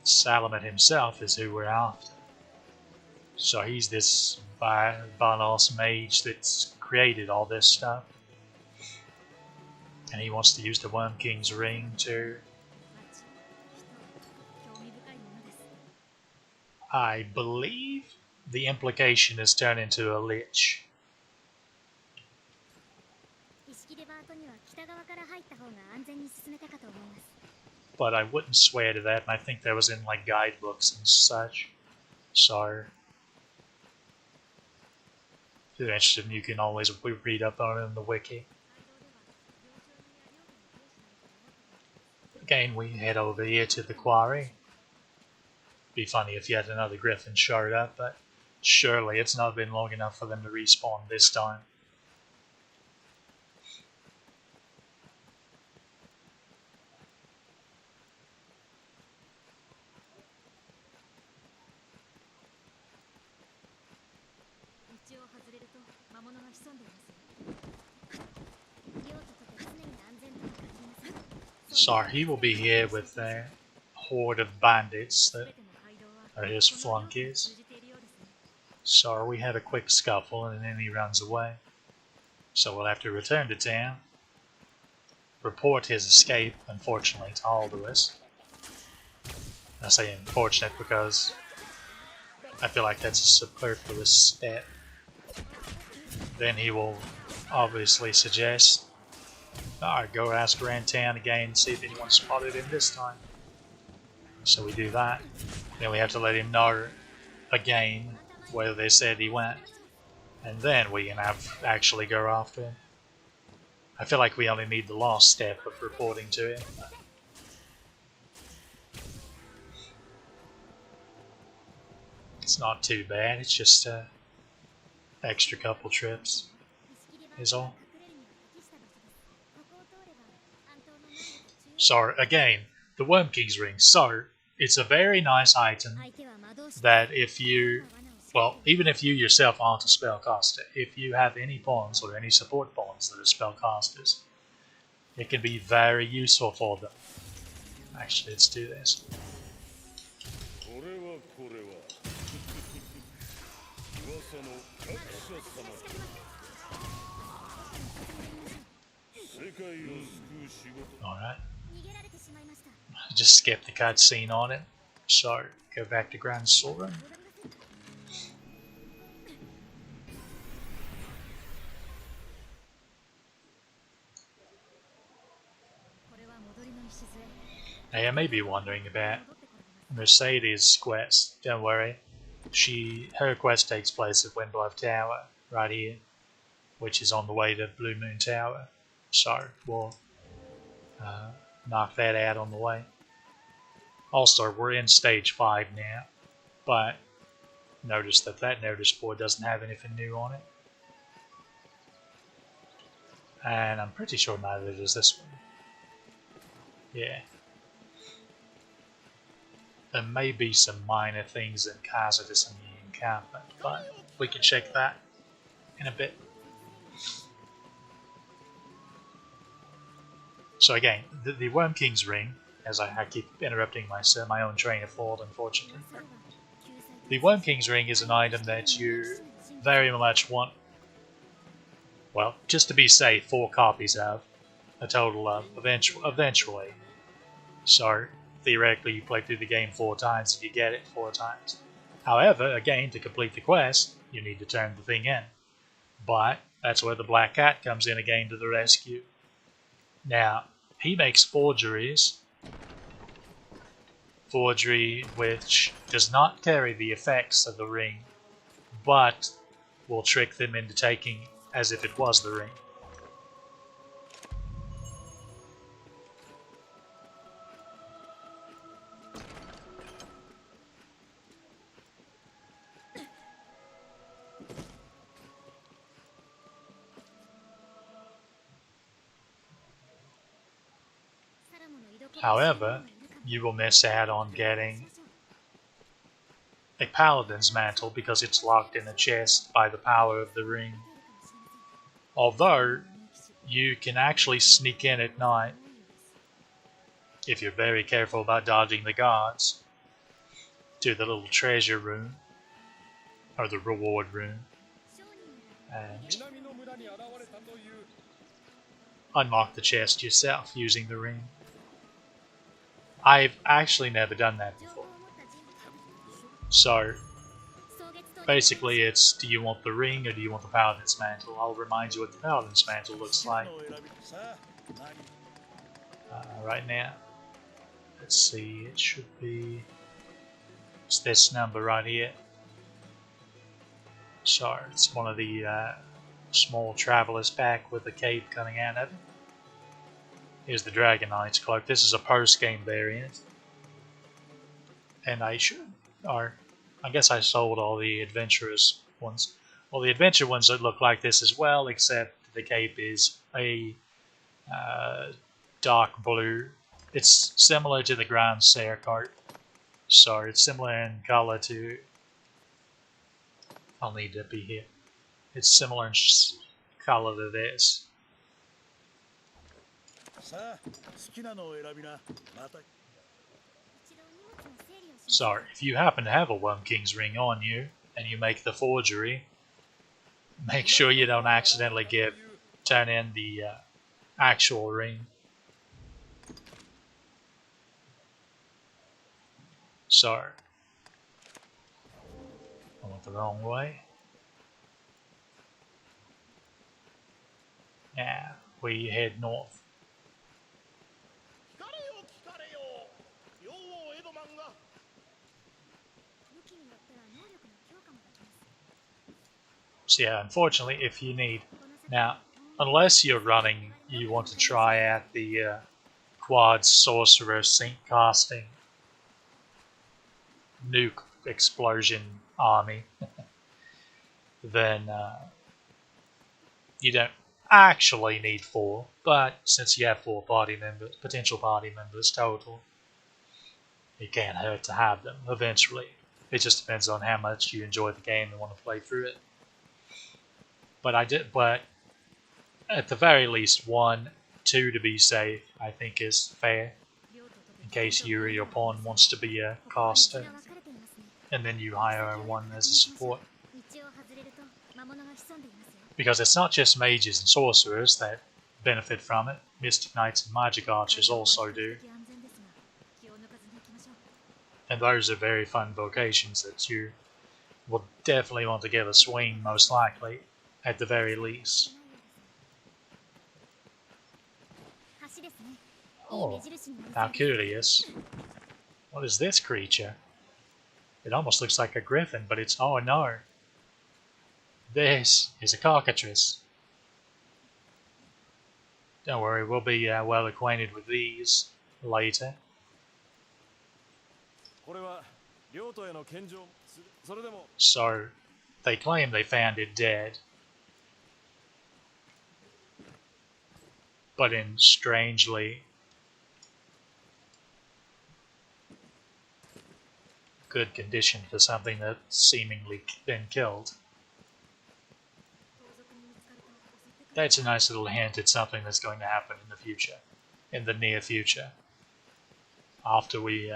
Salamet himself is who we're after. So he's this Banos mage that's created all this stuff. And he wants to use the Worm King's Ring to... I believe the implication is turn into a lich. but I wouldn't swear to that, and I think that was in like guidebooks and such. So if you're interested, you can always read up on it in the wiki. Again, we head over here to the quarry. Be funny if yet another griffin showed up, but surely it's not been long enough for them to respawn this time. So he will be here with a horde of bandits that are his flunkies. So we have a quick scuffle and then he runs away. So we'll have to return to town, report his escape, unfortunately, to all of us. I say unfortunate because I feel like that's a superfluous step. Then he will obviously suggest, alright, go ask around town again and see if anyone spotted him this time. So we do that. Then we have to let him know again where they said he went. And then we can actually go after him. I feel like we only need the last step of reporting to him. It's not too bad, it's just an extra couple trips is all. So again, the Worm King's Ring. So it's a very nice item that if you, well, even if you yourself aren't a spellcaster, if you have any pawns or any support pawns that are spellcasters, it can be very useful for them. Actually, let's do this. Alright. Just skip the cutscene on it. So, go back to Grand Soren. Now you may be wondering about Mercedes' quest. Don't worry. Her quest takes place at Windbluff Tower, right here, which is on the way to Blue Moon Tower. So, we'll knock that out on the way. Also, we're in stage 5 now, but notice that notice board doesn't have anything new on it. And I'm pretty sure neither does this one. Yeah. There may be some minor things in Cassidy's in the encampment, but we can check that in a bit. So again, the Worm King's Ring, as I keep interrupting my own train of thought, unfortunately. The Worm King's Ring is an item that you very much want, well, just to be safe, 4 copies of, a total of, eventually. So, theoretically, you play through the game 4 times if you get it 4 times. However, again, to complete the quest, you need to turn the thing in. But that's where the Black Cat comes in again to the rescue. Now, he makes forgeries. Forgery which does not carry the effects of the ring, but will trick them into taking as if it was the ring. However, you will miss out on getting a Paladin's Mantle because it's locked in a chest by the power of the ring. Although, you can actually sneak in at night, if you're very careful about dodging the guards, to the little treasure room, or the reward room, and unlock the chest yourself using the ring. I've actually never done that before. So, basically it's, do you want the ring or do you want the Paladin's Mantle? I'll remind you what the Paladin's Mantle looks like right now. Let's see, it should be... It's this number right here. So it's one of the small travelers pack with the cape coming out of it. Here's the Dragon Knight's cloak. This is a post-game variant. And I guess I sold all the adventurous ones. Well, the adventure ones that look like this as well, except the cape is a dark blue. It's similar to the Grand Serre cart. So it's similar in color to... I'll need to be here. It's similar in color to this. So if you happen to have a One King's ring on you and you make the forgery, make sure you don't accidentally turn in the actual ring. So I went the wrong way. Yeah, we head north. So yeah, unfortunately, if you need... Now, unless you're running, you want to try out the quad sorcerer sync casting nuke explosion army, then you don't actually need 4, but since you have 4 party members, potential party members total, it can't hurt to have them eventually. It just depends on how much you enjoy the game and want to play through it. But at the very least 1, 2 to be safe, I think is fair, in case you or your pawn wants to be a caster, and then you hire 1 as a support. Because it's not just mages and sorcerers that benefit from it, Mystic Knights and Magick Archers also do. And those are very fun vocations that you will definitely want to give a swing, most likely, at the very least. Oh, how curious. What is this creature? It almost looks like a griffin, but it's... Oh no! This is a cockatrice. Don't worry, we'll be well acquainted with these later. So, they claim they found it dead. But in strangely good condition for something that's seemingly been killed. That's a nice little hint at something that's going to happen in the future, in the near future. After we,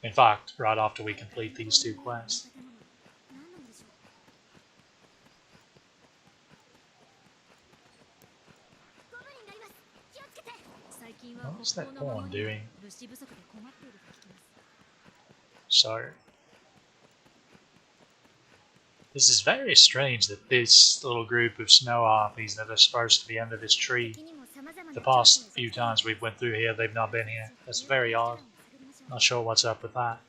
in fact, right after we complete these 2 quests. What's that pawn doing? So, this is very strange that this little group of snow harpies that are supposed to be under this tree, the past few times we've went through here, they've not been here. That's very odd. Not sure what's up with that.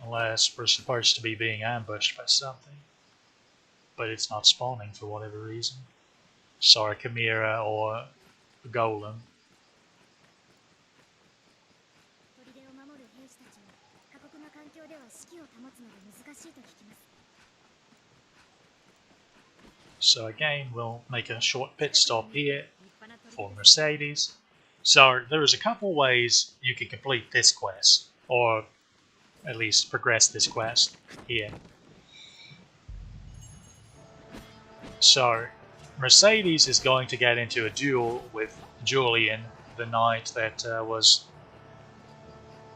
Unless we're supposed to be being ambushed by something. But it's not spawning for whatever reason. Sorry, Chimera or Golem. So again, we'll make a short pit stop here for Mercedes. So there is a couple ways you can complete this quest, or at least progress this quest here. So Mercedes is going to get into a duel with Julian, the knight that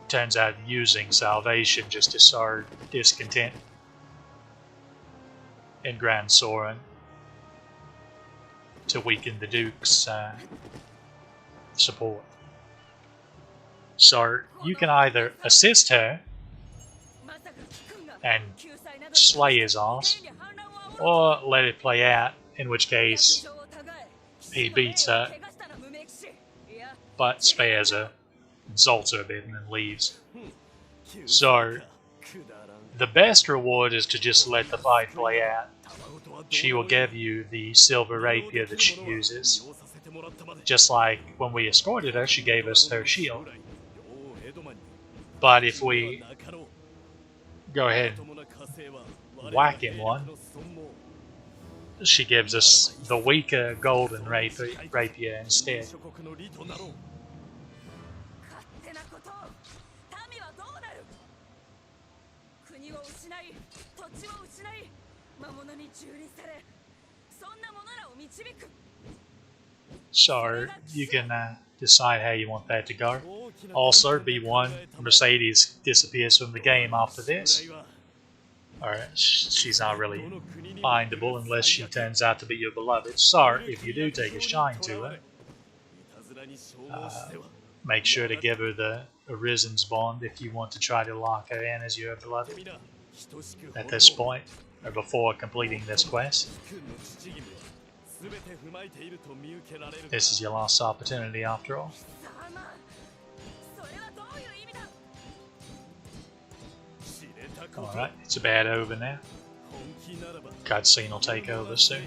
turns out using salvation just to sow discontent in Grand Soren to weaken the Duke's support. So you can either assist her and slay his ass, or let it play out, in which case he beats her but spares her. insults her a bit, and then leaves. So the best reward is to just let the fight play out. She will give you the silver rapier that she uses. Just like when we escorted her, she gave us her shield. But if we go ahead and whack him one, she gives us the weaker golden rapier instead. So you can decide how you want that to go. Also, B1, Mercedes disappears from the game after this. Alright, she's not really findable unless she turns out to be your beloved. So, if you do take a shine to her, make sure to give her the Arisen's bond if you want to try to lock her in as your beloved at this point, or before completing this quest. This is your last opportunity after all. Alright, it's about over now. Cutscene will take over soon.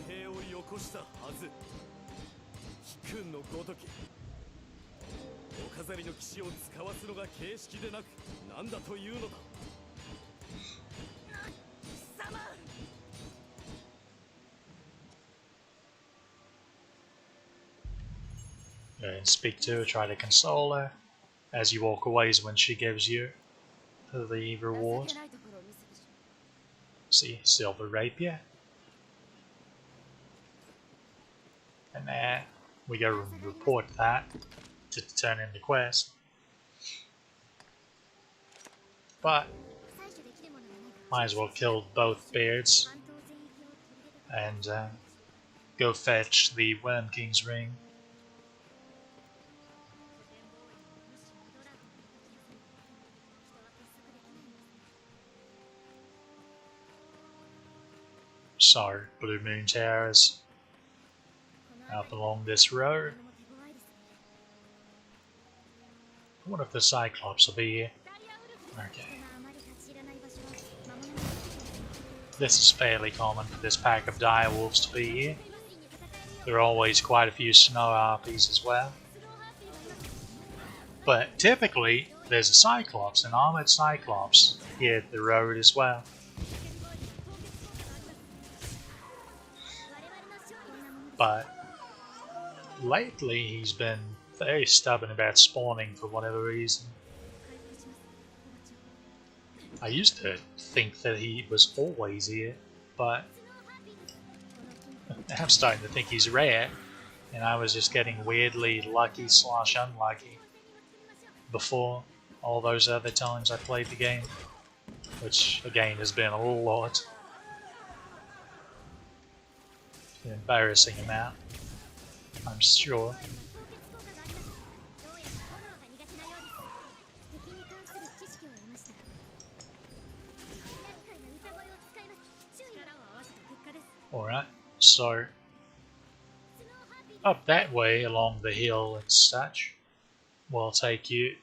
Go ahead and speak to her, try to console her. As you walk away is when she gives you the reward. See, silver rapier. And now we go report that to turn in the quest. But might as well kill both beards and go fetch the Worm King's ring. So, Blue Moon Towers up along this road. I wonder if the Cyclops will be here. Okay. This is fairly common for this pack of direwolves to be here. There are always quite a few snow harpies as well. But typically, there's a Cyclops, an armored Cyclops, here at the road as well. But lately he's been very stubborn about spawning for whatever reason. I used to think that he was always here, but I'm starting to think he's rare, and I was just getting weirdly lucky / unlucky before all those other times I played the game, which again has been a lot. An embarrassing amount, I'm sure. Alright, so up that way along the hill and such will take you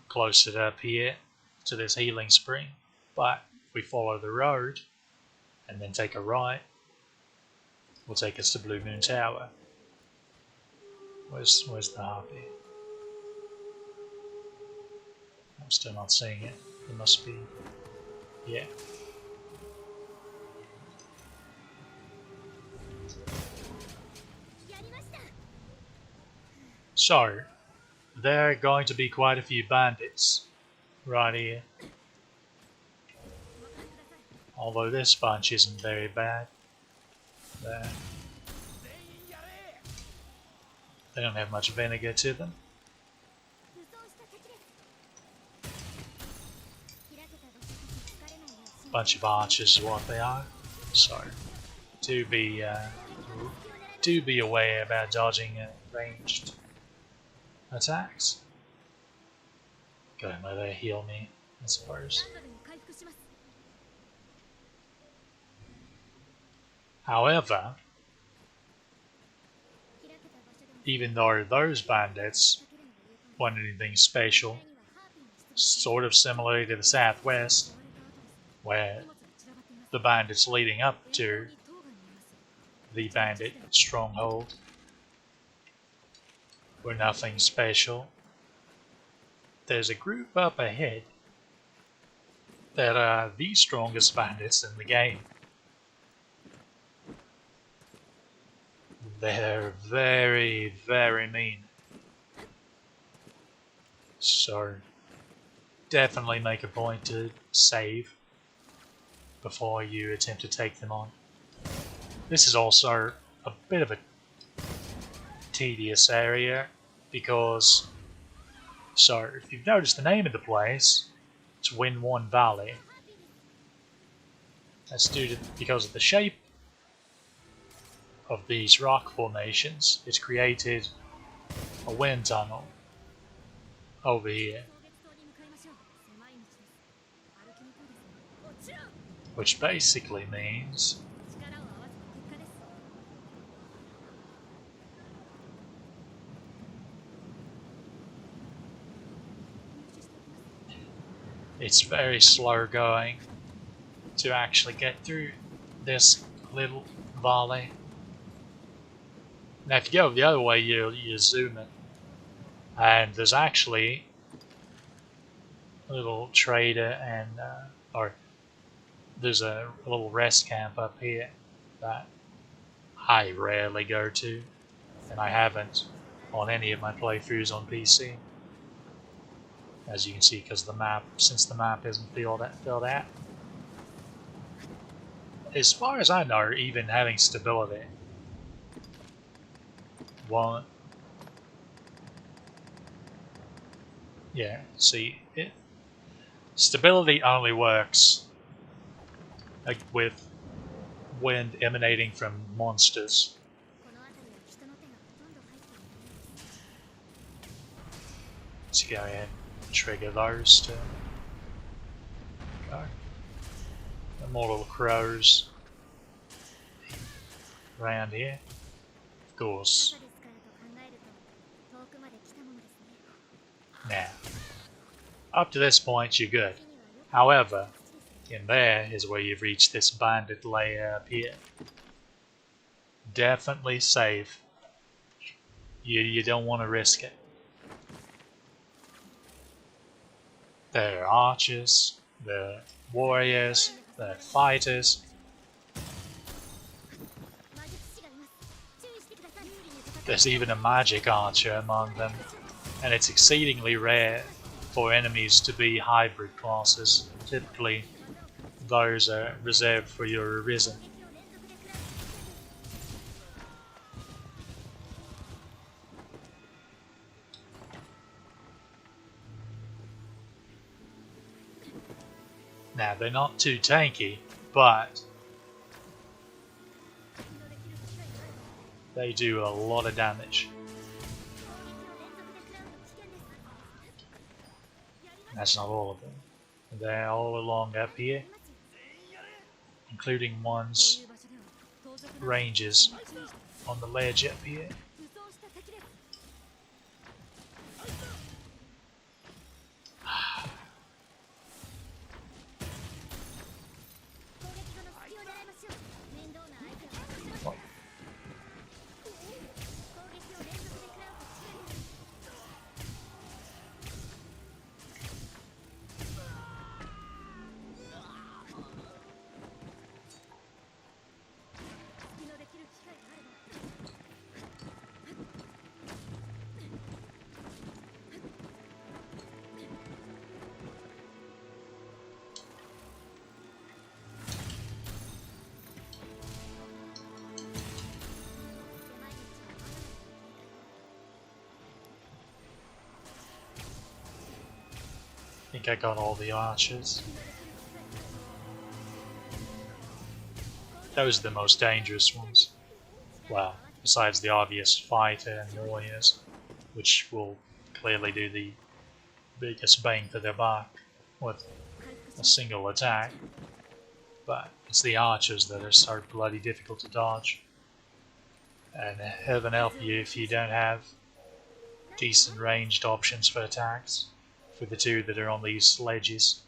closer up here to this healing spring, but if we follow the road and then take a right, will take us to Blue Moon Tower. Where's the harpy? I'm still not seeing it. It must be, yeah. So, there are going to be quite a few bandits right here. Although this bunch isn't very bad. They don't have much vinegar to them. Bunch of archers is what they are. So, do be aware about dodging ranged attacks. Go ahead and let that heal me, I suppose. However, even though those bandits wasn't anything special. Sort of similar to the Southwest, where the bandits leading up to the bandit stronghold were nothing special. There's a group up ahead that are the strongest bandits in the game. They're very, very mean. So definitely make a point to save before you attempt to take them on. This is also a bit of a tedious area because, so if you've noticed the name of the place, it's Wind One Valley. That's because of the shape of these rock formations. It's created a wind tunnel over here, which basically means it's very slow going to actually get through this little valley. Now if you go the other way, you zoom in, and there's actually a little trader and or there's a little rest camp up here that I rarely go to, and I haven't on any of my playthroughs on PC, as you can see, because since the map isn't filled out. As far as I know, even having stability won't. Yeah, see, stability only works with wind emanating from monsters. Let's go ahead and trigger those to go. The more little crows around here. Of course. Now, up to this point you're good. However, in there is where you've reached this bandit layer up here. Definitely save. You don't want to risk it. There are archers, there are warriors, there are fighters. There's even a Magick Archer among them, and it's exceedingly rare for enemies to be hybrid classes. Typically, those are reserved for your Arisen. Now, they're not too tanky, but they do a lot of damage. That's not all of them. They're all along up here, including one's ranges on the ledge up here. I think I got all the archers. Those are the most dangerous ones. Well, besides the obvious fighter and warriors, which will clearly do the biggest bang for their buck with a single attack. But it's the archers that are so bloody difficult to dodge. And heaven help you if you don't have decent ranged options for attacks for the two that are on these ledges.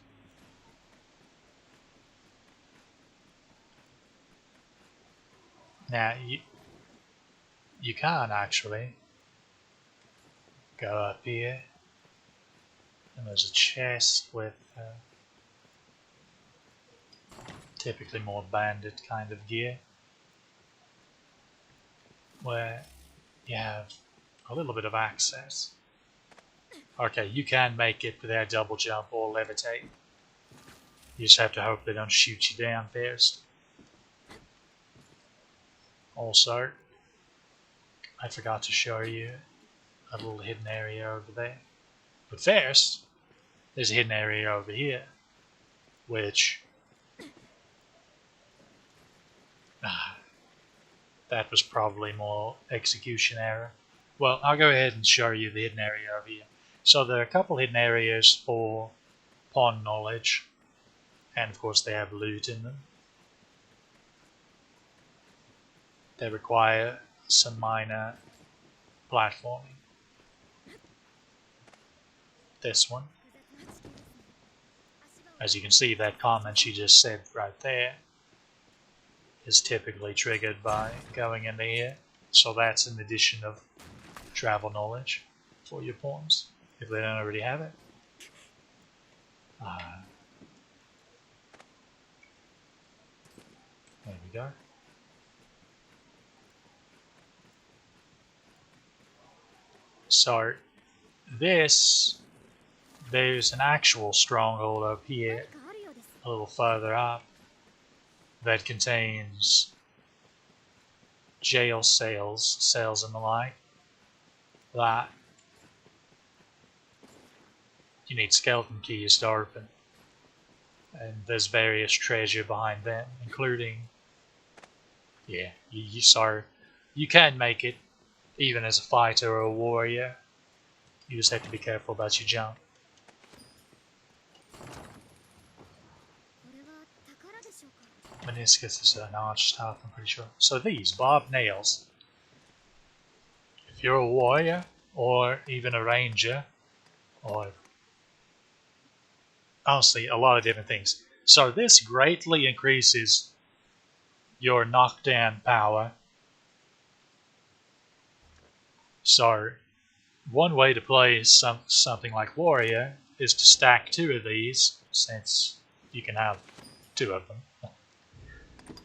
Now, you can actually go up here, and there's a chest with typically more bandit kind of gear, where you have a little bit of access. Okay, you can make it without double jump or levitate. You just have to hope they don't shoot you down first. Also, I forgot to show you a little hidden area over there. But first, there's a hidden area over here, which that was probably more execution error. Well, I'll go ahead and show you the hidden area over here. So there are a couple hidden areas for pawn knowledge, and of course they have loot in them. They require some minor platforming. This one, as you can see, that comment she just said right there is typically triggered by going into here. So that's an addition of travel knowledge for your pawns, if they don't already have it. There we go. So there's an actual stronghold up here, a little further up, that contains jail cells and the like, that you need skeleton keys to open. And there's various treasure behind them, including, yeah, you can make it even as a fighter or a warrior. You just have to be careful about your jump. Meniscus is an arch staff, I'm pretty sure. So these barbed nails, if you're a warrior or even a ranger, or honestly a lot of different things. So this greatly increases your knockdown power. So one way to play something like warrior is to stack two of these, since you can have two of them.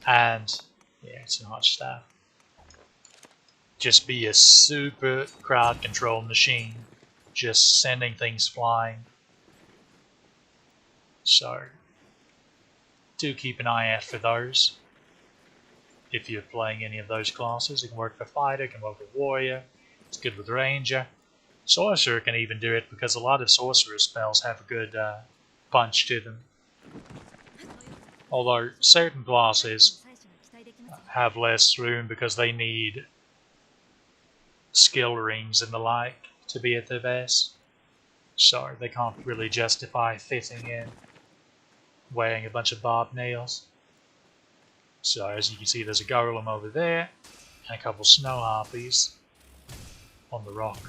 And yeah, it's an arch staff. Just be a super crowd control machine, just sending things flying. So do keep an eye out for those. If you're playing any of those classes, it can work for fighter, it can work with warrior, it's good with ranger. Sorcerer can even do it because a lot of sorcerer spells have a good punch to them. Although certain classes have less room because they need skill rings and the like to be at their best. So they can't really justify fitting in wearing a bunch of barbed nails. So as you can see, there's a golem over there and a couple snow harpies on the rock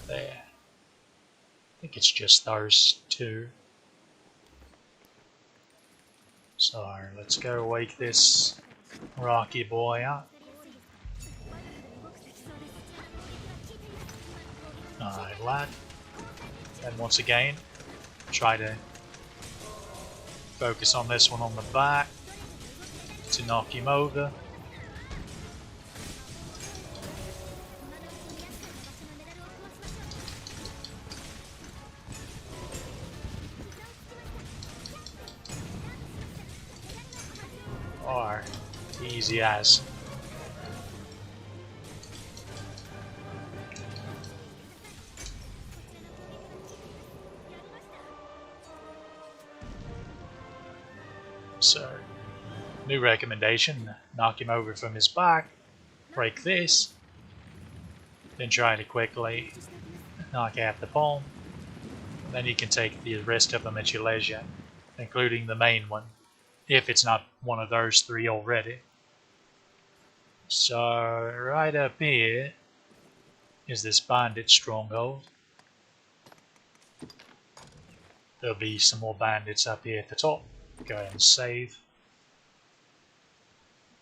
there. I think it's just those two. So let's go wake this rocky boy up. Alright, lad. And once again, try to focus on this one on the back to knock him over. Or easy as. So, new recommendation, knock him over from his back, break this, then try to quickly knock out the pawn. Then you can take the rest of them at your leisure, including the main one, if it's not one of those three already. So, right up here, is this bandit stronghold. There'll be some more bandits up here at the top. Go ahead and save.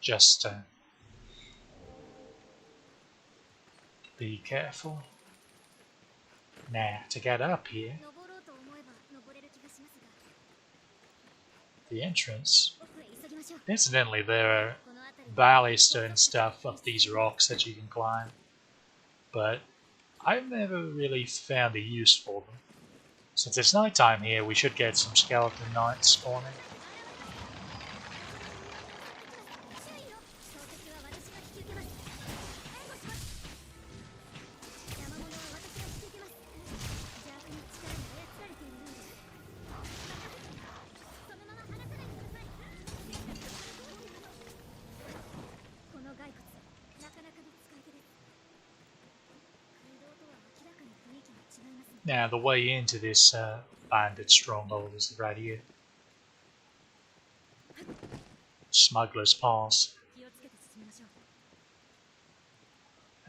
Just be careful. Now, to get up here, the entrance. Incidentally, there are baluster and stuff up these rocks that you can climb, but I've never really found a use for them. Since it's nighttime here, we should get some skeleton knights spawning. Now, the way into this bandit stronghold is right here. Smuggler's Pass.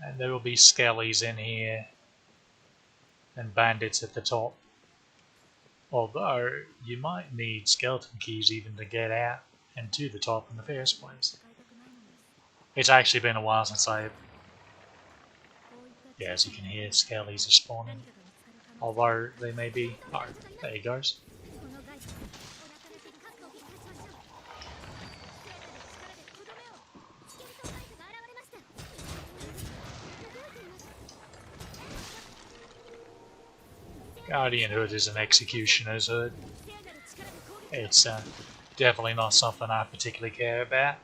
And there will be skellies in here and bandits at the top. Although, you might need skeleton keys even to get out and to the top in the first place. It's actually been a while since I've... Yeah, as you can hear, skellies are spawning. Although they may be... Oh, there he goes. Guardian Hood is an executioner's hood. It's definitely not something I particularly care about.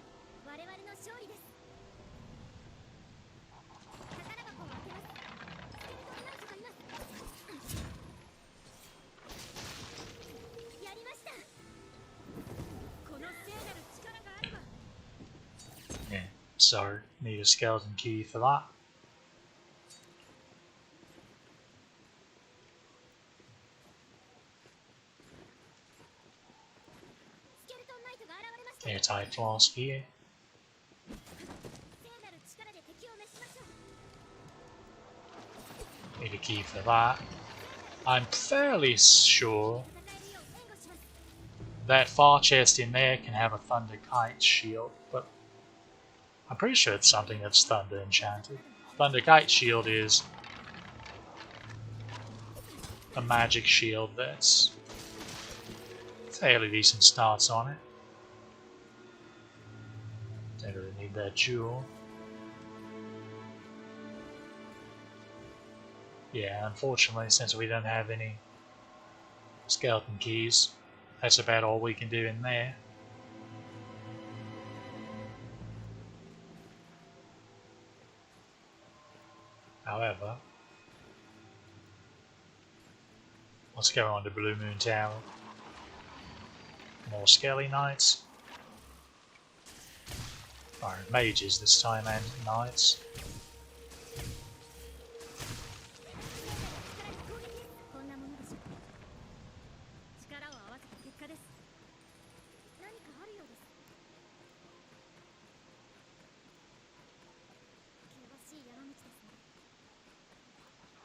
Yeah, so need a skeleton key for that. Airtight flask here. Need a key for that. I'm fairly sure that far chest in there can have a thunder kite shield, but I'm pretty sure it's something that's thunder enchanted. Thunder kite shield is a magic shield that's fairly decent stats on it. Don't really need that jewel. Yeah, unfortunately, since we don't have any skeleton keys, that's about all we can do in there. However, let's go on to Blue Moon Tower. More Skelly Knights. Or mages this time, and knights.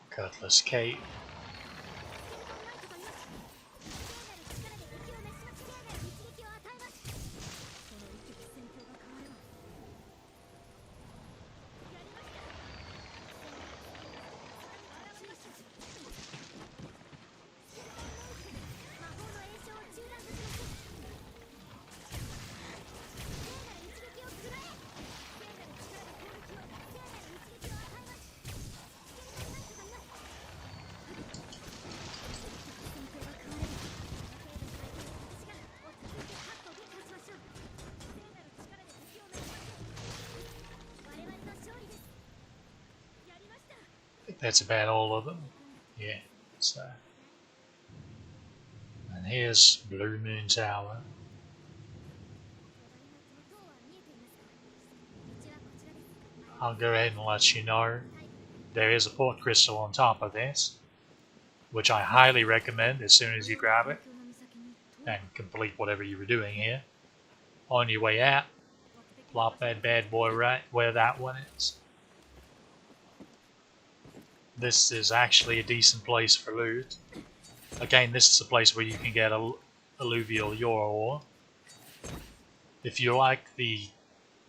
Cutlass Cape. I think that's about all of them. Yeah. So, and here's Blue Moon Tower. I'll go ahead and let you know there is a port crystal on top of this, which I highly recommend as soon as you grab it and complete whatever you were doing here. On your way out, plop that bad boy right where that one is. this is actually a decent place for loot. Again, this is a place where you can get alluvial Euro ore. If you like the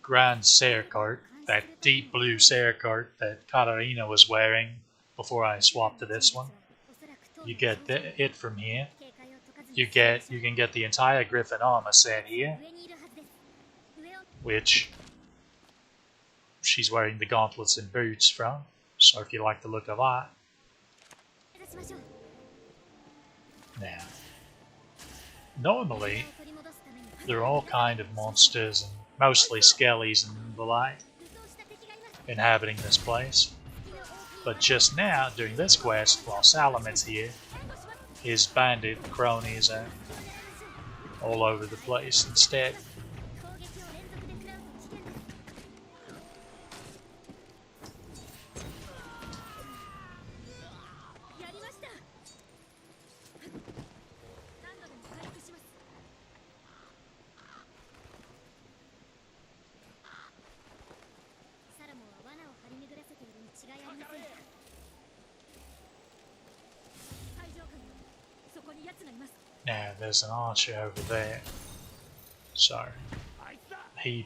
Grand Serkart, that deep blue Serkart that Katarina was wearing before I swapped to this one, you get it from here. You can get the entire Griffin armor set here, which she's wearing the gauntlets and boots from. So if you like the look of that. Now, normally there are all kind of monsters and mostly skellies and the like inhabiting this place. But just now, during this quest, while Salamit's here, his bandit cronies are all over the place instead. Now there's an archer over there, so he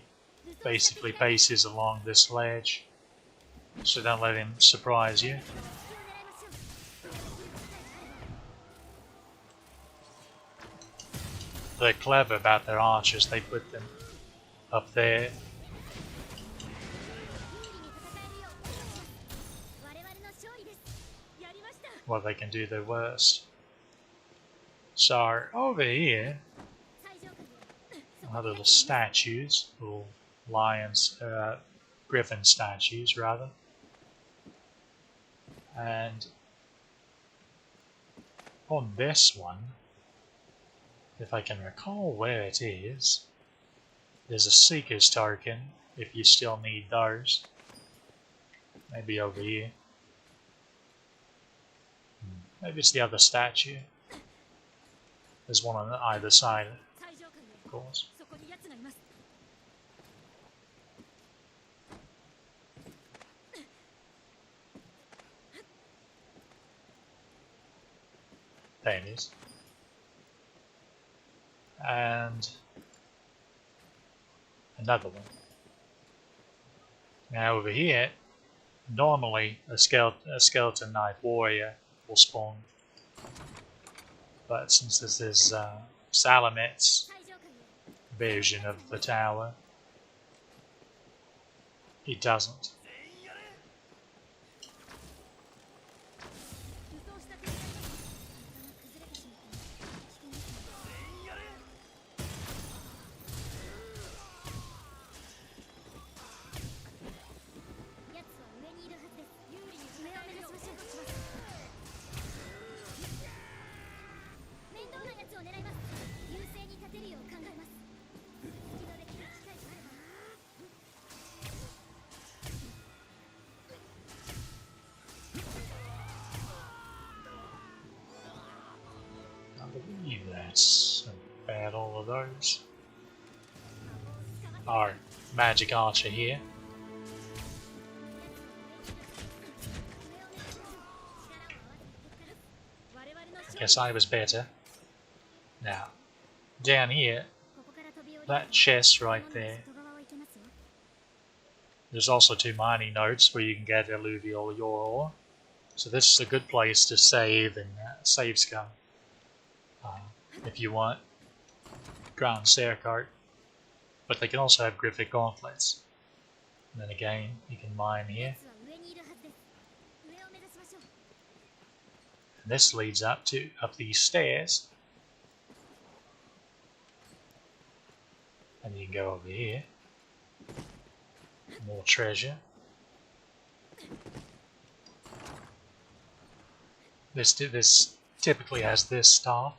basically paces along this ledge, so don't let him surprise you. They're clever about their archers, they put them up there. Well, they can do their worst. So over here, are little statues, little lions, griffin statues rather, and on this one, if I can recall where it is, there's a Seeker's token if you still need those. Maybe over here. Maybe it's the other statue. There's one on either side, of course. There it is. And another one. Now over here, normally a skeleton knight warrior will spawn. But since this is Salamit's version of the tower, it doesn't. I believe that's about all of those. Our Magick Archer here. Guess I was better. Now, down here, that chest right there. There's also 2 mining nodes where you can get alluvial ore. So this is a good place to save and save scum. If you want Grand Serkart. But they can also have Griffin gauntlets. And then again, you can mine here. And this leads up these stairs. And you can go over here. More treasure. This typically has this staff.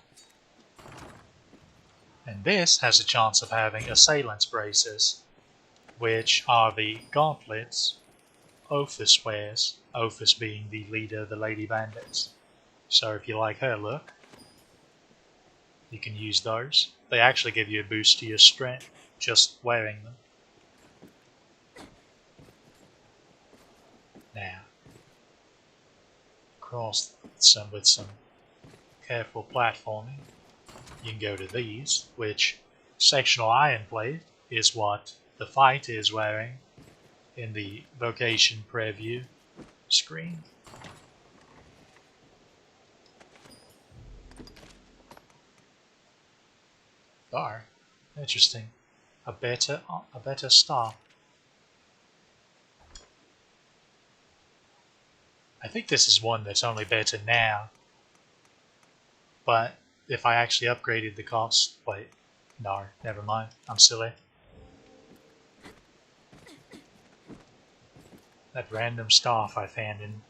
And this has a chance of having Assailant's Braces, which are the gauntlets Ophis wears, Ophis being the leader of the Lady Bandits. So if you like her look, you can use those. They actually give you a boost to your strength just wearing them. Now, across with some careful platforming. You can go to these, which sectional iron plate is what the fight is wearing in the vocation preview screen. Bar. Interesting. A better star. I think this is one that's only better now. But if I actually upgraded the cost, wait, no, never mind. I'm silly. That random staff I found in,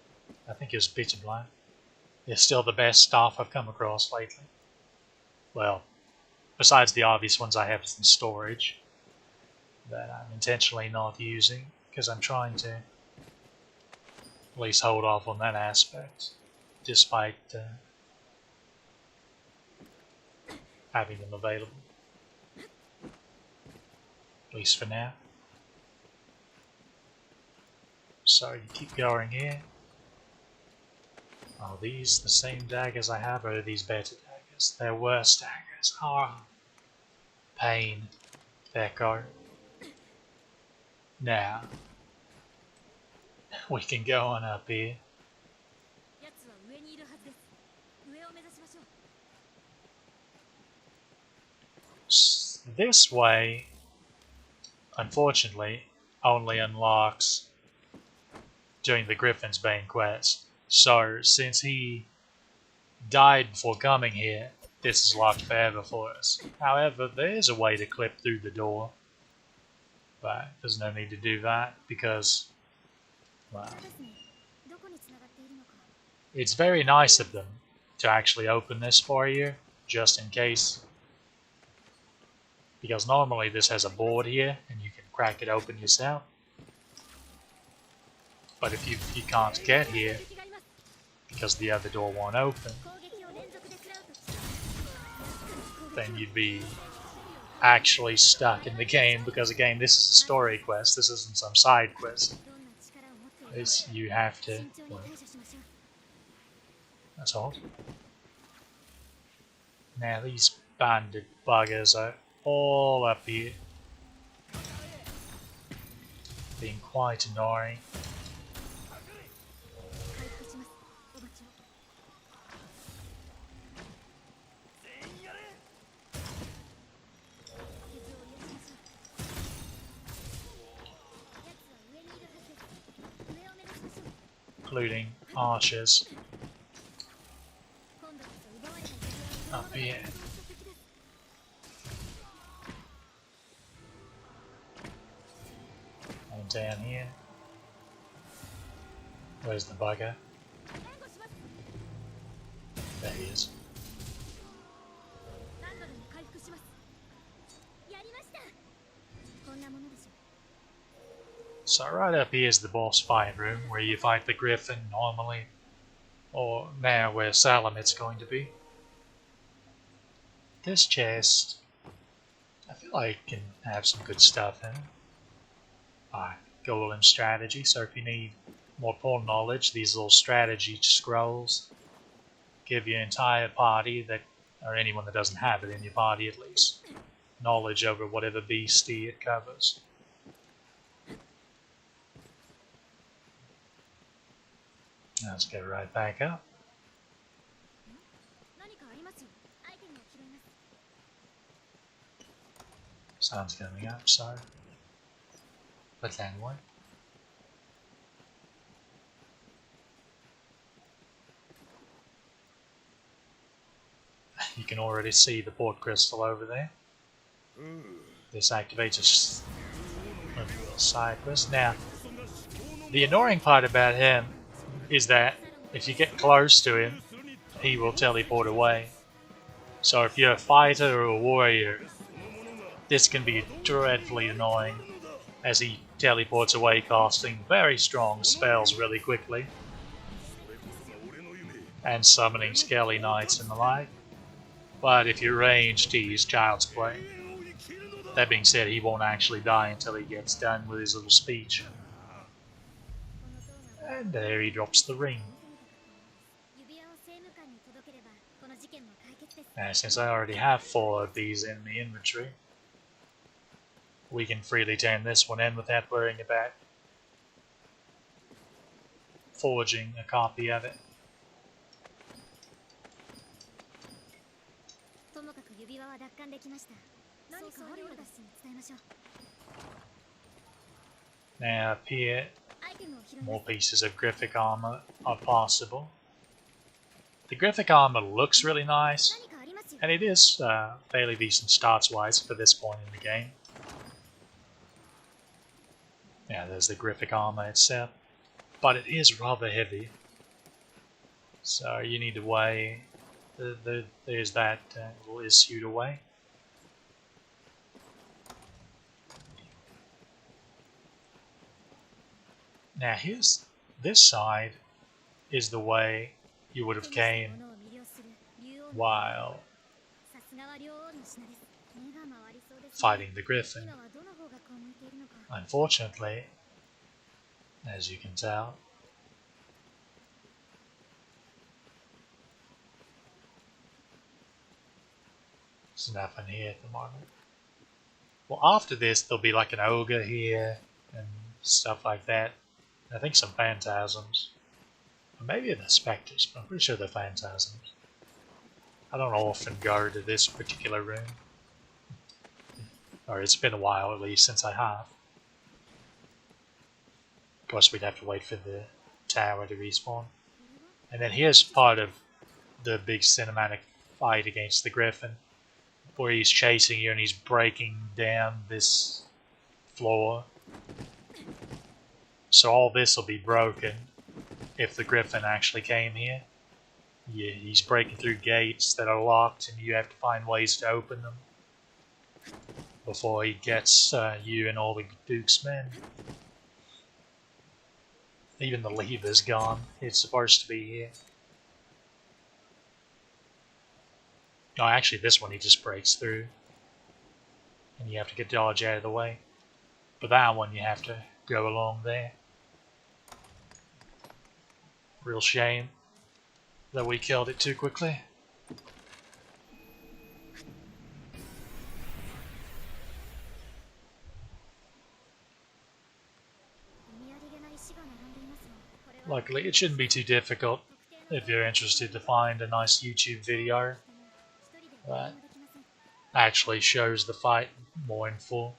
I think it was Bitter Blind, is still the best staff I've come across lately. Well, besides the obvious ones I have in storage that I'm intentionally not using because I'm trying to at least hold off on that aspect, despite having them available, at least for now. So you keep going here. Are these the same daggers I have, or are these better daggers? They're worse daggers. Oh, pain. Echo. Now, we can go on up here. This way, unfortunately, only unlocks during the Griffin's Bane quest. So, since he died before coming here, this is locked forever for us. However, there is a way to clip through the door, but there's no need to do that because, well, it's very nice of them to actually open this for you, just in case. Because normally this has a board here, and you can crack it open yourself. But if you can't get here, because the other door won't open, then you'd be actually stuck in the game, because again, this is a story quest, this isn't some side quest. You have to... Well, that's odd. Now these bandit buggers are all up here, being quite annoying. Including archers up here. And down here. Where's the bugger? There he is. So right up here is the boss fight room, where you fight the Griffin normally, or now where Salamit's going to be. This chest, I feel like it can have some good stuff in it. Golem strategy, so if you need more porn knowledge, these little strategy scrolls give your entire party, that, or anyone that doesn't have it in your party at least, knowledge over whatever beastie it covers. Let's get right back up. Sun's coming up, so but then what? You can already see the port crystal over there. This activates a little side quest. Now, the annoying part about him is that if you get close to him, he will teleport away. So if you're a fighter or a warrior, this can be dreadfully annoying, as he teleports away casting very strong spells really quickly, and summoning Skelly Knights and the like. But if you're ranged, he's child's play. That being said, he won't actually die until he gets done with his little speech. And there he drops the ring. Now, since I already have 4 of these in the inventory, we can freely turn this one in without worrying about forging a copy of it. Now up here, more pieces of Graphic armor are possible. The Graphic armor looks really nice, and it is fairly decent stats-wise for this point in the game. Yeah, there's the Graphic armor itself, but it is rather heavy, so you need to weigh. There's that little issue to weigh. Now here's this side is the way you would have came while fighting the Griffin. Unfortunately, as you can tell, there's nothing here at the moment. Well, after this there'll be like an ogre here and stuff like that. I think some phantasms. Or maybe they're specters, but I'm pretty sure they're phantasms. I don't often go to this particular room. Or it's been a while at least since I have. Of course we'd have to wait for the tower to respawn. And then here's part of the big cinematic fight against the Griffin, where he's chasing you and he's breaking down this floor. So all this will be broken if the Griffin actually came here. Yeah, he's breaking through gates that are locked and you have to find ways to open them before he gets you and all the Duke's men. Even the lever's gone. It's supposed to be here. Oh, actually this one he just breaks through and you have to get dodge out of the way. But that one you have to go along there. Real shame that we killed it too quickly. Luckily, it shouldn't be too difficult if you're interested to find a nice YouTube video that actually shows the fight more in full.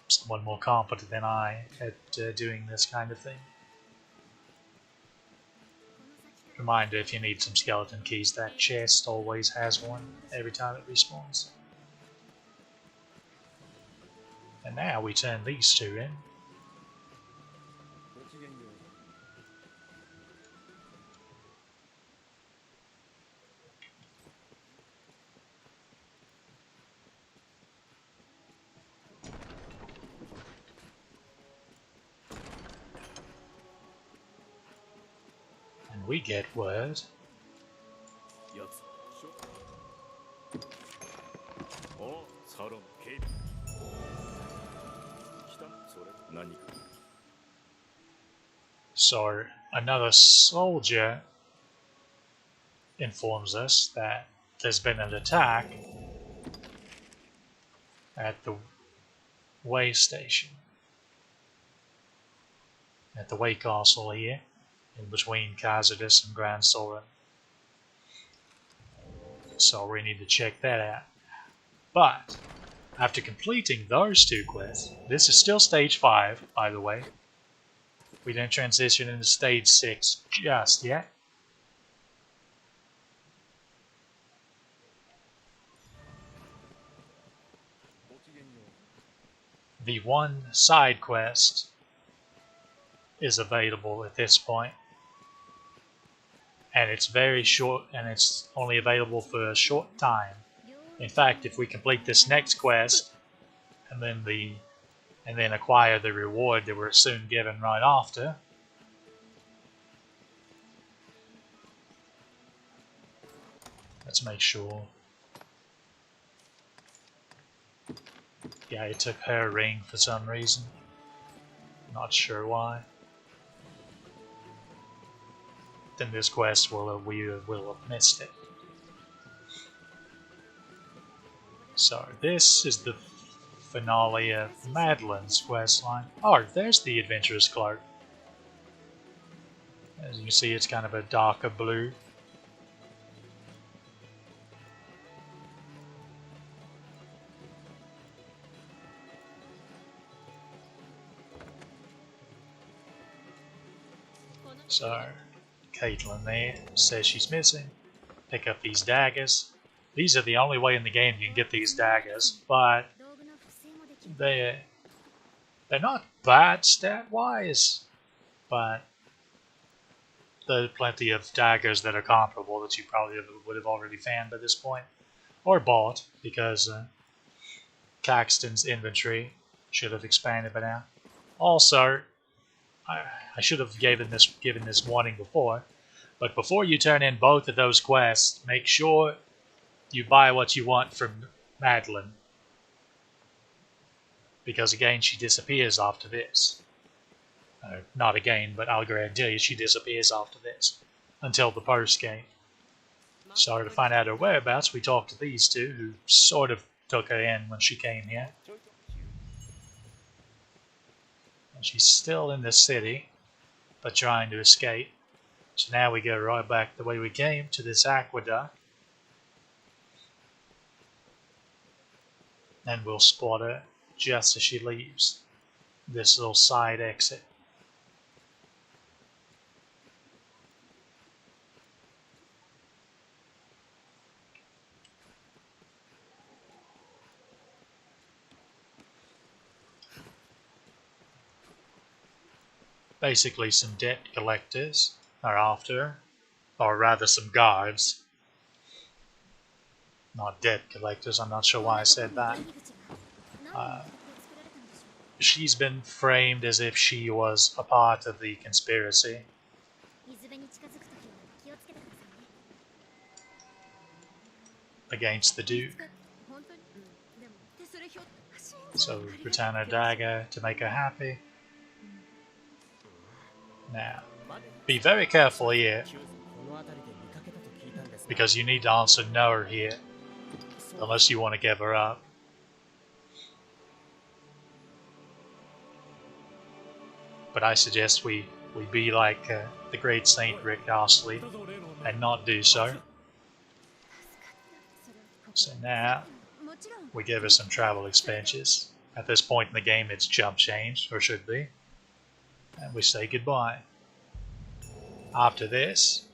Someone more competent than I at doing this kind of thing. Reminder, if you need some skeleton keys, that chest always has one every time it respawns. And now we turn these 2 in. And we get word so another soldier informs us that there's been an attack at the way station, at the way castle here, in between Khazardus and Grand Soren. So we need to check that out. But after completing those 2 quests, this is still stage 5, by the way. We didn't transition into stage 6 just yet. The one side quest is available at this point, and it's very short, and it's only available for a short time. In fact, if we complete this next quest and then acquire the reward that we're soon given right after, let's make sure. Yeah, it took her ring for some reason. Not sure why. in this quest, we will have missed it. So this is the finale of Madeline's questline. Oh, there's the adventurous clerk. As you can see, it's kind of a darker blue. So, Caitlin there says she's missing. Pick up these daggers. These are the only way in the game you can get these daggers, but they're not bad stat-wise, but there are plenty of daggers that are comparable that you probably would have already found by this point, or bought, because Caxton's inventory should have expanded by now. Also, I should have given this warning before, but before you turn in both of those quests, make sure you buy what you want from Madeline, because again she disappears after this. Not again, but I'll guarantee you she disappears after this until the post game. So to find out her whereabouts, we talked to these two who sort of took her in when she came here. And she's still in the city, but trying to escape. So now we go right back the way we came to this aqueduct. And we'll spot her just as she leaves this little side exit. Basically, some debt collectors are after her, or rather some guards. Not debt collectors, I'm not sure why I said that. She's been framed as if she was a part of the conspiracy. Against the Duke. So return her dagger to make her happy. Now, be very careful here, because you need to answer no here, unless you want to give her up. But I suggest we be like the great Saint Rick Astley and not do so. So now, we give her some travel expenses. At this point in the game it's jump change, or should be. And we say goodbye. After this,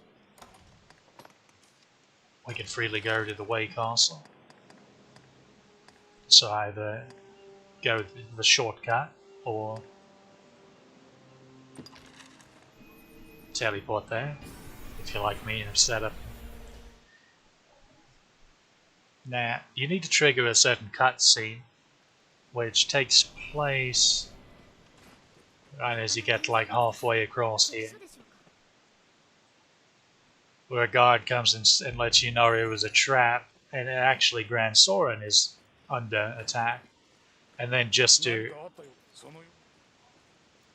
we can freely go to the Way Castle. So either go the shortcut or teleport there, if you're like me and have set up. Now, you need to trigger a certain cutscene, which takes place right as you get like halfway across here, where a guard comes and lets you know it was a trap, and actually Grand Soren is under attack. And then just to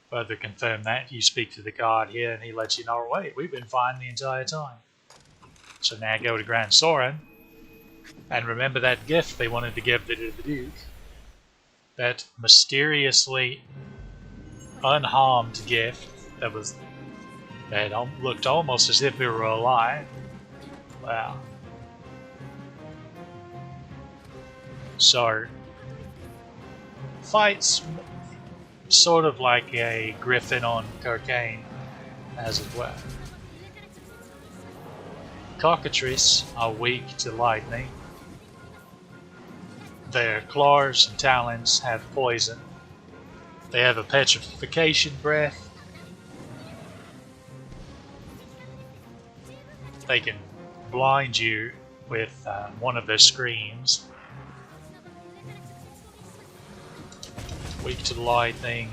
further confirm that, you speak to the guard here and he lets you know, wait, we've been fine the entire time. So now go to Grand Soren, and remember that gift they wanted to give to the Duke, that mysteriously unharmed gift that looked almost as if it were alive. Wow. So, fights sort of like a griffin on cocaine, as it were. Cockatrices are weak to lightning. Their claws and talons have poison. They have a petrification breath. They can blind you with one of their screams. Weak to lightning.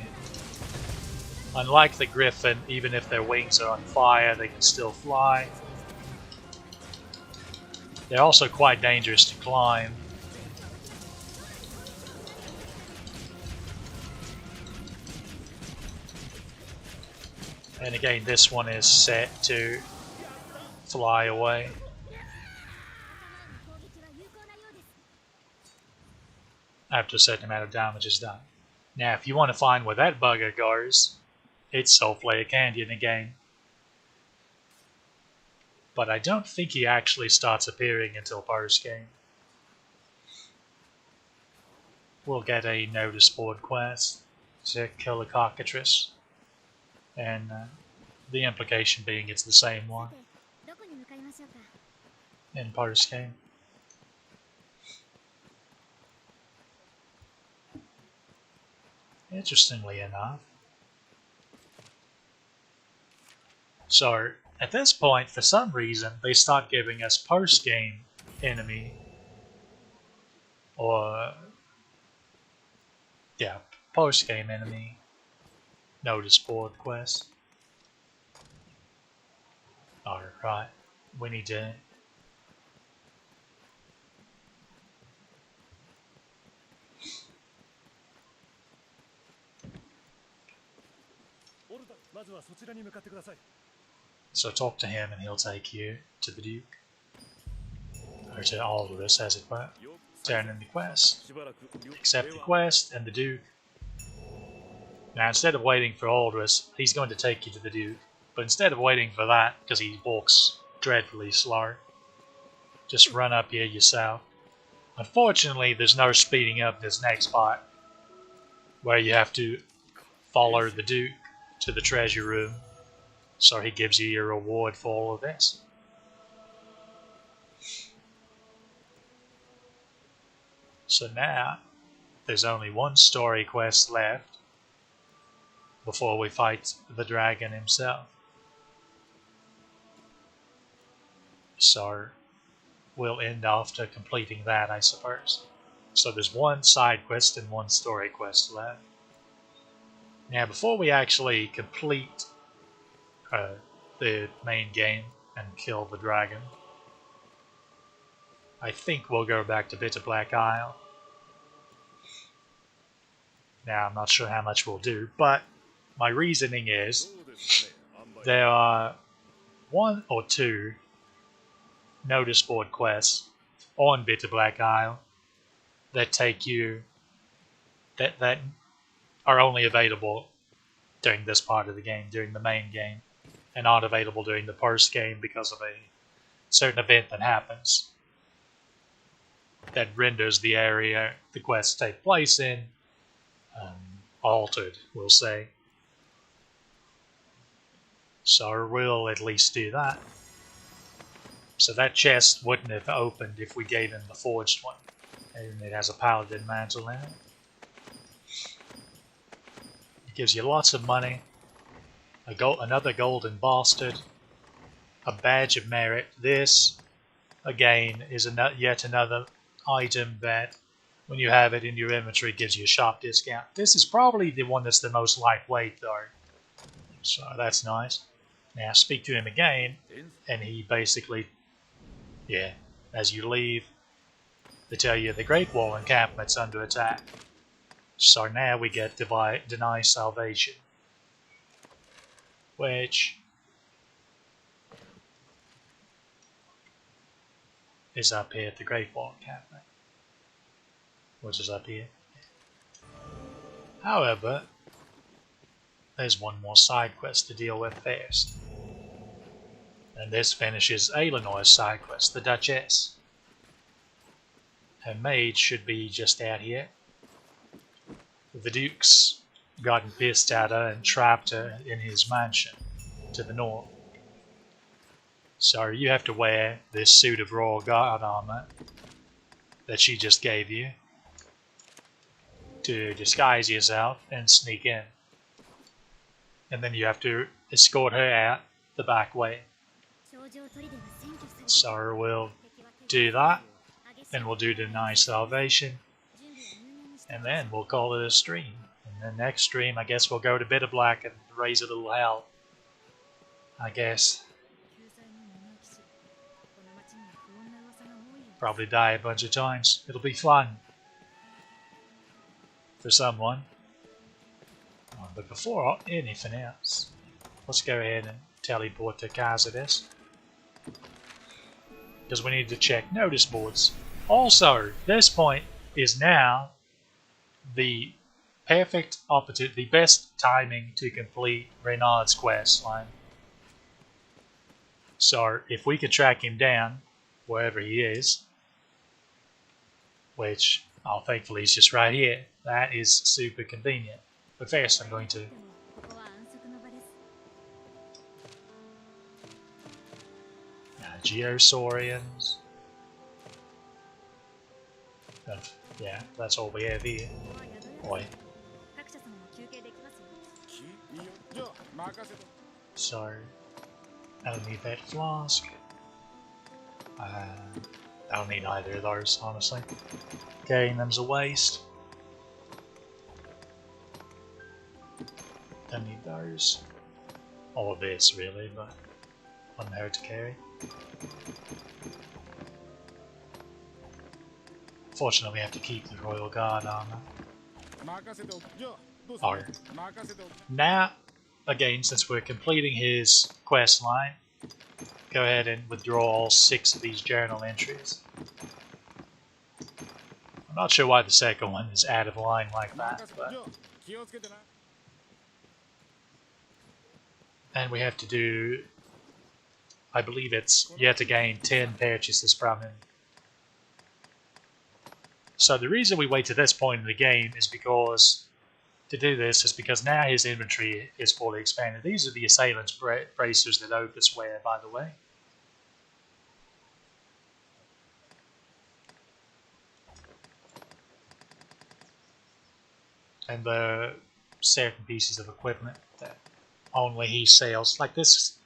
Unlike the griffin, even if their wings are on fire, they can still fly. They're also quite dangerous to climb. And again, this one is set to fly away. After a certain amount of damage is done. Now, if you want to find where that bugger goes, it's Soulflare Candy in the game. But I don't think he actually starts appearing until post-game. We'll get a notice board quest to kill a cockatrice. And the implication being it's the same one in post-game. Interestingly enough. So, at this point, for some reason, they start giving us post-game enemy. Or, yeah, post-game enemy notice board quest. Alright, we need to... So talk to him and he'll take you to the Duke. Or to Aldous, as it were. Turn in the quest. Accept the quest and the Duke. Now instead of waiting for Aldous, he's going to take you to the Duke. But instead of waiting for that, because he walks dreadfully slow, just run up here yourself. Unfortunately, there's no speeding up this next part, where you have to follow the Duke to the treasure room, so he gives you your reward for all of this. So now, there's only one story quest left before we fight the dragon himself. So we'll end after completing that, I suppose. So there's one side quest and one story quest left. Now, before we actually complete the main game and kill the dragon, I think we'll go back to Bitter Black Isle. Now, I'm not sure how much we'll do, but my reasoning is there are 1 or 2 notice board quests on Bitter Black Isle that take you that are only available during this part of the game, during the main game, and aren't available during the post game because of a certain event that happens that renders the area the quests take place in altered, we'll say. So we'll at least do that. So that chest wouldn't have opened if we gave him the forged one. And it has a paladin mantle in it. It gives you lots of money, another golden bastard, a badge of merit. This, again, is yet another item that, when you have it in your inventory, gives you a shop discount. This is probably the one that's the most lightweight, though. So that's nice. Now speak to him again, and he basically, yeah, as you leave, they tell you the Great Wall encampment's under attack. So now we get deny salvation, which is up here at the Great Wall encampment, which is up here. However, there's one more side quest to deal with first. And this finishes Aelinore's side quest, the Duchess. Her maid should be just out here. The Duke's gotten pissed at her and trapped her in his mansion to the north. So you have to wear this suit of royal guard armor that she just gave you to disguise yourself and sneak in. And then you have to escort her out the back way. So we'll do that, then we'll do deny salvation, and then we'll call it a stream. And the next stream, I guess we'll go to Bitter Black and raise a little hell. I guess. Probably die a bunch of times. It'll be fun. For someone. But before anything else, let's go ahead and teleport to Kazadis. because we need to check notice boards. Also, this point is now the perfect opportunity, the best timing to complete Renaud's quest line. So if we could track him down wherever he is, which thankfully he's just right here, that is super convenient. But first I'm going to Geosaurians. Yeah, that's all we have here. Boy. So, I don't need that flask. I don't need either of those, honestly. Carrying them's a waste. Don't need those. All of this, really, but wouldn't hurt to carry. Fortunately, we have to keep the Royal Guard armor. Now, again, since we're completing his quest line, go ahead and withdraw all 6 of these journal entries. I'm not sure why the second one is out of line like that, but... And we have to do... I believe it's yet again 10 purchases from him. So the reason we wait to this point in the game is because, to do this, is because now his inventory is fully expanded. These are the Assailant's bracers that Opus wear, by the way. And the certain pieces of equipment that only he sells, like this,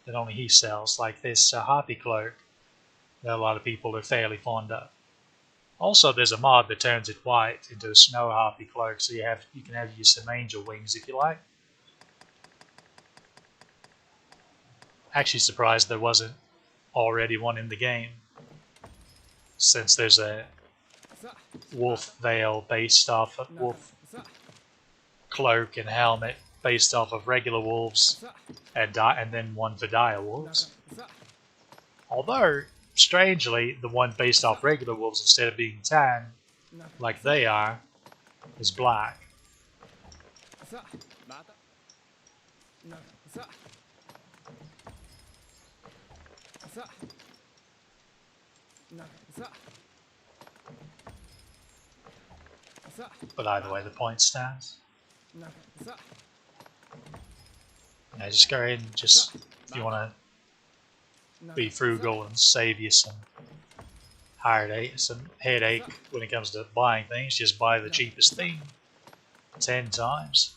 that only he sells, like this Harpy cloak that a lot of people are fairly fond of. Also, there's a mod that turns it white into a snow harpy cloak, so you can use some angel wings if you like. Actually surprised there wasn't already one in the game, since there's a wolf veil based off of wolf cloak and helmet based off of regular wolves, and then one for dire wolves. Although, strangely, the one based off regular wolves, instead of being tan, like they are, is black. But either way, the point stands. Now just go ahead and just, if you want to be frugal and save you some headache when it comes to buying things, just buy the cheapest thing 10 times.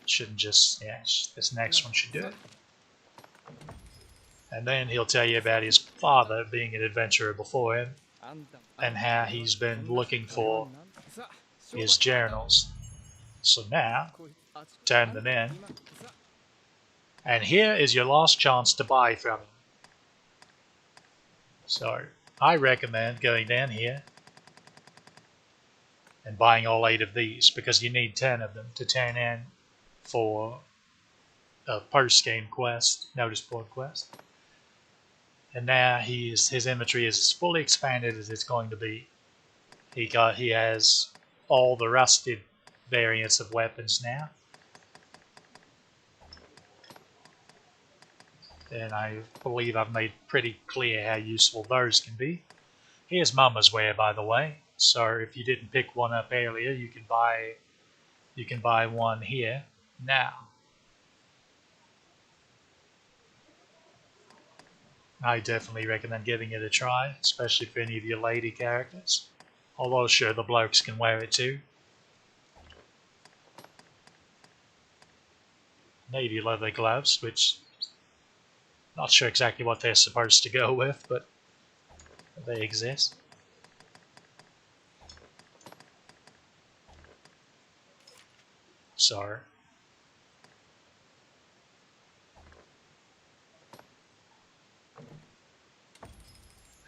Shouldn't just, yeah, this next one should do it. And then he'll tell you about his father being an adventurer before him and how he's been looking for his journals. So now, turn them in. And here is your last chance to buy from him. So, I recommend going down here and buying all 8 of these, because you need 10 of them to turn in for a post-game quest, notice board quest. And now his inventory is as fully expanded as it's going to be. He has all the rusted variants of weapons now. And I believe I've made pretty clear how useful those can be. Here's Mama's wear, by the way. So if you didn't pick one up earlier, you can buy one here now. I definitely recommend giving it a try, especially for any of your lady characters. Although sure, the blokes can wear it too. Navy leather gloves, which not sure exactly what they're supposed to go with, but they exist. So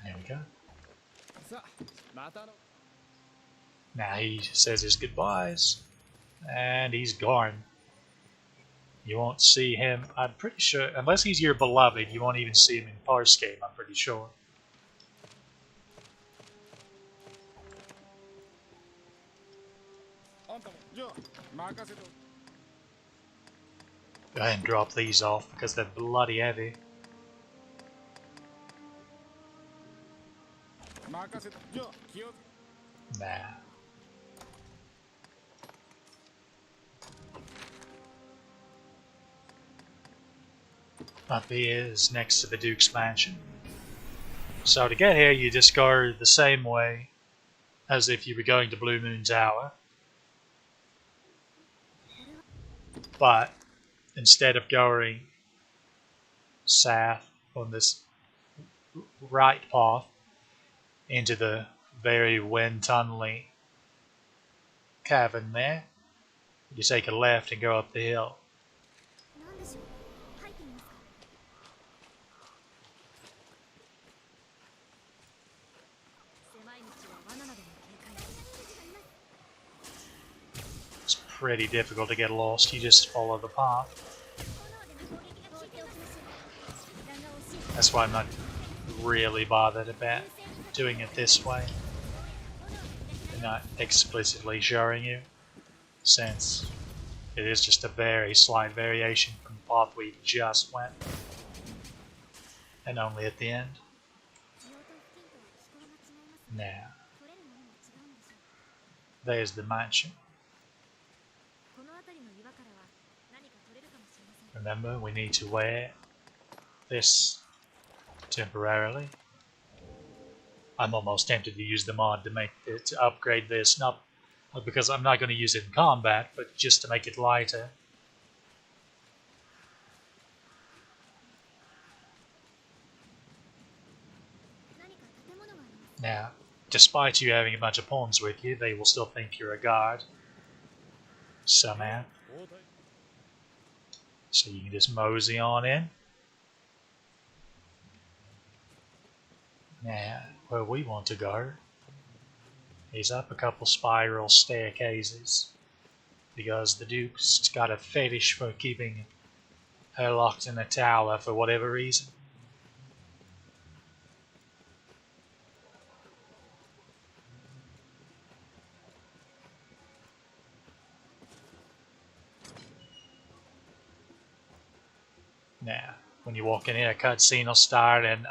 there we go. Now he says his goodbyes, and he's gone. You won't see him, I'm pretty sure, unless he's your beloved, you won't even see him in parse game, I'm pretty sure. Go ahead and drop these off because they're bloody heavy. Nah. Up here is next to the Duke's mansion. So to get here, you just go the same way as if you were going to Blue Moon Tower. But instead of going south on this right path into the very wind tunnely cavern there, you take a left and go up the hill. It's pretty difficult to get lost, you just follow the path. That's why I'm not really bothered about doing it this way. I'm not explicitly showing you, since it is just a very slight variation from the path we just went. And only at the end. Now, there's the mansion. Remember, we need to wear this temporarily. I'm almost tempted to use the mod to upgrade this, not because I'm not going to use it in combat, but just to make it lighter. Now, despite you having a bunch of pawns with you, they will still think you're a guard somehow. So you can just mosey on in. Now, where we want to go is up a couple spiral staircases, because the Duke's got a fetish for keeping her locked in a tower for whatever reason. Now, when you walk in here, a cutscene will start and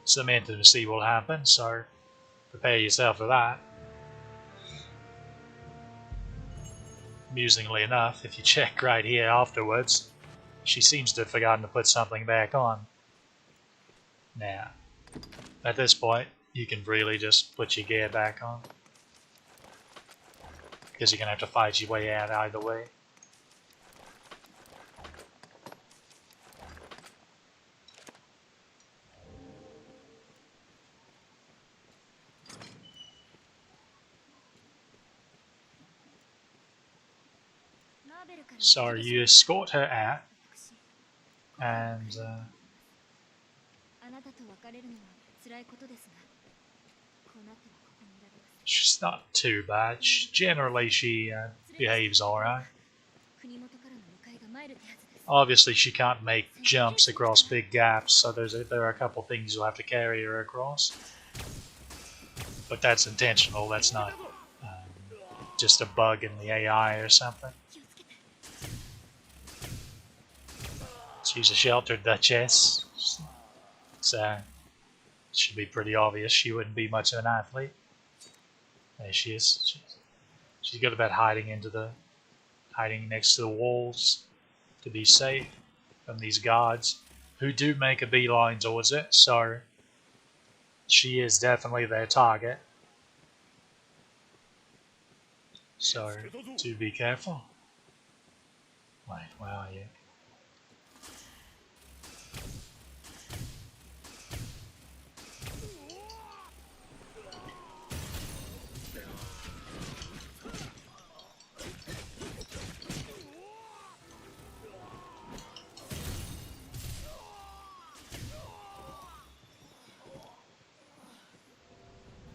some intimacy will happen, so prepare yourself for that. Amusingly enough, if you check right here afterwards, she seems to have forgotten to put something back on. Now, at this point, you can really just put your gear back on, because you're going to have to fight your way out either way. So you escort her out, and she's not too bad. Generally, she behaves alright. Obviously, she can't make jumps across big gaps, so there are a couple things you'll have to carry her across. But that's intentional, that's not just a bug in the AI or something. She's a sheltered duchess, so it should be pretty obvious she wouldn't be much of an athlete. There she is. She's good about hiding next to the walls to be safe from these guards, who do make a beeline towards it, so she is definitely their target. So, do be careful. Wait, where are you?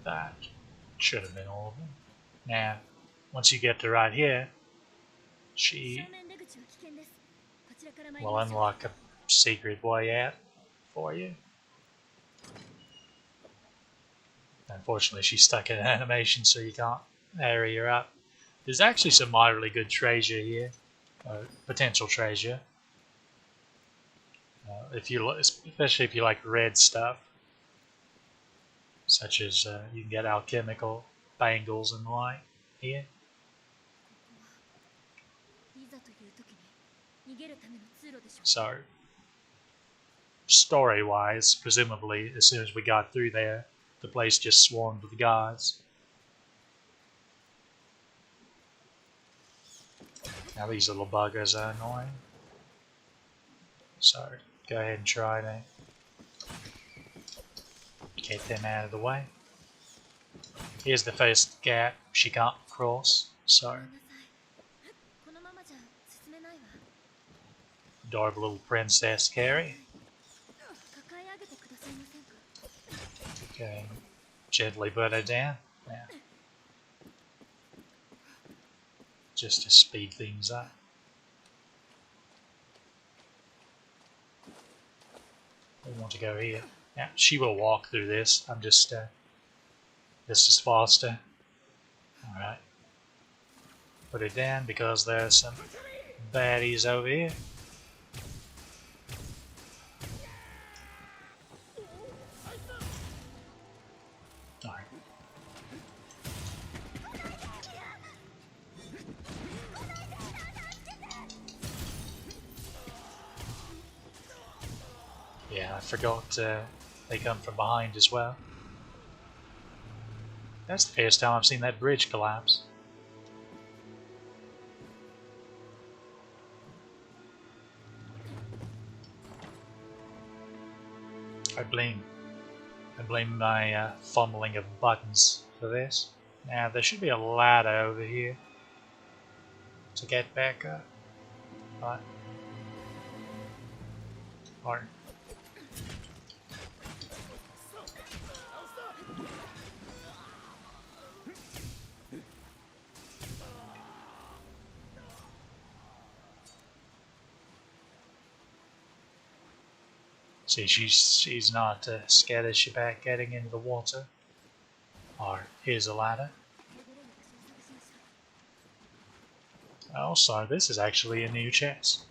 That should have been all of them. Now, once you get to right here, She will unlock a secret way out for you. Unfortunately, she's stuck in animation, so you can't area her up. There's actually some moderately good treasure here, potential treasure. Especially if you like red stuff, such as you can get alchemical bangles and the like here. So, story-wise, presumably, as soon as we got through there, the place just swarmed with guards. Now these little buggers are annoying. So, go ahead and try to get them out of the way. Here's the first gap she can't cross, so adorable little princess Carrie. Okay, gently put her down. Now, just to speed things up. We want to go here. Now, she will walk through this. I'm just, this is faster. Alright. Put it down because there's some baddies over here. Alright. Yeah, I forgot they come from behind as well. That's the first time I've seen that bridge collapse. I blame my fumbling of buttons for this. Now there should be a ladder over here to get back up. Right. Or see, she's not skittish about getting into the water. Or here's a ladder. Also, this is actually a new chest.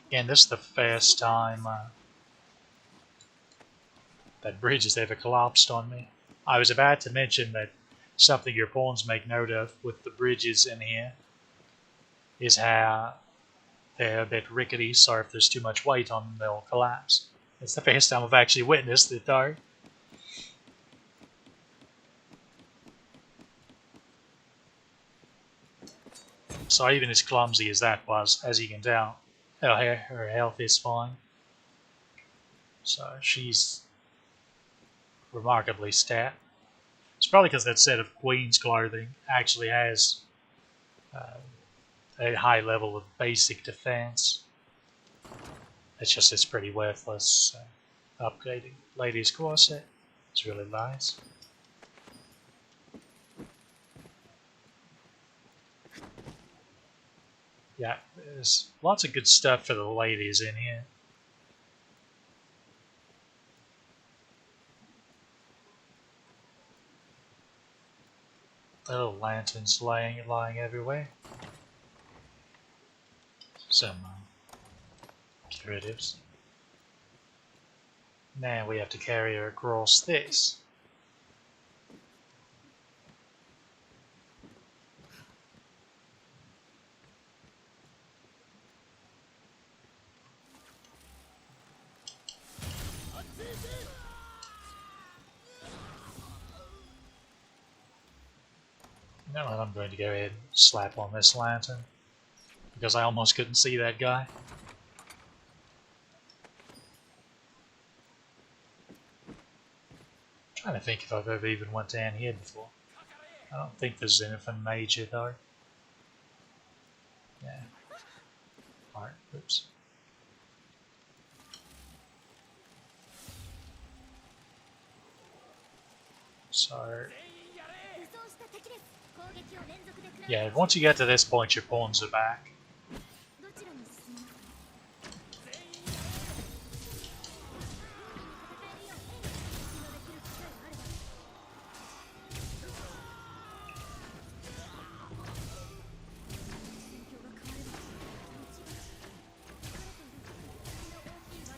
Again, this is the first time that bridge has ever collapsed on me. I was about to mention that something your pawns make note of with the bridges in here is how they're a bit rickety, so if there's too much weight on them, they'll collapse. It's the first time I've actually witnessed it, though. So even as clumsy as that was, as you can tell, her health is fine. So she's remarkably stat. It's probably because that set of Queen's clothing actually has a high level of basic defense. It's just it's pretty worthless upgrading. Ladies corset, it's really nice. Yeah, there's lots of good stuff for the ladies in here. Little lanterns lying everywhere. Some curatives. Now we have to carry her across this. Now I'm going to go ahead and slap on this lantern because I almost couldn't see that guy. I'm trying to think if I've ever even went down here before. I don't think there's anything major though. Yeah. Alright, oops. So yeah, once you get to this point, your pawns are back.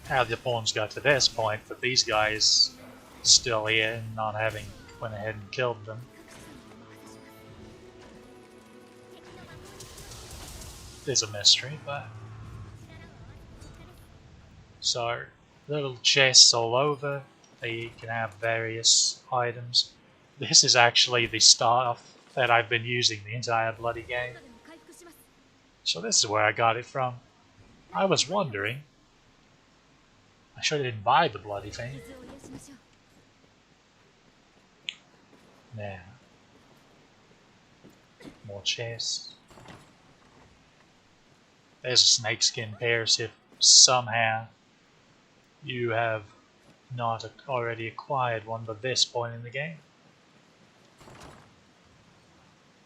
how the pawns got to this point, but these guys still here and not having went ahead and killed them. There's a mystery, but so little chests all over. They can have various items. This is actually the stuff that I've been using the entire bloody game. So this is where I got it from. I was wondering. I sure didn't buy the bloody thing. Now, more chests. There's a snakeskin pairs if somehow you have not already acquired one by this point in the game.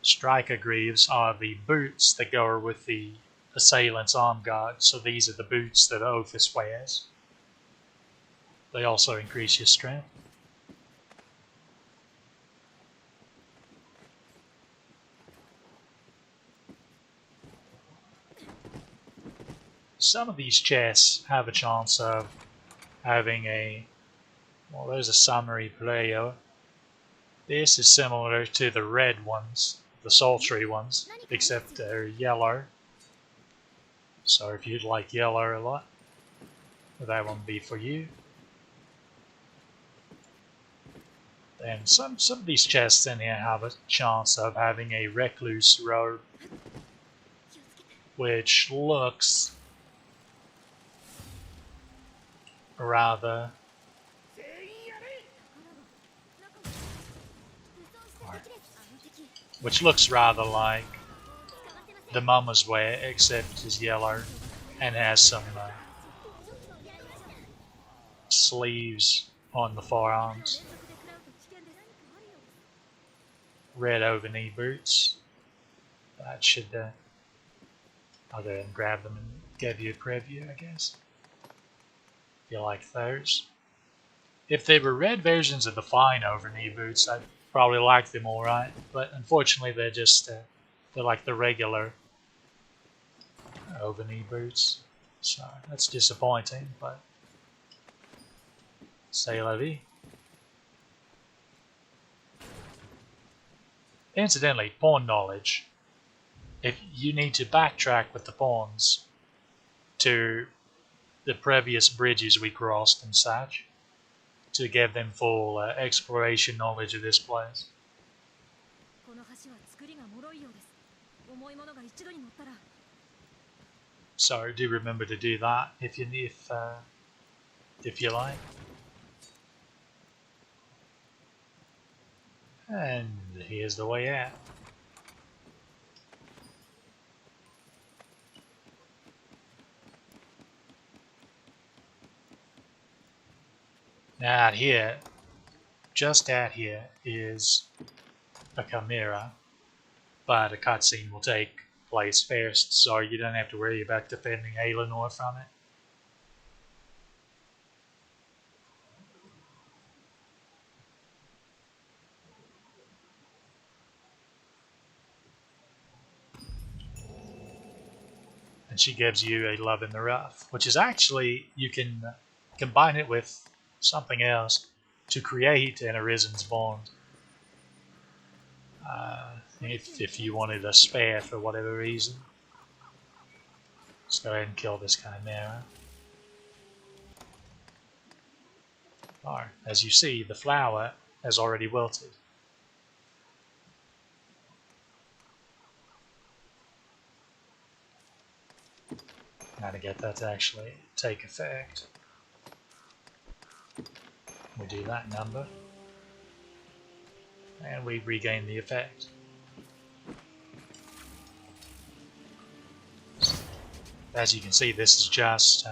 Striker greaves are the boots that go with the assailant's arm guard, so these are the boots that Ophis wears. They also increase your strength. Some of these chests have a chance of having a, well, there's a summary player. This is similar to the red ones, the sultry ones, except they're yellow. So if you'd like yellow a lot, that won't be for you. And some of these chests in here have a chance of having a recluse robe, which looks rather like the mama's wear, except is yellow and has some sleeves on the forearms. Red over-knee boots. That should I'll go ahead and grab them and give you a preview, I guess. If you like those. If they were red versions of the fine over-knee boots, I'd probably like them alright, but unfortunately they're just they're like the regular over-knee boots, so that's disappointing, but c'est la vie. Incidentally, pawn knowledge. If you need to backtrack with the pawns to the previous bridges we crossed and such, to give them full exploration knowledge of this place. So do remember to do that if you like. And here's the way out. Now out here, just out here, is a chimera, but a cutscene will take place first, so you don't have to worry about defending Eleanor from it. And she gives you a love in the rough, which is actually, you can combine it with something else to create an Arisen's bond. If you wanted a spare for whatever reason. Let's go ahead and kill this chimera. As you see, the flower has already wilted. Now to get that to actually take effect, we do that number, and we regain the effect. As you can see, this is just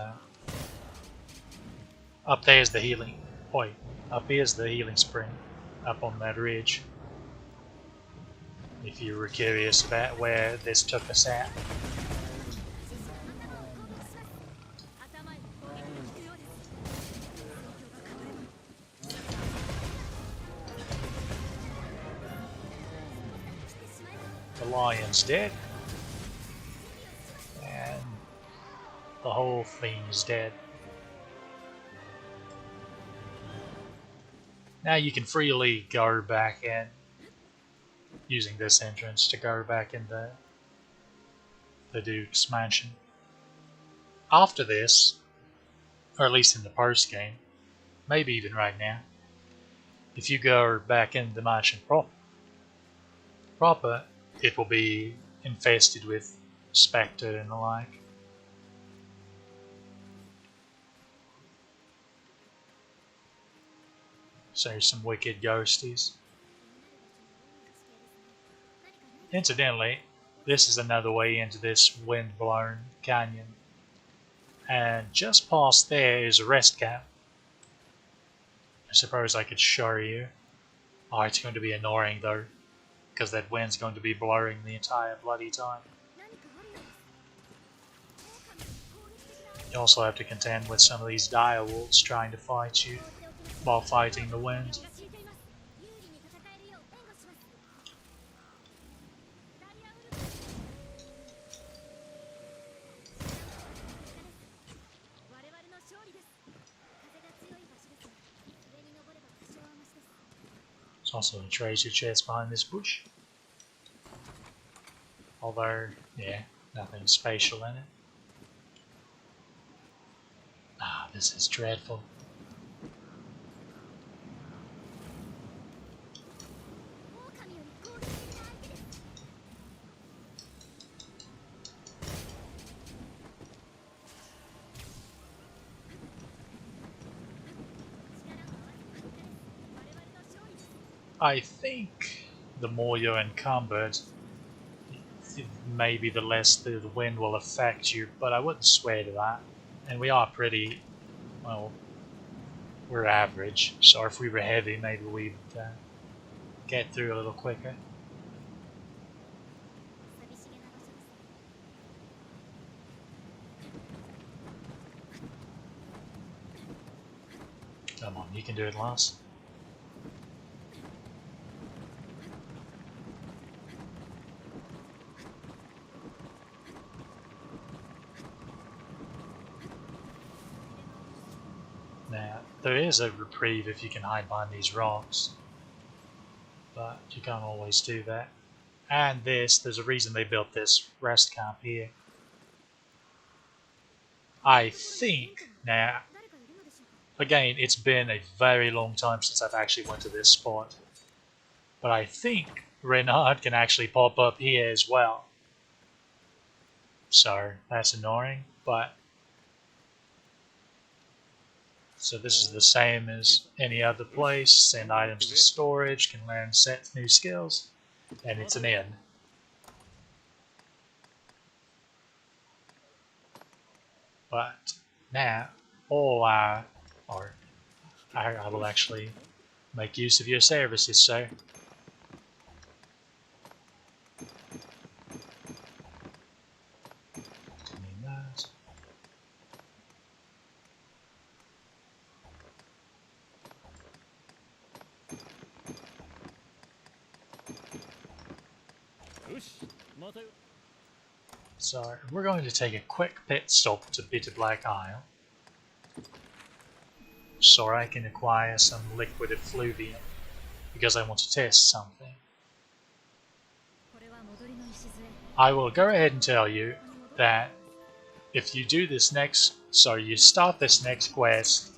up there's the healing. Up here's the healing spring, up on that ridge. If you were curious about where this took us at. The lion's dead. And the whole thing is dead. Now you can freely go back in, using this entrance to go back in the Duke's mansion. After this, or at least in the post game, maybe even right now, if you go back in the mansion proper, it will be infested with Spectre and the like. So some wicked ghosties. Incidentally, this is another way into this wind-blown canyon. And just past there is a rest camp. I suppose I could show you. Oh, it's going to be annoying though, because that wind's going to be blowing the entire bloody time. You also have to contend with some of these dire wolves trying to fight you while fighting the wind. There's also a treasure chest behind this bush. Although, yeah, nothing spatial in it. Ah, this is dreadful. I think the more you're encumbered, maybe the less the wind will affect you, but I wouldn't swear to that. And we are pretty, well, we're average, so if we were heavy, maybe we'd get through a little quicker. Come on, you can do it, Lars. Now, there is a reprieve if you can hide behind these rocks, but you can't always do that. And there's a reason they built this rest camp here. I think, now, again, it's been a very long time since I've actually went to this spot, but I think Renard can actually pop up here as well. So, that's annoying, but so this is the same as any other place. Send items to storage, can learn set new skills, and it's an inn. But now, I will actually make use of your services, sir. So we're going to take a quick pit stop to Bitter Black Isle, so I can acquire some liquid effluvium, because I want to test something. I will go ahead and tell you that if you do this next, so you start this next quest,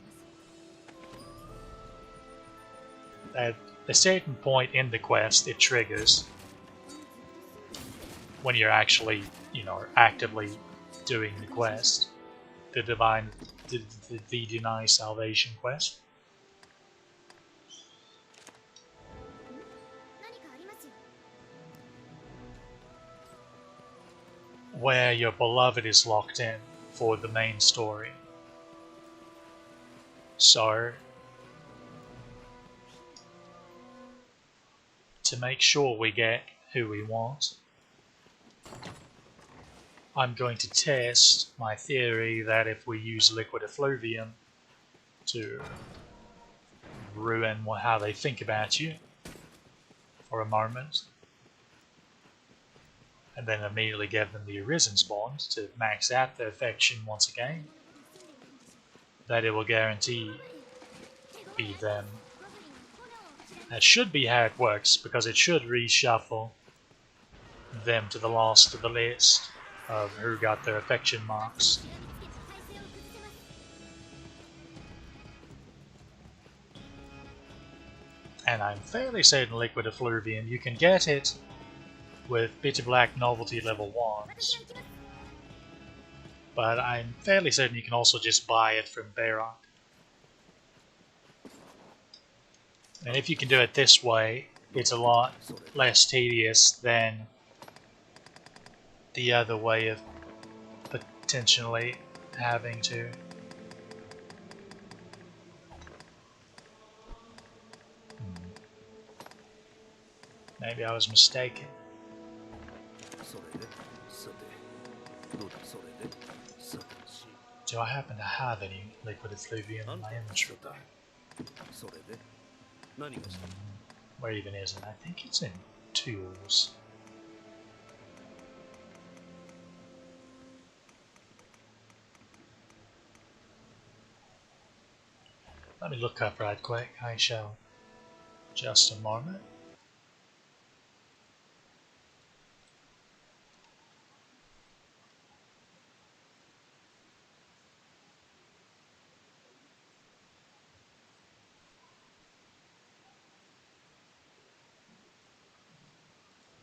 at a certain point in the quest it triggers when you're actually, actively doing the quest, the Deny Salvation quest. Where your beloved is locked in for the main story. So, to make sure we get who we want, I'm going to test my theory that if we use liquid effluvium to ruin how they think about you for a moment, and then immediately give them the Arisen's bond to max out their affection once again, that it will guarantee be them That should be how it works, because it should reshuffle them to the last of the list of who got their affection marks. And I'm fairly certain Liquid Effluvium, you can get it with Bitter Black Novelty level 1s. But I'm fairly certain you can also just buy it from Barrock. And if you can do it this way, it's a lot less tedious than the other way of potentially having to. Maybe I was mistaken. Do I happen to have any Liquid Effluvium in my inventory? Where even is it? I think it's in Tools. Let me look up right quick. I shall just a moment.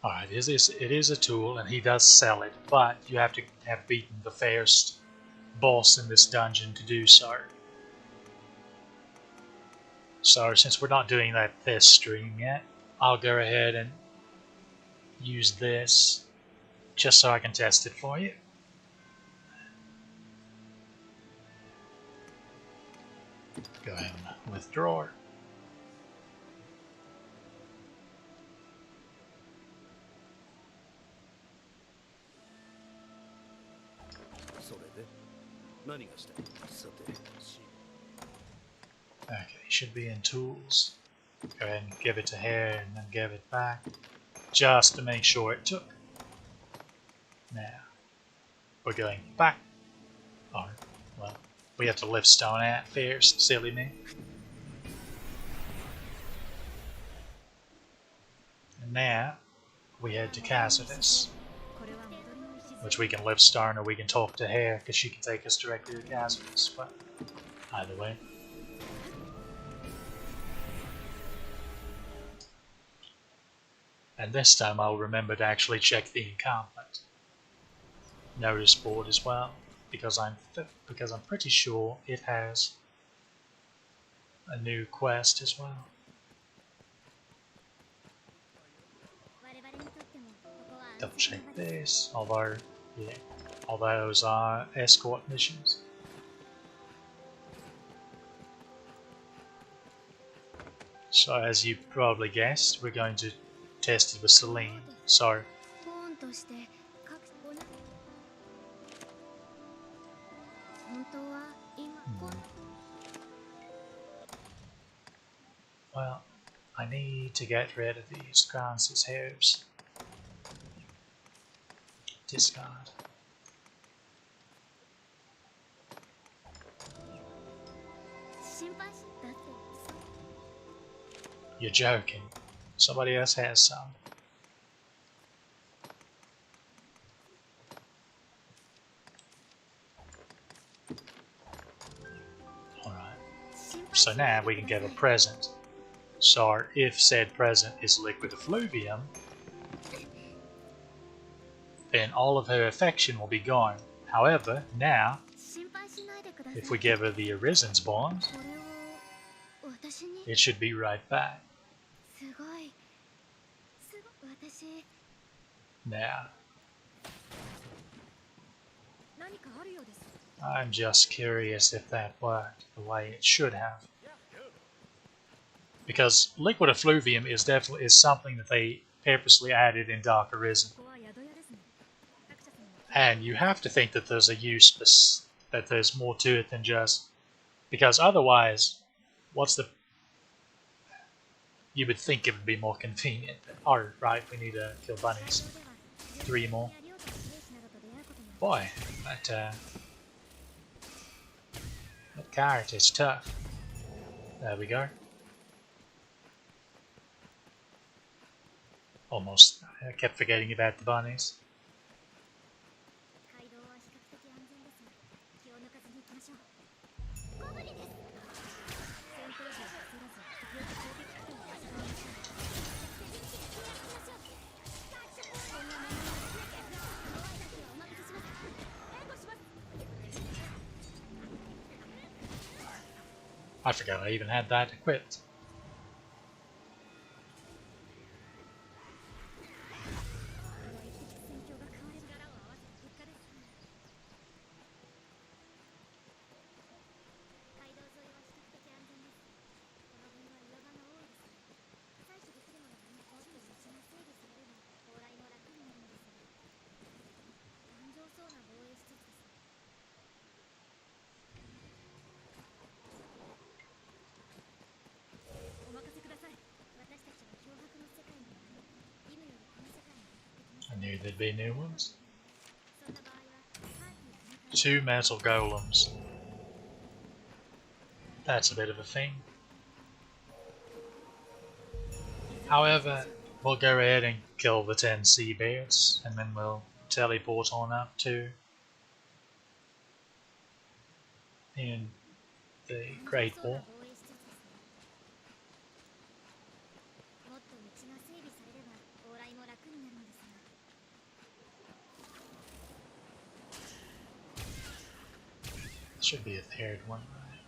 Alright, it is a tool, and he does sell it, but you have to have beaten the first boss in this dungeon to do so. So since we're not doing that this stream yet, I'll go ahead and use this just so I can test it for you. Go ahead and withdraw. Okay, should be in Tools. Go ahead and give it to Hair and then give it back, just to make sure it took. Now, we're going back. Oh, well, we have to lift stone out first, silly me. And now, we head to Cassidy's, which we can lift stone or we can talk to Hair, because she can take us directly to Cassidy's, but either way. And this time I'll remember to actually check the encampment notice board as well, because I'm pretty sure it has a new quest as well. Double check this, although those are escort missions. So as you probably guessed, we're going to test it with Celine. So well, I need to get rid of these Francis herbs. Discard. You're joking. Somebody else has some. Alright. So now we can get a present. So if said present is Liquid Effluvium, then all of her affection will be gone. However, now, if we give her the Arisen's bond, it should be right back. Now, I'm just curious if that worked the way it should have. Because Liquid Effluvium is definitely something that they purposely added in Dark Arisen. And you have to think that there's a use, that there's more to it than just... Because otherwise, you would think it would be more convenient. Oh, right, we need to kill bunnies. 3 more. Boy, that character is tough. There we go. Almost, I kept forgetting about the bunnies. I forgot I even had that equipped. I knew there'd be new ones. 2 metal golems. That's a bit of a thing. However, we'll go ahead and kill the 10 sea bears, and then we'll teleport on up to in the Great Wall. Should be a third one, right?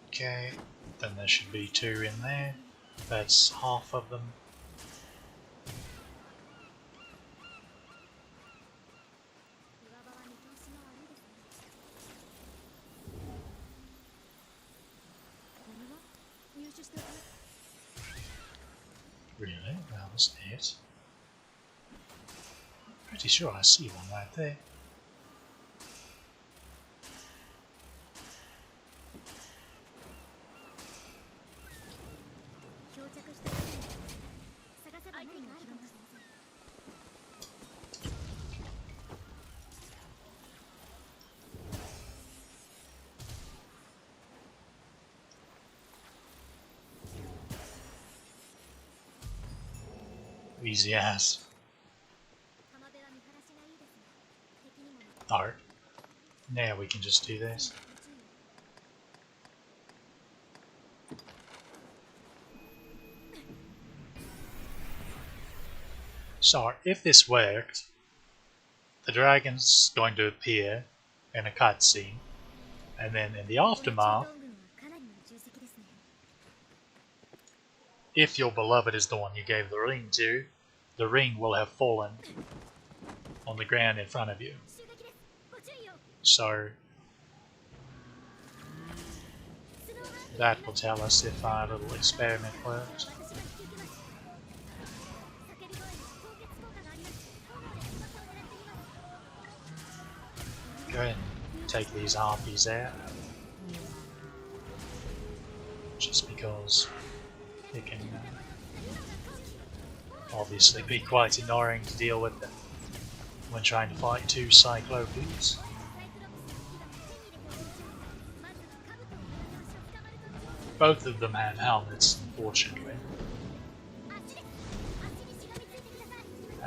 Okay, then there should be 2 in there. That's half of them. Really? That was it. Pretty sure I see one right there. Easy as. Alright. Now we can just do this. So if this worked, the dragon's going to appear in a cutscene, and then in the aftermath, if your beloved is the one you gave the ring to, the ring will have fallen on the ground in front of you. So that will tell us if our little experiment worked. Go ahead and take these harpies out, just because it can obviously be quite annoying to deal with them when trying to fight 2 cyclopes. Both of them have helmets, unfortunately,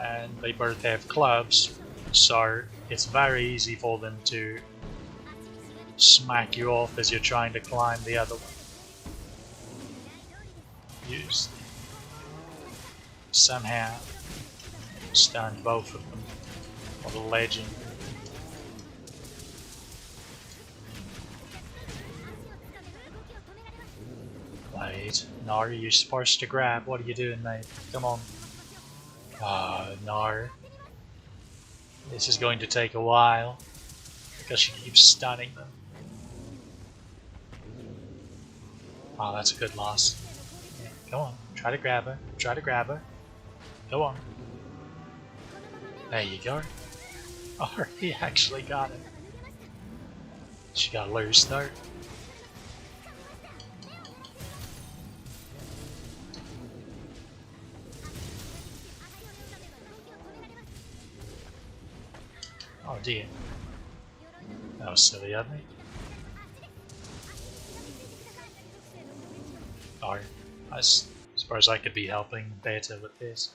and they both have clubs, so it's very easy for them to smack you off as you're trying to climb the other one. Use somehow stun both of them. What a legend. Wait, no, you're supposed to grab. What are you doing, mate? Come on. No. This is going to take a while because she keeps stunning them. Oh, that's a good loss. Yeah, come on, try to grab her. Try to grab her. Go on. There you go. Oh, he actually got it. She got loose though. Oh dear. That was silly of me. Or suppose I could be helping better with this.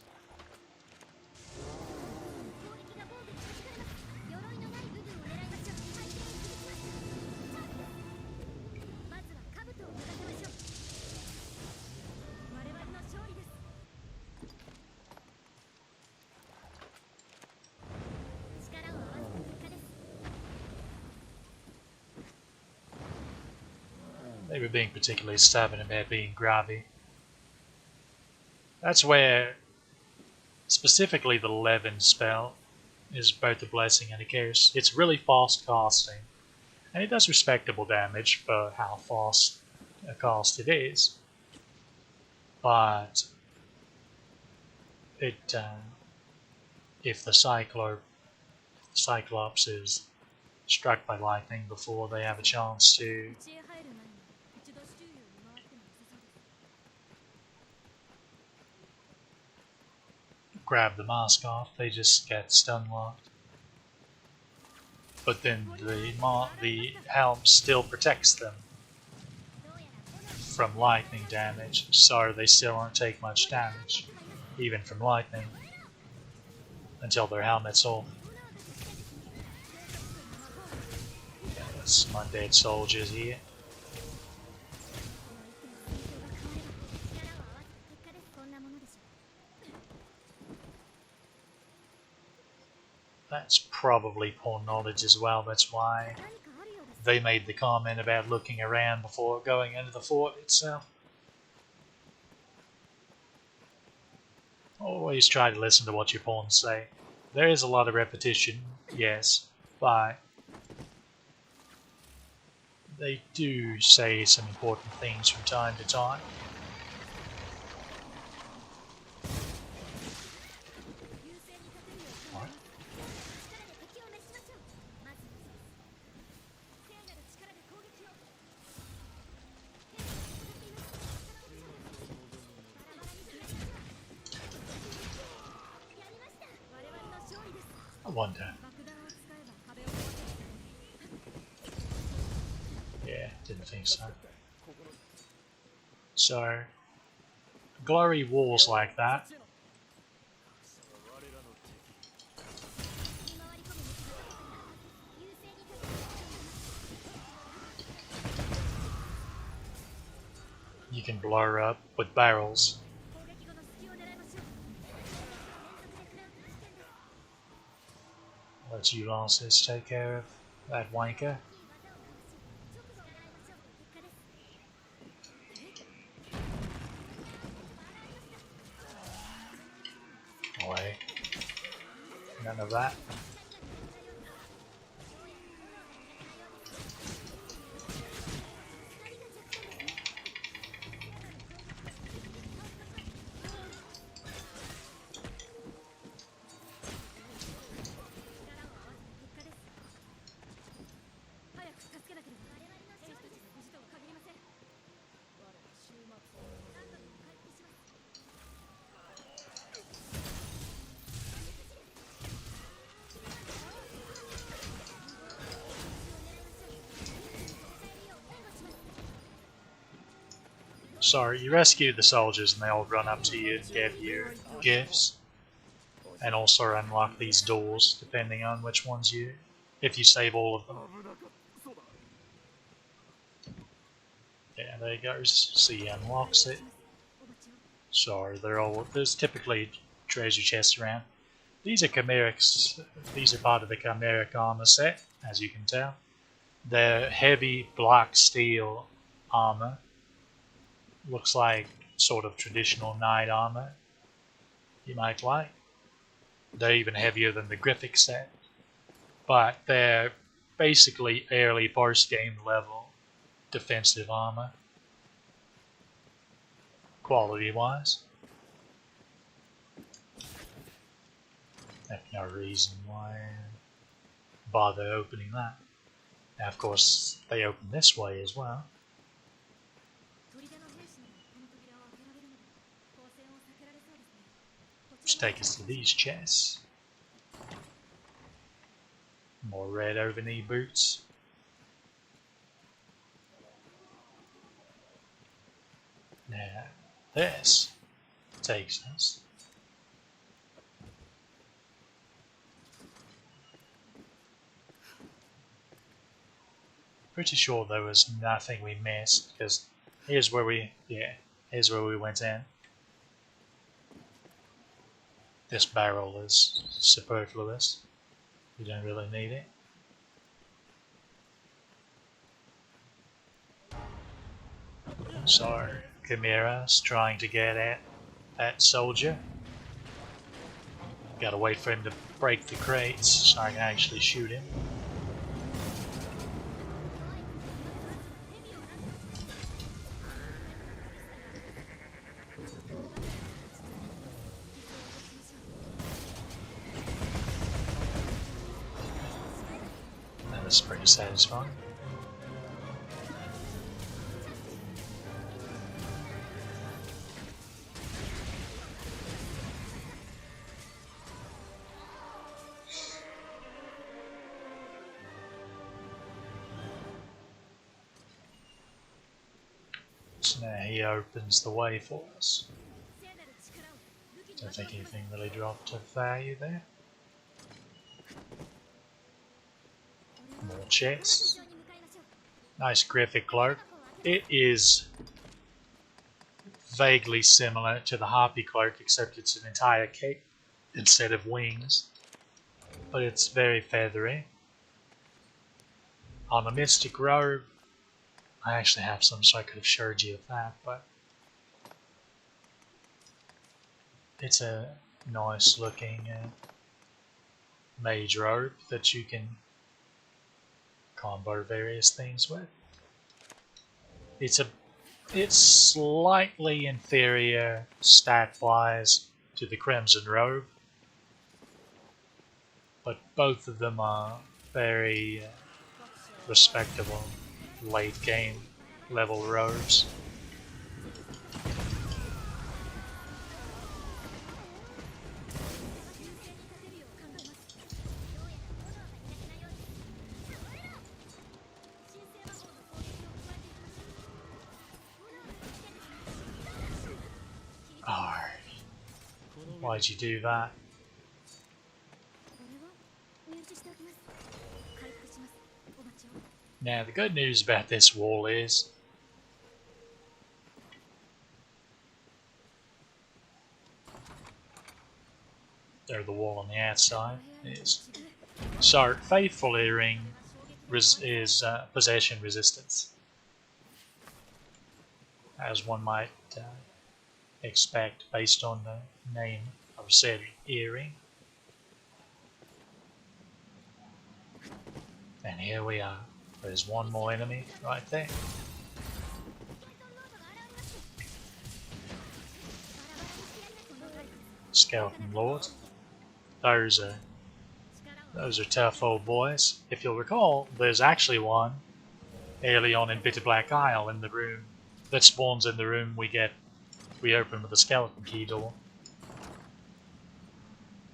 They were being particularly stubborn about being grubby. That's where specifically the Levin spell is both a blessing and a curse. It's really fast casting, and it does respectable damage for how fast a cast it is. But it, if the Cyclops is struck by lightning before they have a chance to grab the mask off, they just get stun locked. But then the helm still protects them from lightning damage, so they still don't take much damage, even from lightning, until their helmet's off. Yeah, that's my dead soldiers here. That's probably poor knowledge as well. That's why they made the comment about looking around before going into the fort itself. Always try to listen to what your pawns say. There is a lot of repetition, yes, but they do say some important things from time to time. I wonder. Yeah, didn't think so. So, glory walls like that. You can blow up with barrels. Let you lances take care of that wanker. Away. None of that. Sorry, you rescue the soldiers and they all run up to you and give you gifts. And also unlock these doors, depending on which ones you... if you save all of them. Yeah, there it goes. So he unlocks it. So there's typically treasure chests around. These are chimerics. These are part of the chimeric armor set, as you can tell. They're heavy black steel armor. Looks like sort of traditional knight armor, you might like. They're even heavier than the Graphic set, but they're basically early post-game level defensive armor, quality-wise. There's no reason why bother opening that. Now, of course, they open this way as well. Which take us to these chests. More red over-knee boots. Now, this takes us pretty sure there was nothing we missed, because here's where we went in. This barrel is superfluous. We don't really need it. So Chimera's trying to get at that soldier. Gotta wait for him to break the crates so I can actually shoot him. That was pretty satisfying. So now he opens the way for us. Don't think anything really dropped of value there. More chests. Nice graphic cloak. It is vaguely similar to the Harpy cloak, except it's an entire cape instead of wings. But it's very feathery. On the Mystic robe, I actually have some, so I could have showed you of that, but it's a nice looking mage robe that you can combo various things with. It's slightly inferior stat-wise to the Crimson robe, but both of them are very respectable late game level robes. Oh, why'd you do that? Now the good news about this wall is there, the wall on the outside is so faithful earring is possession resistance, as one might expect based on the name of said earring. And here we are. There's one more enemy right there. Skeleton Lord. Those are tough old boys. If you'll recall, there's actually one early on in Bitter Black Isle in the room that spawns in the room we open with a skeleton key door.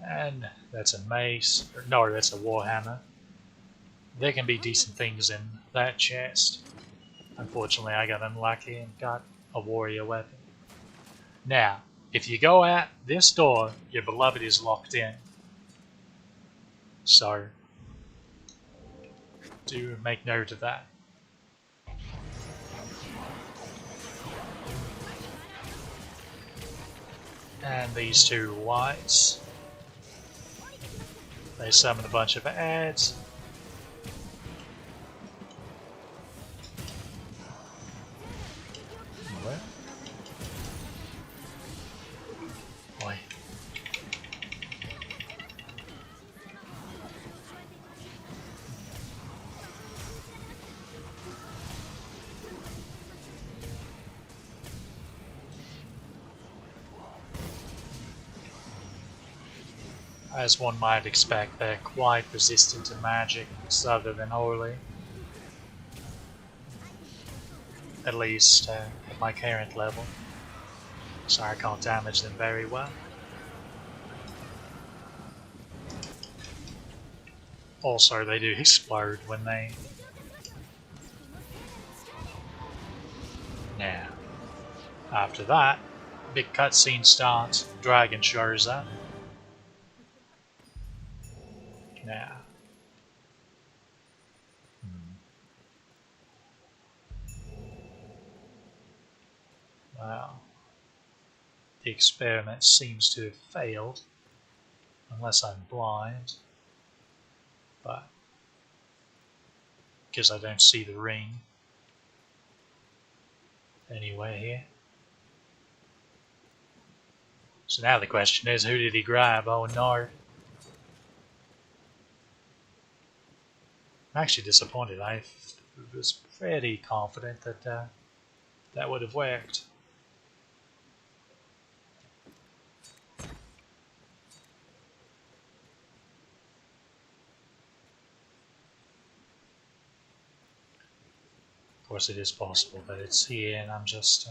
And that's a mace. No, that's a warhammer. There can be decent things in that chest. Unfortunately, I got unlucky and got a warrior weapon. Now, if you go out this door, your beloved is locked in. So, do make note of that. And these two whites. They summon a bunch of ads. Boy. As one might expect, they're quite resistant to magic other than holy. At least at my current level. So I can't damage them very well. Also, they do explode when they... Now, After that, big cutscene starts. Dragon shows up. Now. Well, the experiment seems to have failed. Unless I'm blind. But because I don't see the ring anywhere here. So now the question is, who did he grab? Oh no. I'm actually disappointed. I was pretty confident that that would have worked. Of course, it is possible that it's here and I'm just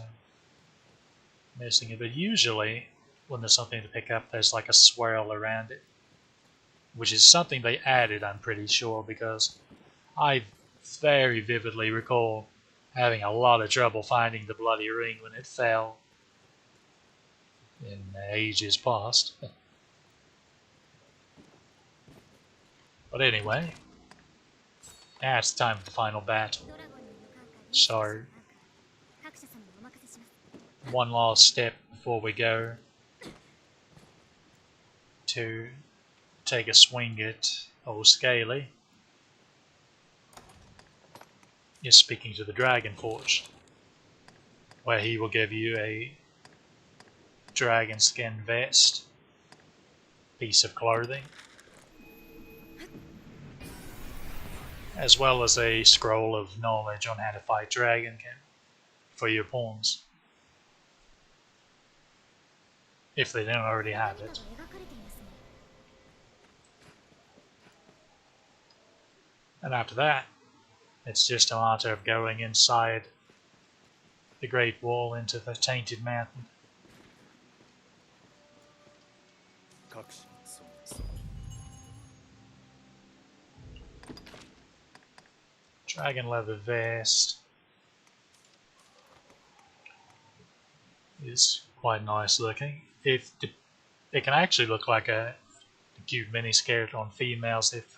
missing it. But usually, when there's something to pick up, there's like a swirl around it, which is something they added, I'm pretty sure, because I very vividly recall having a lot of trouble finding the bloody ring when it fell in ages past. But anyway, now it's time for the final battle. So, one last step before we go to take a swing at old Scaly is speaking to the Dragon Forge, where he will give you a dragon skin vest, piece of clothing, as well as a scroll of knowledge on how to fight dragonkin for your pawns, if they don't already have it. And after that, it's just a matter of going inside the Great Wall into the Tainted Mountain. Dragon leather vest is quite nice looking. It can actually look like a cute mini skirt on females if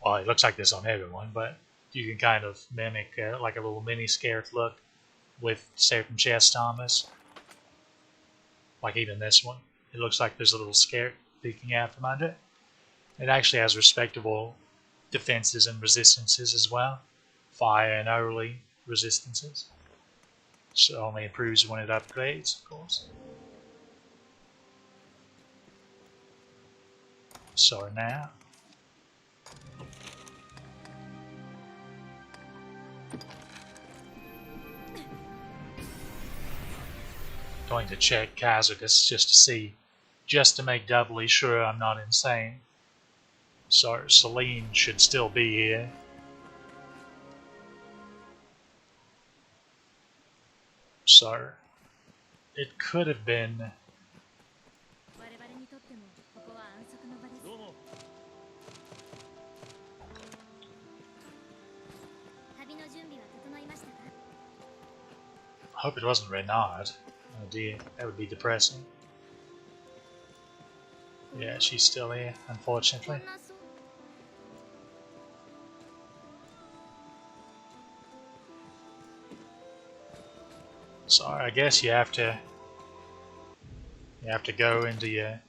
well, it looks like this on everyone, but you can kind of mimic like a little mini skirt look with certain chest armors. Like even this one. It looks like there's a little skirt peeking out from under it. It actually has respectable defenses and resistances as well. Fire and early resistances. So it only improves when it upgrades, of course. So now, going to check Hazardous just to make doubly sure I'm not insane. So Celine should still be here. So it could have been I hope it wasn't Renard. Oh dear, that would be depressing. Yeah, she's still here, unfortunately. So I guess you have to go into your,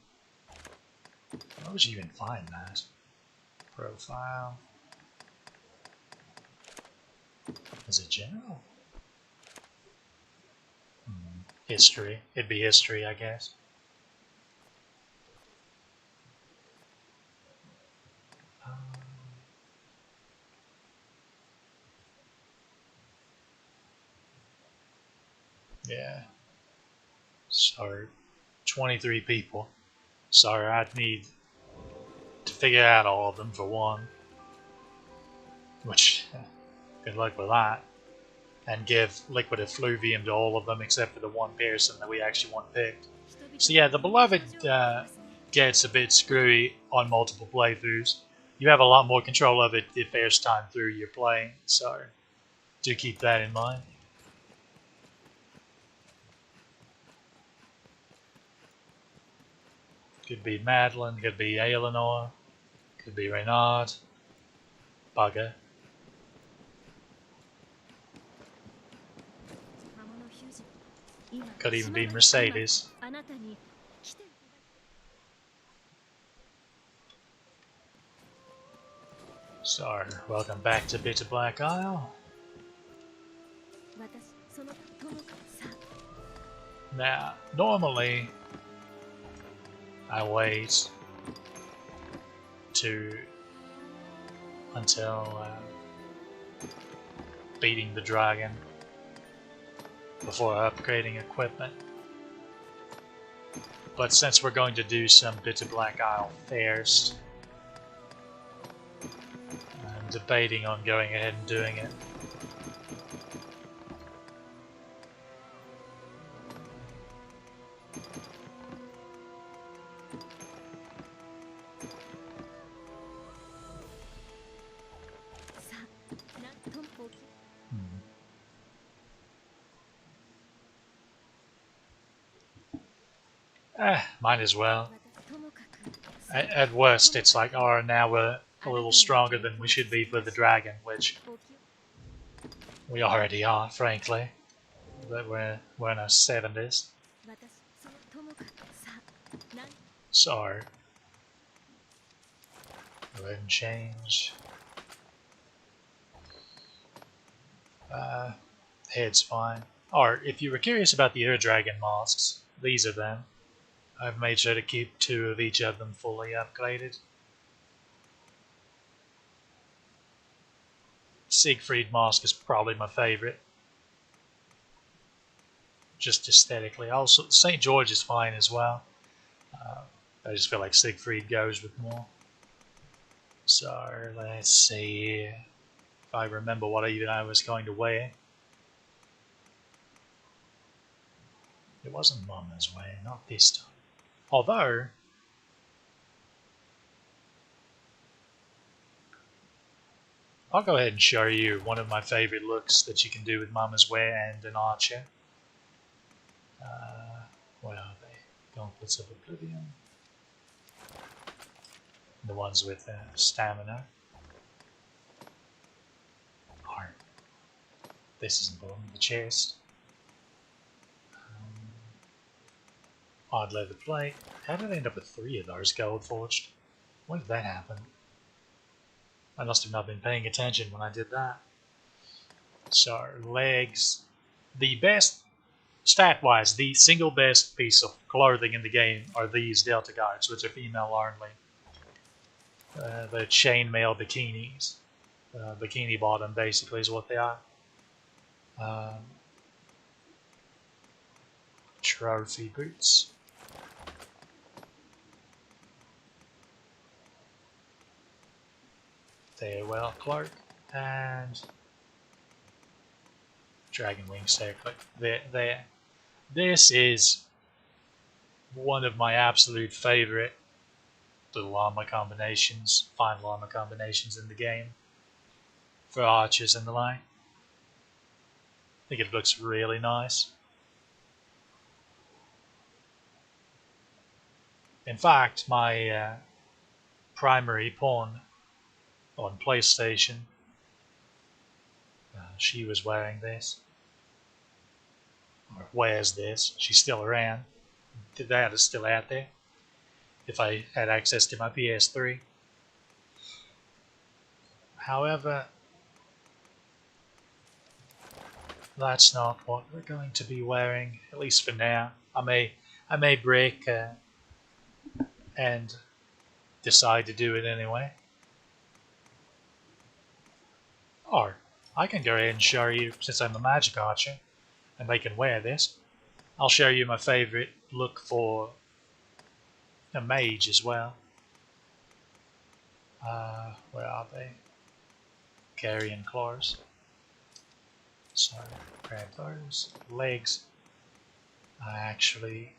where would you even find that? Profile. Is it general? History. It'd be history, I guess. Yeah. So, 23 people. So I'd need to figure out all of them for one. Which, good luck with that. And give liquid effluvium to all of them except for the one person that we actually want picked. So yeah, the Beloved gets a bit screwy on multiple playthroughs. You have a lot more control of it the first time through you're playing, so do keep that in mind. Could be Madeline, could be Eleanor, could be Reynard, Bugger. Could even be Mercedes. So, welcome back to Bitter Black Isle. Now, normally I wait until beating the dragon before upgrading equipment. But since we're going to do some Bitter Black Isle first, I'm debating on going ahead and doing it. Might as well. At worst, it's like, oh, now we're a little stronger than we should be for the dragon, which we already are, frankly. But we're in our 70s. So, go ahead and change. Head's fine. Or, if you were curious about the Air Dragon masks, these are them. I've made sure to keep 2 of each of them fully upgraded. Siegfried mask is probably my favorite. Just aesthetically. Also, St. George is fine as well. I just feel like Siegfried goes with more. So, let's see if I remember what even I was going to wear. It wasn't Mama's way, not this time. Although, I'll go ahead and show you one of my favorite looks that you can do with Mama's wear and an archer. What are they? Gauntlets of Oblivion. The ones with stamina. Heart. This is important. The chest. Odd leather plate. How did I end up with 3 of those gold forged? When did that happen? I must have not been paying attention when I did that. So, legs. The best, stat-wise, the single best piece of clothing in the game are these Delta Guards, which are female only. The chainmail bikinis. Bikini bottom, basically, is what they are. Trophy boots. Farewell cloak and dragon wing circlet. There. This is one of my absolute favorite little armor combinations, final armor combinations in the game for archers and the like. I think it looks really nice. In fact, my primary pawn on PlayStation, she was wearing this, or wears this. She's still around. That is still out there. If I had access to my PS3. However, that's not what we're going to be wearing, at least for now. I may break and decide to do it anyway. Or I can go ahead and show you, since I'm a Magick Archer and they can wear this, I'll show you my favorite look for a mage as well. Where are they? Carrion claws. So grab those. Legs. Actually,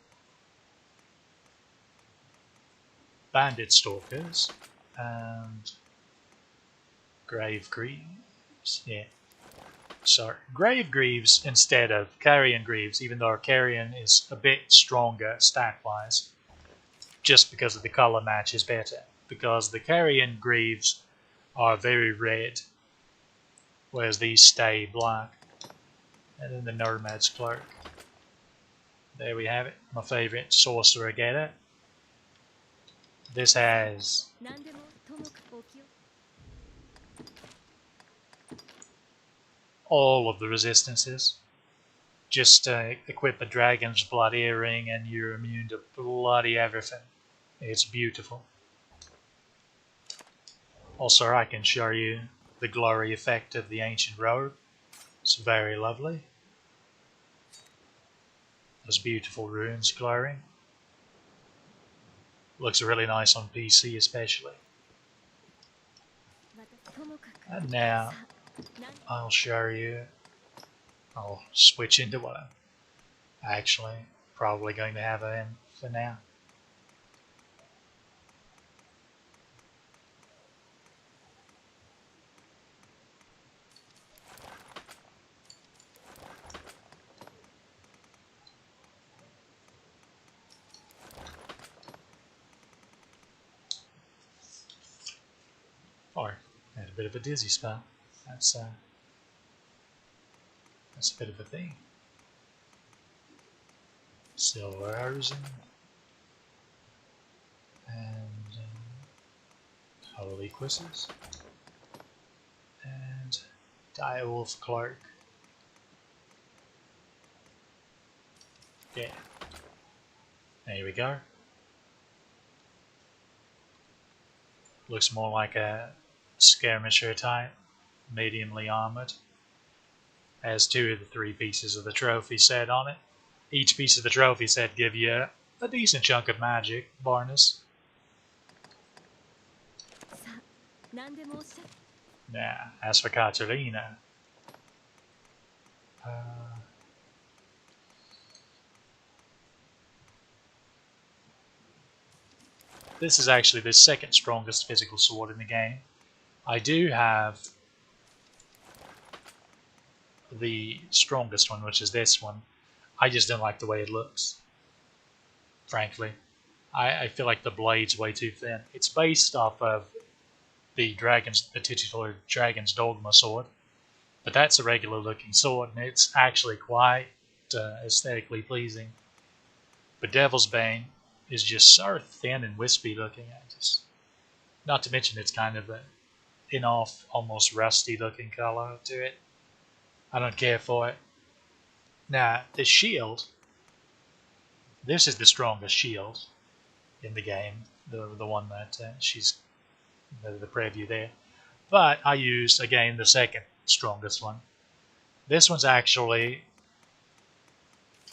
bandit stalkers and grave greaves. Yeah. Sorry, grave greaves instead of carrion greaves, even though our carrion is a bit stronger stat wise. just because of the color match is better. Because the carrion greaves are very red, whereas these stay black. And then the Nomad's Clerk. There we have it, my favorite sorcerer getter. This has all of the resistances. Just equip a Dragon's Blood earring and you're immune to bloody everything. It's beautiful. Also, I can show you the glory effect of the Ancient Robe. It's very lovely. Those beautiful runes glowing. Looks really nice on PC especially. And now I'll show you. I'll switch into what I'm actually probably going to have in for now. Or had a bit of a dizzy spell. That's a bit of a thing. Silver Arisen and Holy Quizzes and Direwolf Clerk. Yeah. There we go. Looks more like a skirmisher type, mediumly armored. Has 2 of the 3 pieces of the trophy set on it. Each piece of the trophy set give you a decent chunk of magic bonus. Now, as for Katarina, this is actually the second strongest physical sword in the game. I do have the strongest one, which is this one. I just don't like the way it looks, frankly. I feel like the blade's way too thin. It's based off of the titular Dragon's Dogma sword, but that's a regular looking sword, and it's actually quite aesthetically pleasing. But Devil's Bane is just so thin and wispy looking. Not to mention it's kind of an off, almost rusty looking color to it. I don't care for it. Now, the shield, this is the strongest shield in the game, the one that she's, the preview there. But I used, again, the second strongest one. This one's actually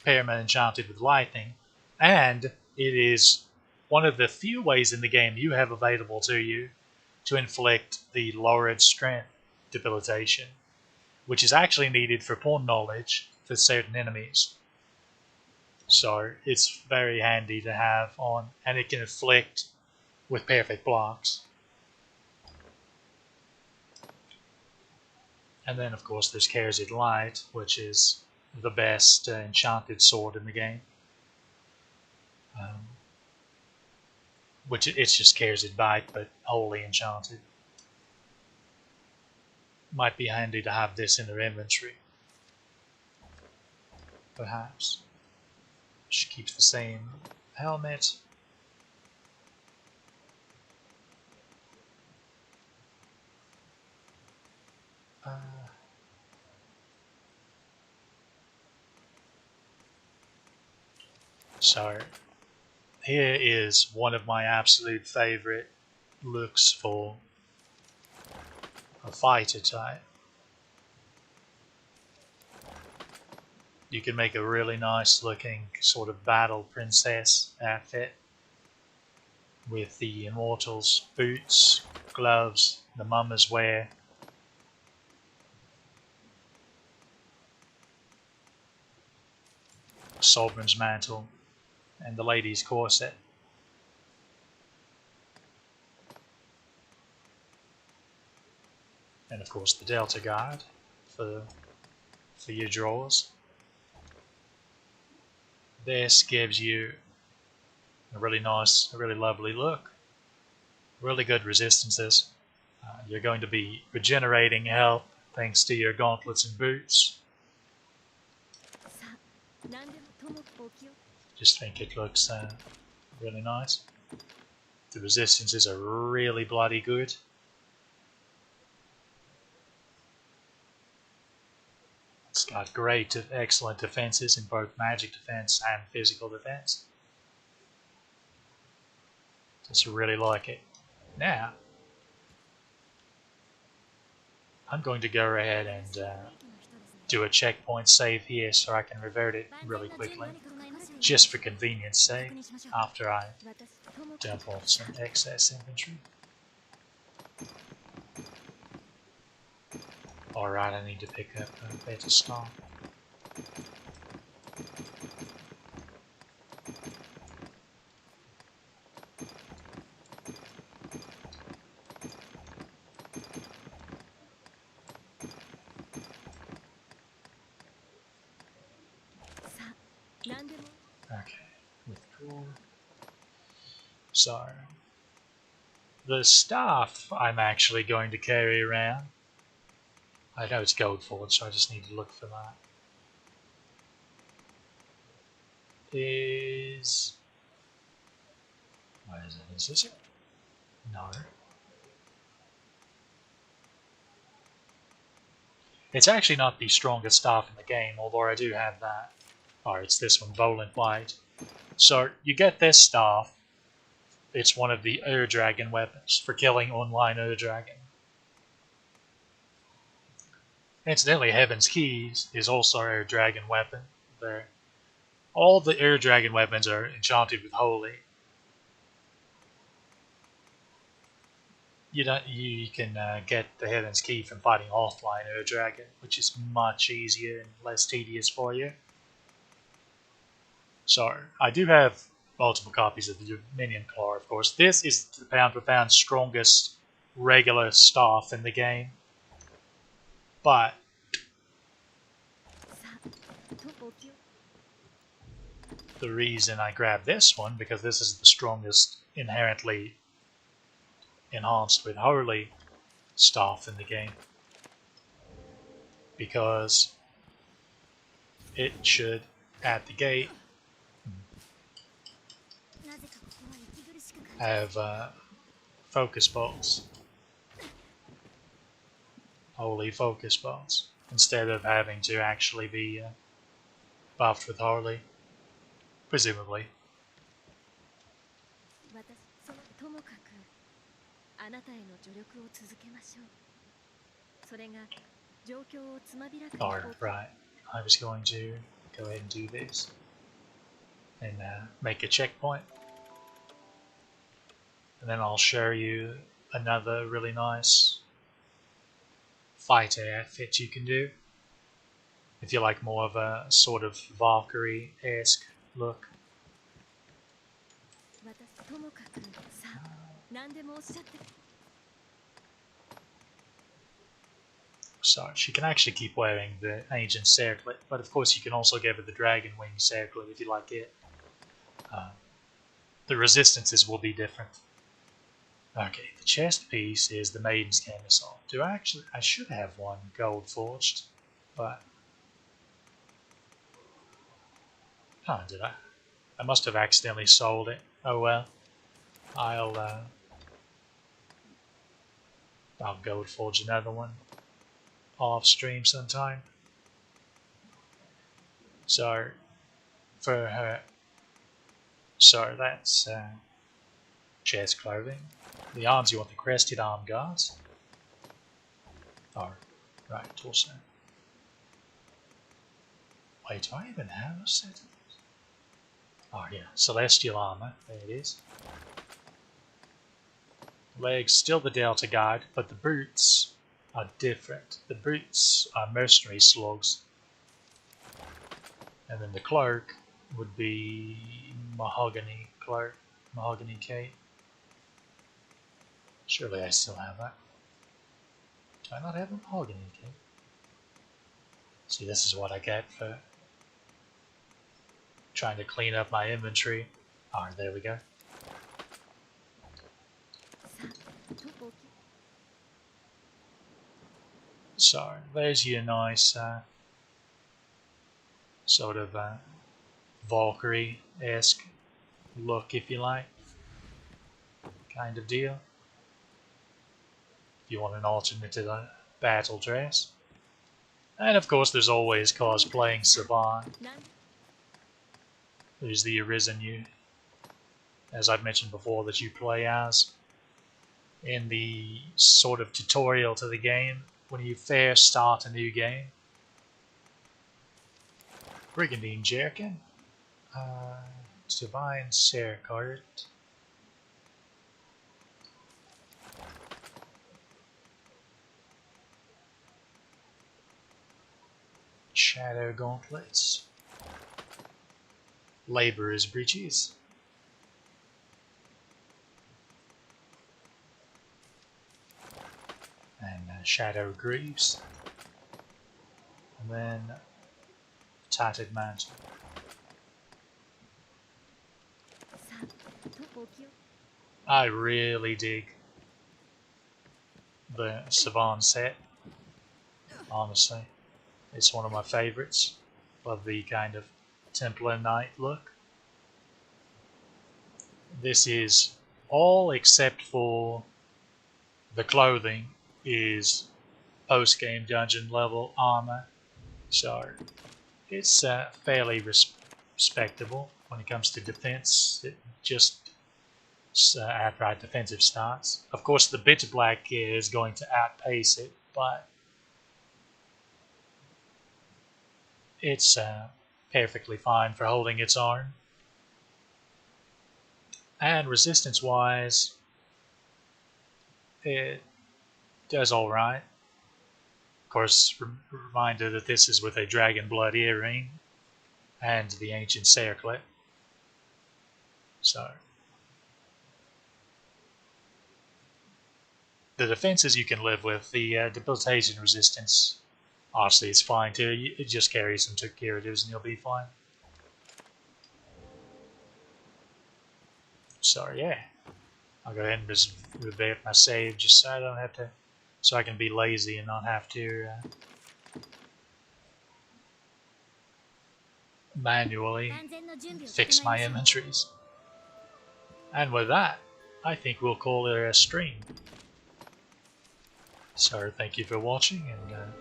permanent enchanted with lightning, and it is one of the few ways in the game you have available to you to inflict the lowered strength debilitation, which is actually needed for pawn knowledge for certain enemies. So it's very handy to have on, and it can inflict with perfect blocks. And then, of course, there's Kerzid Light, which is the best enchanted sword in the game. Which it's just Kerzid Bite, but wholly enchanted. Might be handy to have this in their inventory. Perhaps. She keeps the same helmet. So here is one of my absolute favorite looks for a fighter type. You can make a really nice looking sort of battle princess outfit with the Immortals boots, gloves, the mummer's wear. Sovereign's mantle and the lady's corset. And of course the Delta Guard for your drawers. This gives you A really nice, a really lovely look. Really good resistances. You're going to be regenerating health thanks to your gauntlets and boots. Just think it looks really nice. The resistances are really bloody good. It's got great, excellent defenses in both magic defense and physical defense. Just really like it. Now, I'm going to go ahead and do a checkpoint save here so I can revert it really quickly, just for convenience sake, after I dump off some excess inventory. Alright, I need to pick up a better stock. Okay, withdraw. So, the staff I'm actually going to carry around. I know it's gold forward, so I just need to look for that. Is... What is it? Is this it? No. It's actually not the strongest staff in the game, although I do have that. Oh, it's this one, Volant White. So, you get this staff. It's one of the Ur Dragon weapons for killing online Ur Dragon. Incidentally, Heaven's Keys is also Ur Dragon weapon. All the Ur Dragon weapons are enchanted with Holy. You can get the Heaven's Key from fighting offline Ur Dragon, which is much easier and less tedious for you. So, I do have multiple copies of the Dominion Claw, of course. This is the pound-for-pound strongest regular staff in the game. But the reason I grabbed this one, because this is the strongest inherently enhanced with Holy staff in the game. Because it should, at the gate, have focus bolts. Holy focus bolts. Instead of having to actually be buffed with Holy. Presumably. Right. I was going to go ahead and do this. And make a checkpoint. And then I'll show you another really nice fighter outfit you can do. If you like more of a sort of Valkyrie-esque look. So she can actually keep wearing the ancient circlet, but of course you can also give her the dragon wing circlet if you like it. The resistances will be different. Okay, the chest piece is the Maiden's Camisole. I should have one gold forged, but... Oh, did I? I must have accidentally sold it. Oh well. I'll gold forge another one off stream sometime. So, for her... So that's chest clothing. The arms, you want the crested arm guards. Oh, right, torso. Wait, do I even have a set of these? Oh yeah, celestial armor, there it is. Legs, still the Delta Guard, but the boots are different. The boots are mercenary slugs. And then the cloak would be mahogany cloak, mahogany cape. Surely I still have that. Do I not have a mahogany cape? See, this is what I get for trying to clean up my inventory. Alright, there we go. So, there's your nice sort of Valkyrie-esque look, if you like, kind of deal. If you want an alternate to the battle dress. And of course there's always cosplaying Saban. There's the Arisen you, as I've mentioned before, that you play as in the sort of tutorial to the game when you first start a new game. Brigandine Jerkin. Divine Sercart. Shadow Gauntlets. Laborer's Breeches. And Shadow Greaves. And then Tattered Mantle. I really dig the Saban set, honestly. It's one of my favorites. Love the kind of Templar Knight look. This is all except for the clothing is post-game dungeon level armor. So it's fairly respectable when it comes to defense. It just outright defensive starts. Of course, the bitter black is going to outpace it, but it's perfectly fine for holding its own. And resistance-wise, it does all right. Of course, reminder that this is with a dragon blood earring and the ancient circlet. So the defenses you can live with. The debilitation resistance, honestly, it's fine too. It just carries some curatives and you'll be fine. So yeah, I'll go ahead and just revert my save just so I don't have to, so I can be lazy and not have to manually fix my inventories. And with that, I think we'll call it a stream. So thank you for watching, and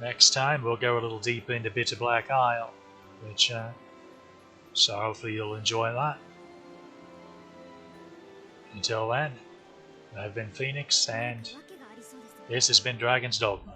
next time we'll go a little deeper into Bitter Black Isle, which so hopefully you'll enjoy that. Until then, I've been Phoenix, and this has been Dragon's Dogma.